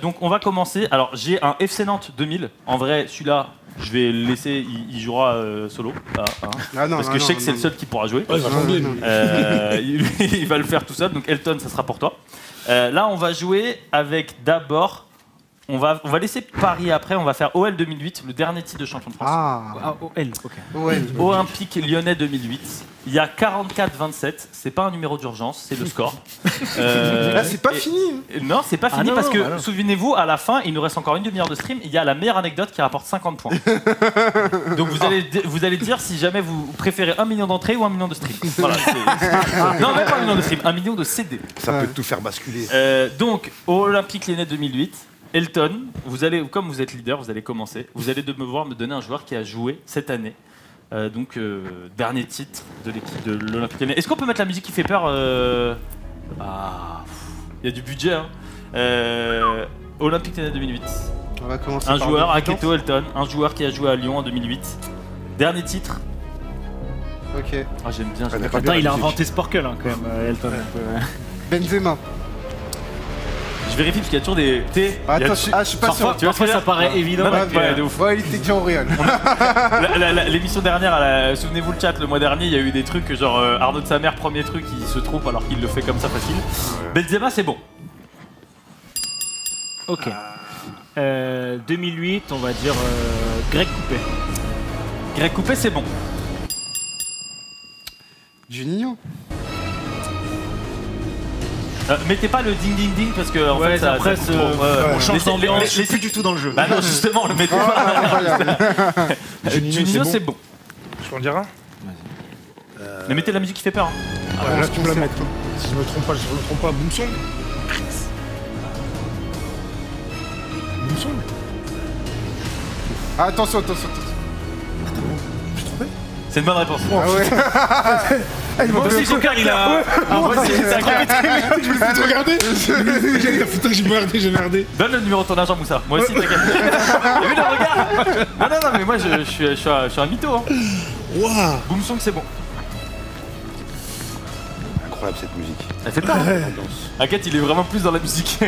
Donc on va commencer. Alors j'ai un FC Nantes 2000. En vrai, celui-là, je vais le laisser. Il jouera solo. Ah non, Parce que je sais que c'est le seul qui pourra jouer. Ouais, il va jongler, lui. Il va le faire tout seul. Donc Elton, ça sera pour toi. Là, on va jouer avec d'abord. On va laisser Paris après. On va faire OL 2008, le dernier titre de champion de France. Ah, OL, ok. Ouais. Olympique Lyonnais 2008. Il y a 44-27. C'est pas un numéro d'urgence, c'est le score. C'est pas et- fini. Non, c'est pas fini non, parce non, que, bah non. souvenez-vous, à la fin, il nous reste encore une demi-heure de stream. Il y a la meilleure anecdote qui rapporte 50 points. Donc vous allez dire si jamais vous préférez 1 million d'entrées ou 1 million de streams. Voilà, non, même pas 1 million de streams, 1 million de CD. Ça peut tout faire basculer. Donc, au Olympique Lyonnais 2008, Elton, comme vous êtes leader, vous allez commencer. Vous allez devoir me donner un joueur qui a joué cette année. Dernier titre de l'équipe de l'Olympique Lyonnais. Est-ce qu'on peut mettre la musique qui fait peur il y a du budget. Hein. Olympique Lyonnais 2008. On va commencer Un par joueur, des Aketo Elton. Un joueur qui a joué à Lyon en 2008. Dernier titre. Ok. Ah, j'aime bien. Elle n'a j'aime pas bien. Attends, il a la musique. inventé Sporkle hein, quand même, Elton. Benzema. Je vérifie parce qu'il y a toujours des. Attends, je suis pas sûr. Tu vois ce que Parfois je veux ça dire paraît évident. Non, non, mais, ouais, de ouf. Ouais, il était déjà au Real. L'émission dernière, souvenez-vous le chat, le mois dernier, il y a eu des trucs genre Arnaud de sa mère, premier truc, il se trompe alors qu'il le fait comme ça facile. Benzema, c'est bon. Ok. 2008, on va dire Greg Coupé. Greg Coupé, c'est bon. Juninho. Mettez pas le ding ding ding parce que en Ouais, fait ça après, coupe trop. Ouais. on change Laissez- d'ambiance. laissez- Je suis plus du tout dans le jeu. Bah non, justement, le mettez pas. Juninho, c'est bon. Je peux en dire un Mais mettez la musique qui fait peur. Hein. Ouais, là, tu me la mets. Si je me trompe pas, Boomsong. Boomsong. Ah, attention. Je me suis trompé. C'est une bonne réponse. Ah ouais. Moi aussi, son cœur, il a. Moi aussi, ça a capité. Je me suis regardé. J'ai merdé. Donne le numéro de ton agent, Moussa. Moi aussi, t'as capté. T'as vu le regard Non, mais moi, je suis un mytho. Hein. Waouh. Boomsong, c'est bon. Incroyable cette musique. Elle fait peur. L'ambiance. Agathe, il est vraiment plus dans la musique.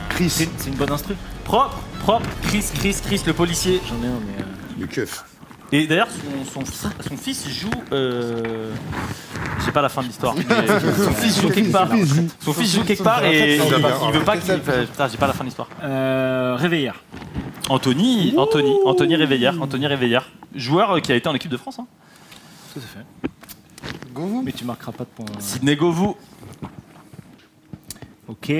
Chris, C'est une bonne instru. Propre. Chris, le policier. J'en ai un, mais. le keuf. Et d'ailleurs, son fils joue. J'ai pas la fin de l'histoire. mais Son fils joue quelque part. Son fils joue quelque part et il veut pas qu'il. Putain, j'ai pas la fin de l'histoire. Réveillère. Anthony Réveillère. Joueur qui a été en équipe de France. Hein. Tout à fait. Govou. Mais tu marqueras pas de points. Sidney Govou. Ok.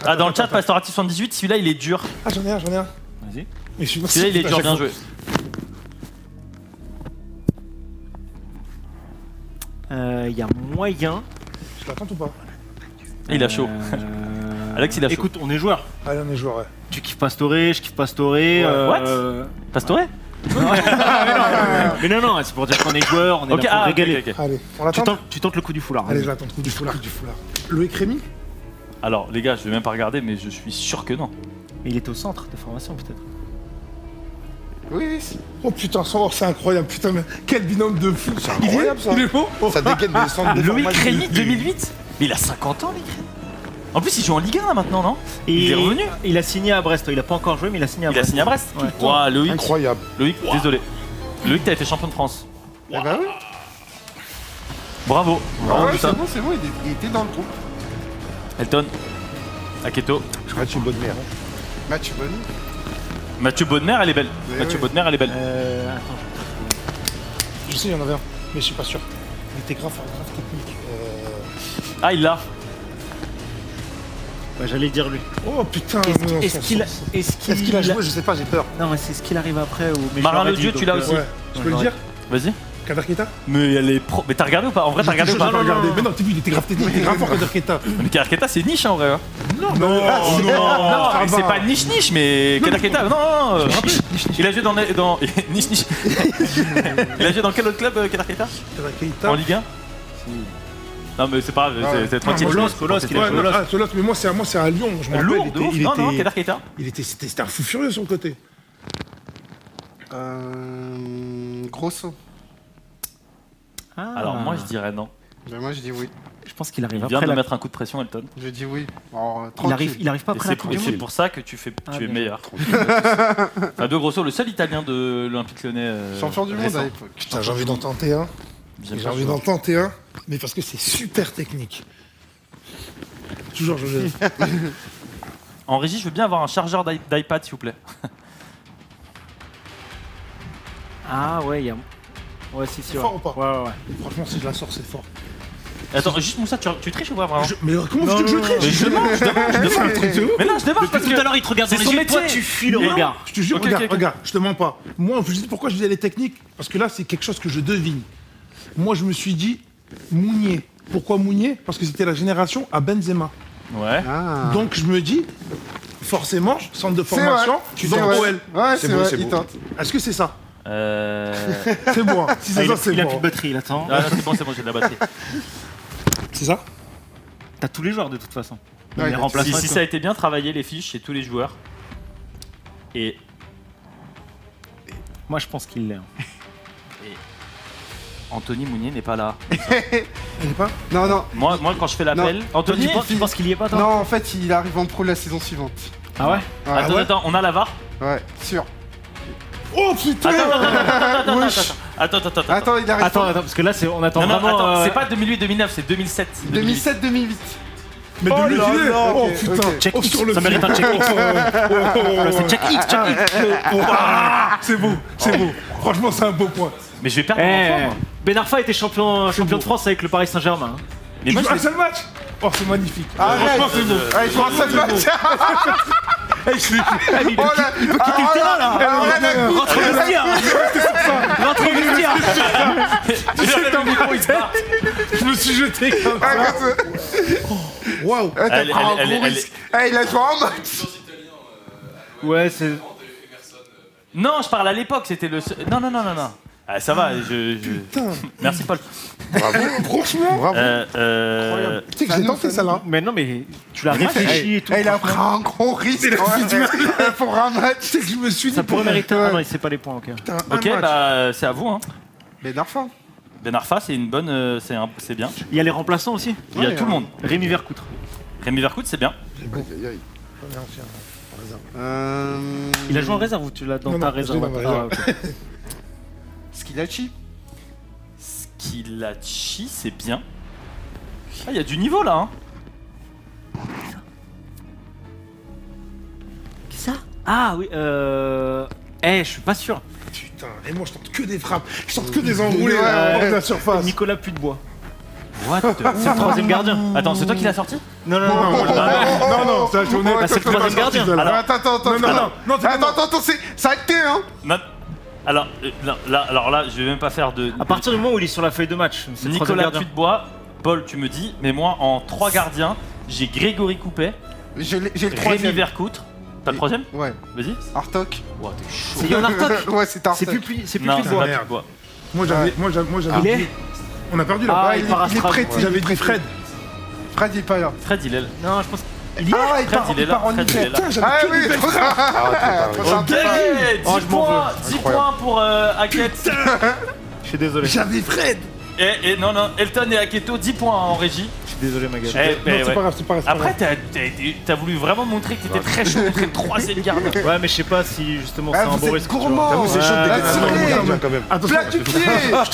Ah, dans le chat, Pastoratif 78, celui-là il est dur. Ah, j'en ai un. Vas-y. Mais je suis Celui-là il est dur, bien joué. Il y a moyen. Je l'attends ou pas? Il a chaud. Alex, il a chaud. Écoute, on est joueurs. Allez, on est joueur, ouais. Tu kiffes Pastore, je kiffe Pastore. What Pastore? Mais non, c'est pour dire qu'on est joueurs, on est là pour régaler. ok. Allez, on l'attend. Tu tentes le coup du foulard. Allez, je l'attends. Coup du foulard. Loïc Rémy? Alors, les gars, je vais même pas regarder, mais je suis sûr que non. Mais il était au centre de formation, peut-être. Oui. Oh putain, c'est incroyable. Putain, mais quel binôme de fou. C'est incroyable, ça. Il est beau. Ça dégaine des centres de Loïc formation. Rémy, 2008? Mais il a 50 ans, Loïc Rémy. En plus, il joue en Ligue 1 là, maintenant, non? Il est revenu. Il a signé à Brest. Il a pas encore joué, mais il a signé à Il a Brest. signé à Brest. Ouais. Ouah, Loïc. Incroyable. Loïc, désolé. Loïc, t'as été champion de France. Eh bah oui. Bravo. Ah Bravo, ouais, putain. c'est bon, il était dans le groupe. Elton. Aketo. Mathieu Bodmer. Match bon. Mathieu Bodmer, elle est belle. Oui, Mathieu oui. Bodmer, elle est belle. Attends. Je sais, il y en avait un, mais je suis pas sûr. Il était grave technique. Ah, il l'a. Bah, j'allais dire lui. Oh putain. Est-ce qu'il a joué? Je sais pas, j'ai peur. Non, mais c'est ce qu'il arrive après. Mais Marin le Dieu, tu l'as aussi. Ouais. Je peux le dire? Vas-y. Kader Keita? Mais elle est pro. Mais t'as regardé ou pas? En vrai, t'as regardé ou pas? Mais non, t'as vu, il était grave technique. Il était grave fort, Kader Keita. Mais Kader Keita, c'est niche en vrai. Hein. Non, Non, mais c'est pas niche, mais Kader Keita, non. Il a joué dans niche. Il a joué dans quel autre club, Kader Keita? Kader Keita. En Ligue 1? Non, mais c'est pas grave, c'est tranquille. Colos, qui Ouais, non, Solos, mais moi c'est à Lyon. Je me rappelle. Lourd de ouf. Non, Kader Keita. C'était un fou furieux sur le côté. Grosso. Alors moi, je dirais non. Ben moi je dis oui. Je pense qu'il arrive Il vient après. de mettre un coup de pression, Elton. Je dis oui. Alors, Il arrive pas Et après la Coupe du c'est Monde. pour ça que tu es meilleur. Fabio Grosso, le seul Italien de l'Olympique Lyonnais. champion du monde récent. à l'époque. Putain, j'ai envie d'en tenter un. J'ai envie d'en tenter un, mais parce que c'est super technique. Toujours, je En régie, je veux bien avoir un chargeur d'iPad, s'il vous plaît. Ah ouais, il y a. Ouais, si, C'est ouais. fort ou pas? Ouais. Franchement, si je la sors, c'est fort. Attends, juste Moussa, tu triches ou pas vraiment? Mais comment tu veux que je triche? Mais je demande. Mais non, je demande parce Tout que à l'heure, il te regarde dans c'est les son yeux, toi, métier. tu fuis le Mais non. regard. Je te jure, Ok, regarde, ok. regarde, je te mens pas. Moi, je dis pourquoi je disais les techniques, parce que là, c'est quelque chose que je devine. Moi, je me suis dit, Mounier. Pourquoi Mounier? Parce que c'était la génération à Benzema. Ouais. Ah. Donc, je me dis, forcément, centre de formation, tu C'est tentes vrai. OL. Ouais, c'est vrai, c'est il beau. tente. Est-ce que c'est ça? Ah, C'est bon. Si c'est ça, c'est Il a plus bon. de batterie, il attend. non, c'est bon, j'ai de la batterie. C'est ça? T'as tous les joueurs de toute façon. Ouais, Les remplaçants. Si et tout. ça a été bien travaillé, les fiches chez tous les joueurs. Et Moi, je pense qu'il l'est. Anthony Mounier n'est pas là. Il est pas? Non. Moi, quand je fais l'appel, Anthony. Tu penses qu'il y est pas, toi? Non, en fait, il arrive en pro la saison suivante. Ah ouais? Attends, ouais attends, on a la VAR. Ouais, sûr. Oh putain! Attends, Attends, il arrive. Attends, parce que là, on attend Non, non, vraiment. attends, c'est pas 2008-2009, c'est 2007. 2007-2008. Mais Oh de là l'idée! là, Oh ok, putain! ok. Check Oh, X, sur le ça mérite un check X. C'est check X, check X. C'est beau, c'est beau. Franchement, c'est un beau point. Mais je vais perdre mon point, moi. Ben Arfa était champion de France avec le Paris Saint-Germain. Mais Il moi, joue je un l'ai- seul match? Oh, c'est magnifique. Arrête. Franchement, c'est beau. Allez, je vois ça de match. Hey, je l'ai fait. Oh là, il peut quitter le terrain là. Rentre au vestiaire. Rentre au vestiaire. Tu sais que le micro, il se barre. Je me suis jeté comme ça. Waouh! T'as Elle- pris un elle- gros elle- risque. Eh, il a joué en match. Ouais, c'est. Non, je parle à l'époque, c'était le. Non. Ah, ça va, Merci, Paul. Franchement! Bravo. Tu sais que j'ai tenté ça là. Mais non, mais tu l'as réfléchi et tout. Eh, il a pris un gros risque ouais, pour un match. Tu sais que je me suis dit. Ça pourrait mériter. Ah non, il sait pas les points, ok. Putain, Ok, un match. bah, c'est à vous. Hein. Mais Narfa. Ben Arfa, c'est une bonne. C'est bien. Il y a les remplaçants aussi. Il y a Ouais, tout le monde. Rémi Vercoutre. Rémi Vercoute, c'est bien. Aïe, aïe, aïe. Il a joué en réserve ou tu l'as dans Non, ta non, réserve? je l'ai dans ma Ah, ok. Skilachi. Skilachi, c'est bien. Ah, il y a du niveau là. Hein. Qui ça? Ah oui, je suis pas sûr. Putain, et moi je tente que des frappes, je tente que des enroulés hors de la surface. Nicolas Pudebois. What the- C'est le troisième gardien. Attends, c'est toi qui l'as sorti? Non, Non, ça je Ah, c'est le troisième gardien. Attends, ça a été, hein. Non. Alors, là, je vais même pas faire de. À partir du moment où il est sur la feuille de match, c'est le troisième Nicolas gardien. Pudebois, Paul, tu me dis, mais moi en 3 gardiens, j'ai Grégory Coupet, J'ai le Rémi troisième. Vercoute. T'as le troisième? Ouais. Vas-y. Artok. Ouah, t'es chaud. C'est Yann Artok. Ouais, c'est Artok. C'est plus Non, c'est Pudebois. pas Merde. Pudebois. Moi j'avais Il est dit- On a perdu là. Ah, Ouais, il part à il est Strasbourg. prêté. J'avais dit Fred. Fred, il est pas là. Fred, il est là. Non, je pense. Ah, il part il est là, en Fred, il est hiver. là. Putain, j'avais Ah que oui, des belles trop frappes. Ah, t'es pas- Ok, Oh, 10 je m'en points, 10 points pour Hackett. Je suis désolé. J'avais Fred. Et non, Elton et Aketo, 10 points en régie. Je suis désolé, ma gueule. Eh, Non, ouais. c'est pas grave, c'est pas grave. Après, t'as voulu vraiment montrer que t'étais très chaud, montrer le troisième gardien. Ouais, mais je sais pas si justement c'est Ah, un vous bon êtes risque. tu vois. gourmand. J'avoue, c'est chaud de Ouais, dégainer un ouais, gardien ouais. quand même. Attention, Plat du pied. je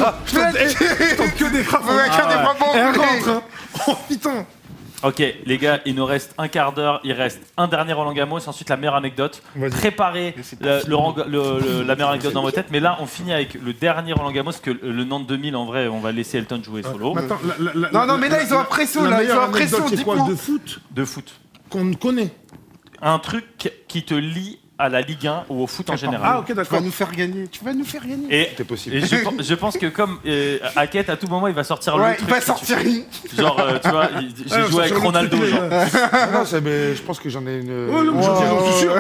tente que des frappes. Ouais, qu'un des bras Et elle enroulés. rentre, hein. Oh putain. Ok, les gars, il nous reste un quart d'heure. Il reste un dernier Roland Garros, ensuite la meilleure anecdote. Vas-y. Préparez la meilleure anecdote dans vos têtes. Mais là, on finit avec le dernier Roland Garros, que le Nantes 2000, en vrai, on va laisser Elton jouer solo. Mais attends, Non, mais là, ils ont un pression, là, ils ont un pression, C'est quoi, 10 points. de foot De foot. qu'on connaît? Un truc qui te lie à la Ligue 1 ou au foot en général. Ah, ok, Tu vas d'accord. nous faire gagner. Tu vas nous faire gagner. Et, C'est possible. et je pense que comme Hackett, à tout moment, il va sortir le Ouais, truc. il va que sortir une. Genre, tu vois, j'ai joué avec Ronaldo. Genre. Non, mais je pense que j'en ai une. Oh, le j'en suis sûr.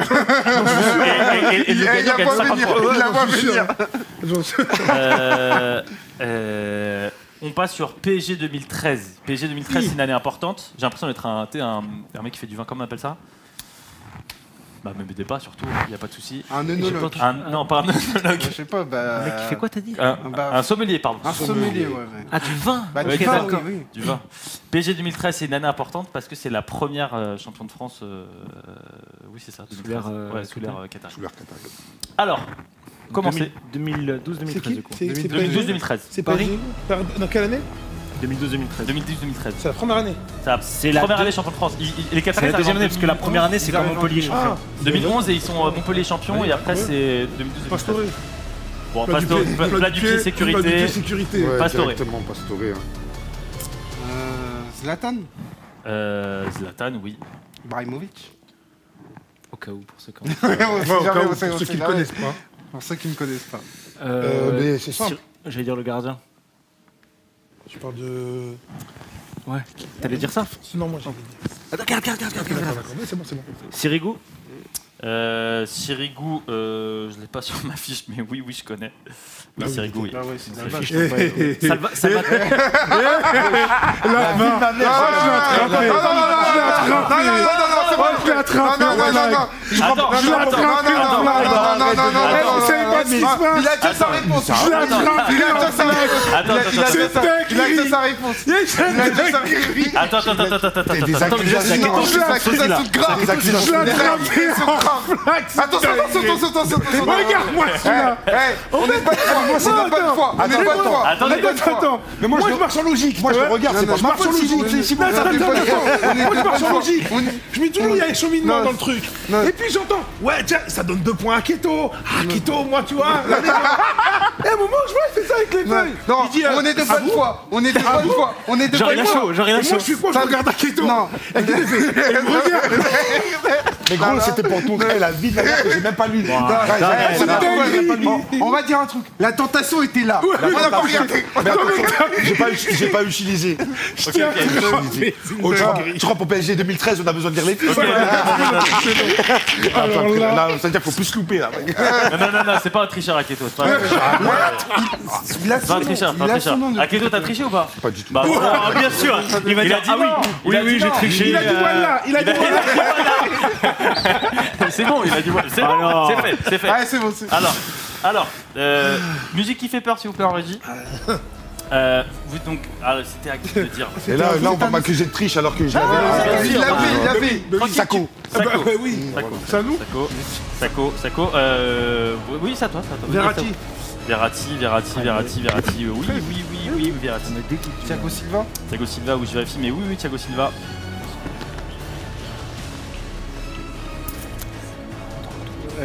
Et le gagnant gagne 50 points. Il la voit venir. On passe sur PSG 2013. PSG 2013, c'est une année importante. J'ai l'impression d'être un mec qui fait du vin, comment on appelle ça? Bah, me m'aidez pas, surtout, il n'y a pas de souci. Un œnologue. Non, pas un œnologue. Je sais pas, bah. Le mec, il fait quoi, t'as dit? Un sommelier, pardon. Un sommelier, ouais. Ah, du vin. Bah, Ouais, tu vas, d'accord. oui. Du vin. PSG 2013, c'est une année importante parce que c'est la première champion de France. Oui, c'est ça. Sous l'ère, ouais, sous l'ère Qatar. Sous leur Qatar. Alors, commencez. 2012-2013 C'est qui? du coup. C'est 2012-2013. C'est Paris. Dans quelle année? 2012-2013. 2012-2013. C'est la première année. C'est la première année champion de France. Les Qataris, C'est la deuxième année, parce que la 2011, première année, c'est quand Montpellier Ah, champion. 2011 et ils sont Montpellier champion et après ouais. c'est 2012-2013. Pastore. Bon, Pastore, plat du pied, sécurité. sécurité. Ouais, Pastore. directement Pastore. Hein. Zlatan. Zlatan, oui. Ibrahimovic. Au cas où, pour ceux qui On sait jamais, on sait Pour ceux qui ne jamais. connaissent pas. Pour ceux qui ne connaissent pas. Mais c'est simple. J'allais dire le gardien. Tu parles de. Ouais. T'allais dire ça? Non, moi j'ai dit. Regarde. D'accord, mais c'est bon, c'est bon. Sirigu. Sirigu, je l'ai pas sur ma fiche, mais oui, je connais. Oui, Sirigu, oui. Ah ouais, c'est La dommage. fiche, t'as pas aidé. Salva. Il a déjà sa réponse. Il a déjà sa réponse. Attends. Il a déjà sa réponse. Attends. Des accusations. Des accusations graves. Attention. Regarde-moi celui-là. On n'est pas de foi. On n'est pas de foi. Attends. Mais moi je marche en logique. Moi je regarde, c'est pas Je marche en logique. Attends. Moi je marche en logique. Je me dis toujours, il y a un cheminement dans le truc. Et puis j'entends, ouais, tiens, ça donne 2 points à Keto. Ah, Keto, moi, tu vois. Et à un moment, je vois, il fait ça avec les feuilles. Non, Il dit, on est de bonne foi. On est de bonne foi. On est de J'ai bonne rien foi. chaud, j'ai rien Et moi, chaud. je fais quoi? Je regarde à Keto. Non. Et il me regarde. Mais gros, c'était pour tourner la vie de la mère que j'ai même pas lu. On va dire un truc. La tentation était là. On n'a pas regardé. Mais attention, j'ai pas utilisé. Oh, tu crois pour PSG 2013, on a besoin de lire les fiches. Alors là. Là, ça veut dire qu'il faut plus louper là. Non, c'est pas un tricheur Aketo. C'est pas Il a un tricheur. Aketo, t'as triché ou pas? Pas du tout. Bah, voilà. Ah, bien sûr. Il va Il dire a dit ah non. oui, j'ai triché. Il a dit voilà. Il a dit voilà. C'est bon, il a dit voilà. C'est bon, Alors. c'est fait. Ah, c'est bon. Alors, musique qui fait peur, s'il vous plaît, en régie. Vous donc, c'était à qui de dire. Et là, on va m'accuser de triche alors que je l'avais. Il l'avait. Sako. Sako. Oui. C'est à nous. Sako. Oui, c'est à toi. Verratti. Verratti. Oui, Verratti. Thiago Silva. Thiago Silva, oui, je vérifie, mais oui, Thiago Silva.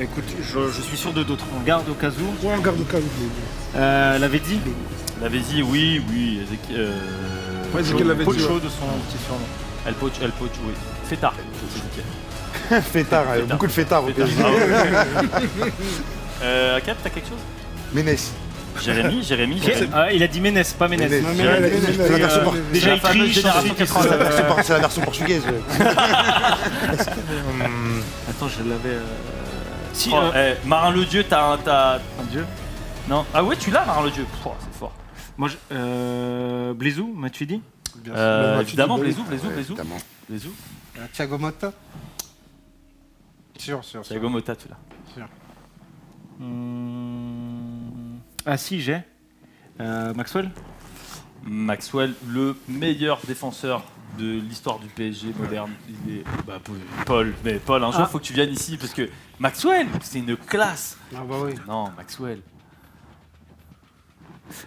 Écoute, je suis sûr de d'autres. On garde au cas où. Ouais, on garde au cas où. L'avait dit. L'avez-y, oui. Ouais, c'est qu'elle l'avait dit. Pocho de son petit surnom. Elle poach, oui. Fêtard. Fêtard, il y a beaucoup de fêtards au PSG. Cap, t'as quelque chose? Ménès. Jérémy. Il a dit Ménès, pas Ménès. C'est la version portugaise. Déjà la fameuse écrit, génération chanté, 80. C'est la version portugaise. Attends, je l'avais. Si, Marin le Dieu, t'as un dieu. Non. Ah ouais, tu l'as, Marin le Dieu. Pouah, c'est fort. Moi, Blaisou, m'as-tu dit? Évidemment, Blaisou. Évidemment. Blaisou. Thiago Motta. Sûr. Thiago Motta, tu l'as. Ah si, j'ai. Maxwell. Maxwell, le meilleur défenseur de l'histoire du PSG moderne. Il est... Paul, un jour, faut que tu viennes ici parce que Maxwell, c'est une classe. Ah bah oui. Non, Maxwell.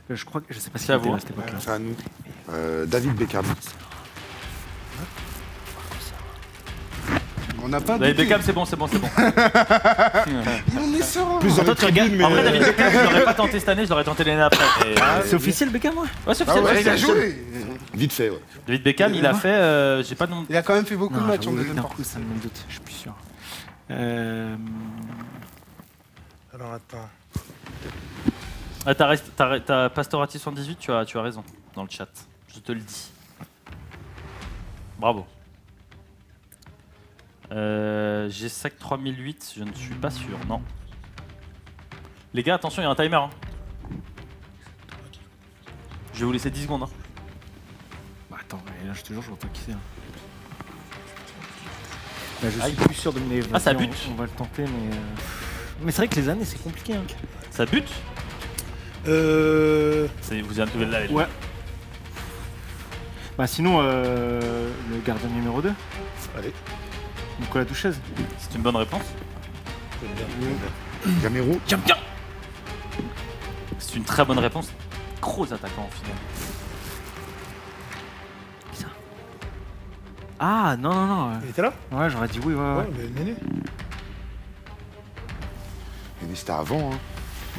Je crois que je sais pas si C'est à c'était vous. à cette époque-là. C'est à nous. David Beckham. On n'a pas. David Beckham, c'est bon. On est serein. Plus Toi, tu regardes. En vrai, David Beckham, je l'aurais pas tenté cette année, je l'aurais tenté l'année après. C'est officiel, Beckham, ouais. Ouais, c'est officiel. Il a joué. Vite fait, ouais. David Beckham, il a fait. J'ai pas de nom. Il a quand même fait beaucoup de matchs en j'avoue, deuxième d'un partie. coup, ça me doute, je suis plus sûr. Alors attends. Ah, t'as Pastorati 78, tu as raison dans le chat. Je te le dis. Bravo. G-Sac 3008, je ne suis pas sûr, non. Les gars, attention, il y a un timer. Hein. Je vais vous laisser 10 secondes. Hein. Bah attends, mais là je te jure, je vois pas qui c'est. Là, je suis plus sûr de me Ah, ça bute. On va le tenter, mais. Mais c'est vrai que les années, c'est compliqué. Hein. Ça bute Euh. Vous avez là, Ouais. Bah sinon, le gardien numéro 2. Allez. Nicolas Douchez. C'est une bonne réponse. Gamero. Tiens, bien. C'est une très bonne réponse. Gros attaquant au final. Qui ça? Ah non. Il était là? Ouais, j'aurais dit oui, ouais. Ouais, mais Néné. Mais c'était avant, hein.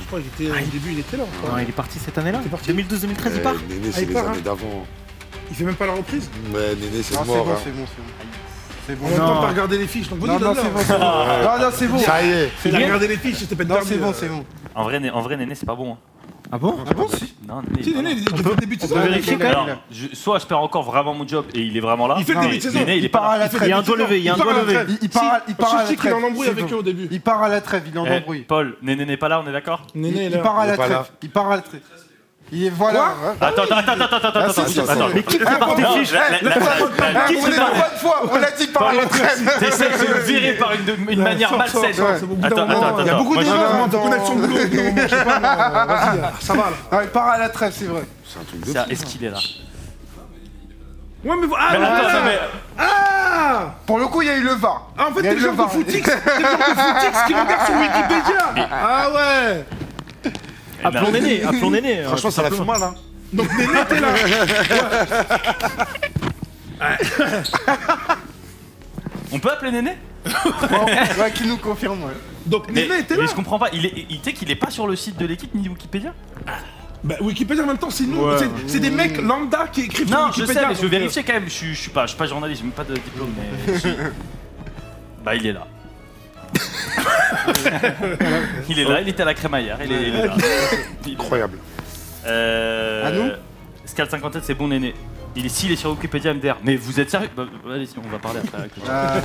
Je crois qu'il était. Au début, il était là. Non, il est parti cette année-là. Il est parti. 2012-2013, il part. Néné, c'est il les part, hein. années d'avant. Il fait même pas la reprise. Ouais, Néné, c'est Non, mort. hein. c'est bon. C'est bon. En même temps, t'as regardé les fiches. Donc, Non, c'est bon. Non, c'est bon. Ça y est. Il a regardé les fiches, c'était pas Non, c'est bon. En vrai, Néné, c'est pas bon. Hein. Ah bon? Ah bon, si. Non, Néné. Si, Néné, il fait le début de saison. vérifier quand même. Alors, soit je perds encore vraiment mon job et il est vraiment là. Il fait le début de saison. Néné, il est pas là. Il y a un doigt levé, il y a un doigt levé. Il part à la Je sais qu'il est en trêve. embrouille avec eux au début. Il part à la trêve, il est en Eh, embrouille. Paul, Néné n'est pas là, on est d'accord? Néné, Il part à la Il est pas là. trêve. Il part à la trêve. Il est voilà. Attends. Mais qui prépare tes fiches? Qui On est la bonne fois. On l'a dit par à la trêve. T'essaies de me virer par une manière malsaine. Attends. Il y a beaucoup Moi, d'erreurs Beaucoup d'action de boulot. Je sais pas, vas-y, ça va là. Ah, il part à la trêve, c'est vrai. C'est un truc de Ça, fou. est-ce qu'il est là? Ouais, mais Mais ah, attends, mais ah Pour le coup, il y a eu le VAR. En fait, Il y a t'es eu le le genre VAR. de footix qui regarde sur Wikipédia. Ah ouais. Appelons Néné. Franchement, ça l'a fait mal, hein. Donc Néné était là. on peut appeler Néné? Ouais, qui nous confirme, ouais. Donc Néné était là. Mais je comprends pas, il sait qu'il est pas sur le site de l'équipe ni Wikipédia? Bah Wikipédia en même temps, c'est nous. Ouais. C'est des mecs lambda qui écrivent sur Non, je Wikipédia. sais, mais je veux donc, vérifier quand même. Je suis pas journaliste, j'ai même pas de diplôme, mais. Bah, il est là. Il est là, il était à la crémaillère, il est là. Incroyable. À nous Scal 57, c'est bon Néné. S'il est sur Wikipédia MDR. Mais vous êtes sérieux? Bah, allez, on va parler après avec le chat.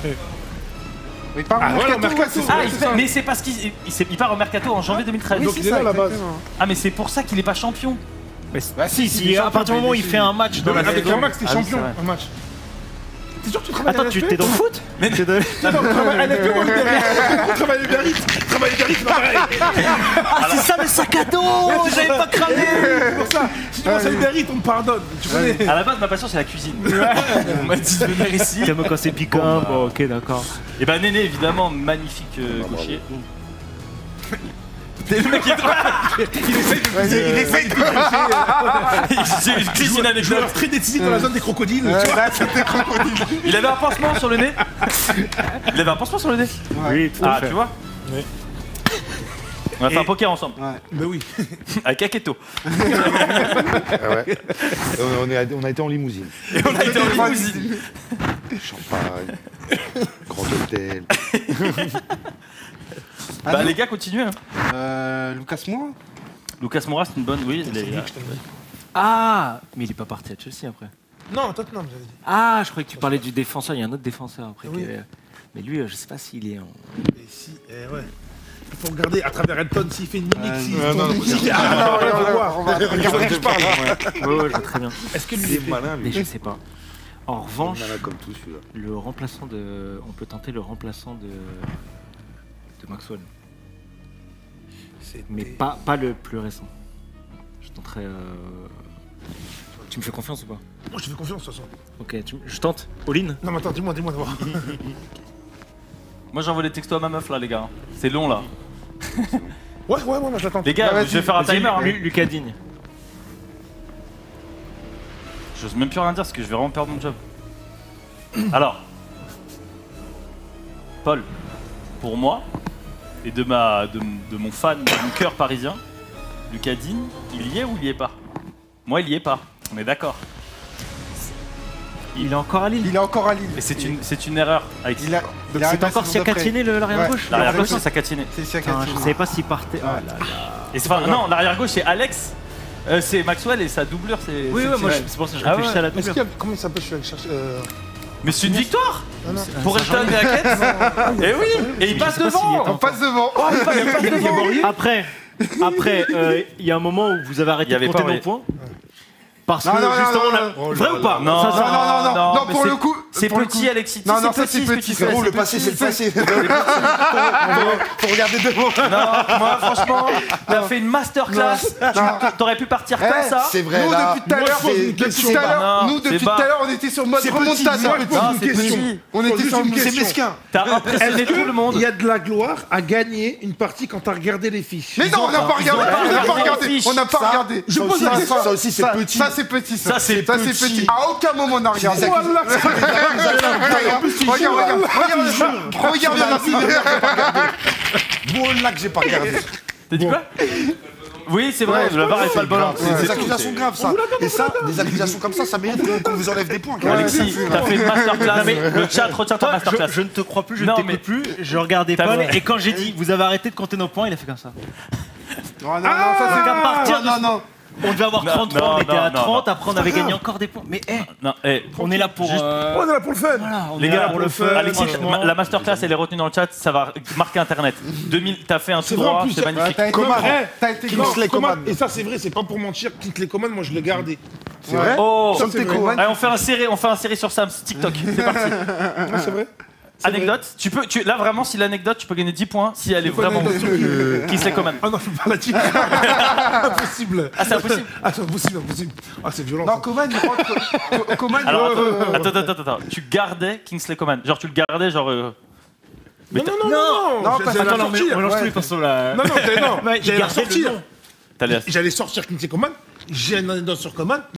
Il part Ah, au voilà, mercato, mercato. ouais, Ah, c'est ça. mais c'est parce qu'il part au mercato en janvier 2013. Donc il est là à la base. Ah, mais c'est pour ça qu'il est pas champion. Bah Si, à partir du moment où il fait un match de la Avec saison. un max, t'es Ah oui, champion. c'est vrai. Un match. T'es sûr que tu travailles Attends, tu t'es dans le foot? Mais Non, travaille à l'FP ou à Uber Eats? Travaille à Uber Eats. Travaille à Uber Eats, pareil. Ah, c'est ça le sac à dos! J'avais pas cramé! C'est pour ça. Si tu penses à Uber Eats, on te pardonne. Tu connais. à la base, ma passion, c'est la cuisine. On m'a dit de venir ici. T'aimes quand c'est piquant? Bon, ok, d'accord. Et bah, Néné, évidemment, magnifique gaucher. Le mec Il essaye de il glisse une anecdote. joueur très décisif dans la zone des crocodiles. Tu vois. Là, c'était crocodile. Il avait un pansement sur le nez. Il avait un pansement sur le nez. Oui, tout à Ah, fait. tu vois? Oui. On a fait un poker ensemble. Ben oui. Avec Aketo. Ah ouais. On a été en limousine. Et on a été en limousine. Champagne, grand hôtel. Bah les gars, continuez. Hein. Lucas Moura. Lucas Moura, c'est une bonne. Oui, Ah, mais il est pas parti à Chelsea après. Non, Tottenham, j'avais dit. Ah, je croyais que tu parlais du défenseur. Il y a un autre défenseur après. Oui. Mais lui, je sais pas s'il est en. Et si, ouais. Il faut regarder à travers Elton s'il fait une mimique. S'il non, tombe. on va regarder. Je parle. Ouais, je vois très bien. Est-ce que lui C'est malin, Mais lui. je sais pas. En revanche, Malin comme tout, celui-là. le remplaçant de. On peut tenter le remplaçant de Maxwell. Mais pas le plus récent. Je tenterai. Tu me fais confiance ou pas? Moi, je te fais confiance, de toute façon. Ok, je tente. All-in? Non, mais attends, dis-moi d'abord. Moi j'envoie des textos à ma meuf là, les gars. C'est long là. Ouais, moi, j'attends. Les gars, je vais faire un timer. Hein. Lucas Digne. J'ose même plus rien dire parce que je vais vraiment perdre mon job. Alors, Paul, pour moi, et de mon fan, de mon cœur parisien, Lucas Digne, il y est ou il y est pas? Moi, il y est pas. On est d'accord. Il est encore à Lille. Il est encore à Lille. Et c'est une erreur. Avec Il a- il a C'est arrivé encore la saison d'après. Siakatine l'arrière Ouais. gauche. l'arrière gauche, c'est Sakatine. C'est Putain, Siakatine. je savais pas s'il partait. Oh là là. Et c'est enfin, non, l'arrière gauche c'est Alex, c'est Maxwell et sa doublure c'est. Oui, c'est- ouais, moi c'est- c'est pour ça que je Ah ouais. réfléchissais à la Est-ce qu'il doublure. y a... Comment il s'appelle? Je suis allé chercher. Mais c'est une victoire Non. pour Elton et Hackett. Et oui, et il passe sais pas s'il y est devant. On passe devant. Après, il y a un moment où vous avez Il y arrêté de avait compter pas, nos oui. points. Parce Non, que non, non, justement, non, on a- non. vrai ou pas? Non, Ça, Non, non, mais pour c'est- le coup. C'est pour le petit, coup. Alexis. Non, non, c'est ça c'est ce que petit. tu fais. Frérot, le c'est passé, c'est le passé. Faut regarder devant. Non, moi franchement, t'as fait une masterclass. T'aurais pu partir comme ça. C'est vrai, Nous, là. depuis tout à l'heure, c'est- depuis tout à l'heure, Non, nous, depuis c'est tout à bas. l'heure, on était sur mode C'est remontada. petit, Moi, je pose Non, une c'est question. petit. On était sur une C'est question. mesquin. T'as impressionné Est-ce tout le monde. qu'il y a de la gloire à gagner une partie quand t'as regardé les fiches? Mais non, on n'a pas regardé. pas On n'a pas regardé regardé. les On n'a pas Ça, regardé. Je pose la question. Ça aussi, c'est petit. Ça c'est petit. Ça, c'est petit. À aucun moment on n'a regardé. Voilà, Regarde bien la vidéo. Bon, là que j'ai pas regardé. T'as dit quoi? Oui, c'est vrai, la barre est pas le bon. C'est des accusations graves, ça. Et ça, des accusations comme ça mérite qu'on vous enlève des points. Alexis, t'as fait une masterclass. Le chat retient ta Toi, masterclass. je ne te crois plus, je Non, ne t'écoute mais- plus, je regardais T'as Paul, vrai. et quand j'ai dit vous avez arrêté de compter nos points, il a fait comme ça. Non, ça c'est qu'à partir de- non. On devait avoir Non, 33, non, on était à non, 30, non. après on avait gagné encore des points. Mais Non, on est là pour. Juste- On est là pour le fun. Voilà, on les est là gars, pour le fun. Alexis, franchement. la masterclass elle est retenue dans le chat, ça va marquer internet. 2000, t'as fait un tout C'est vrai, en droit, plus, c'est ça- magnifique. T'as été Coman. vrai. T'as été grand. Kingsley Coman. Et ça, c'est vrai, c'est pas pour mentir. Kingsley Coman, moi, je l'ai gardé. C'est vrai Oh, Comme tes Coman. allez, on fait un série sur Sam, TikTok, c'est parti. Ah, c'est vrai? Anecdote, là vraiment si l'anecdote tu peux gagner 10 points si elle est vraiment Kingsley Coman. Ah non, je peux pas la dire. Impossible. Ah c'est impossible. Ah, c'est impossible, impossible. Ah, c'est violent. Non, ça. Coman, il rentre. Coman, Alors attends, tu gardais Kingsley Coman, genre tu le gardais genre Non, non, non, non, Non, J'allais la attends, sortir. On lance tous les Ouais. pinceaux là. Non, non, Ouais, il j'allais la gardait le sortir. nom. t'allais J'allais sortir Kingsley Coman. J'ai une anecdote sur Coman.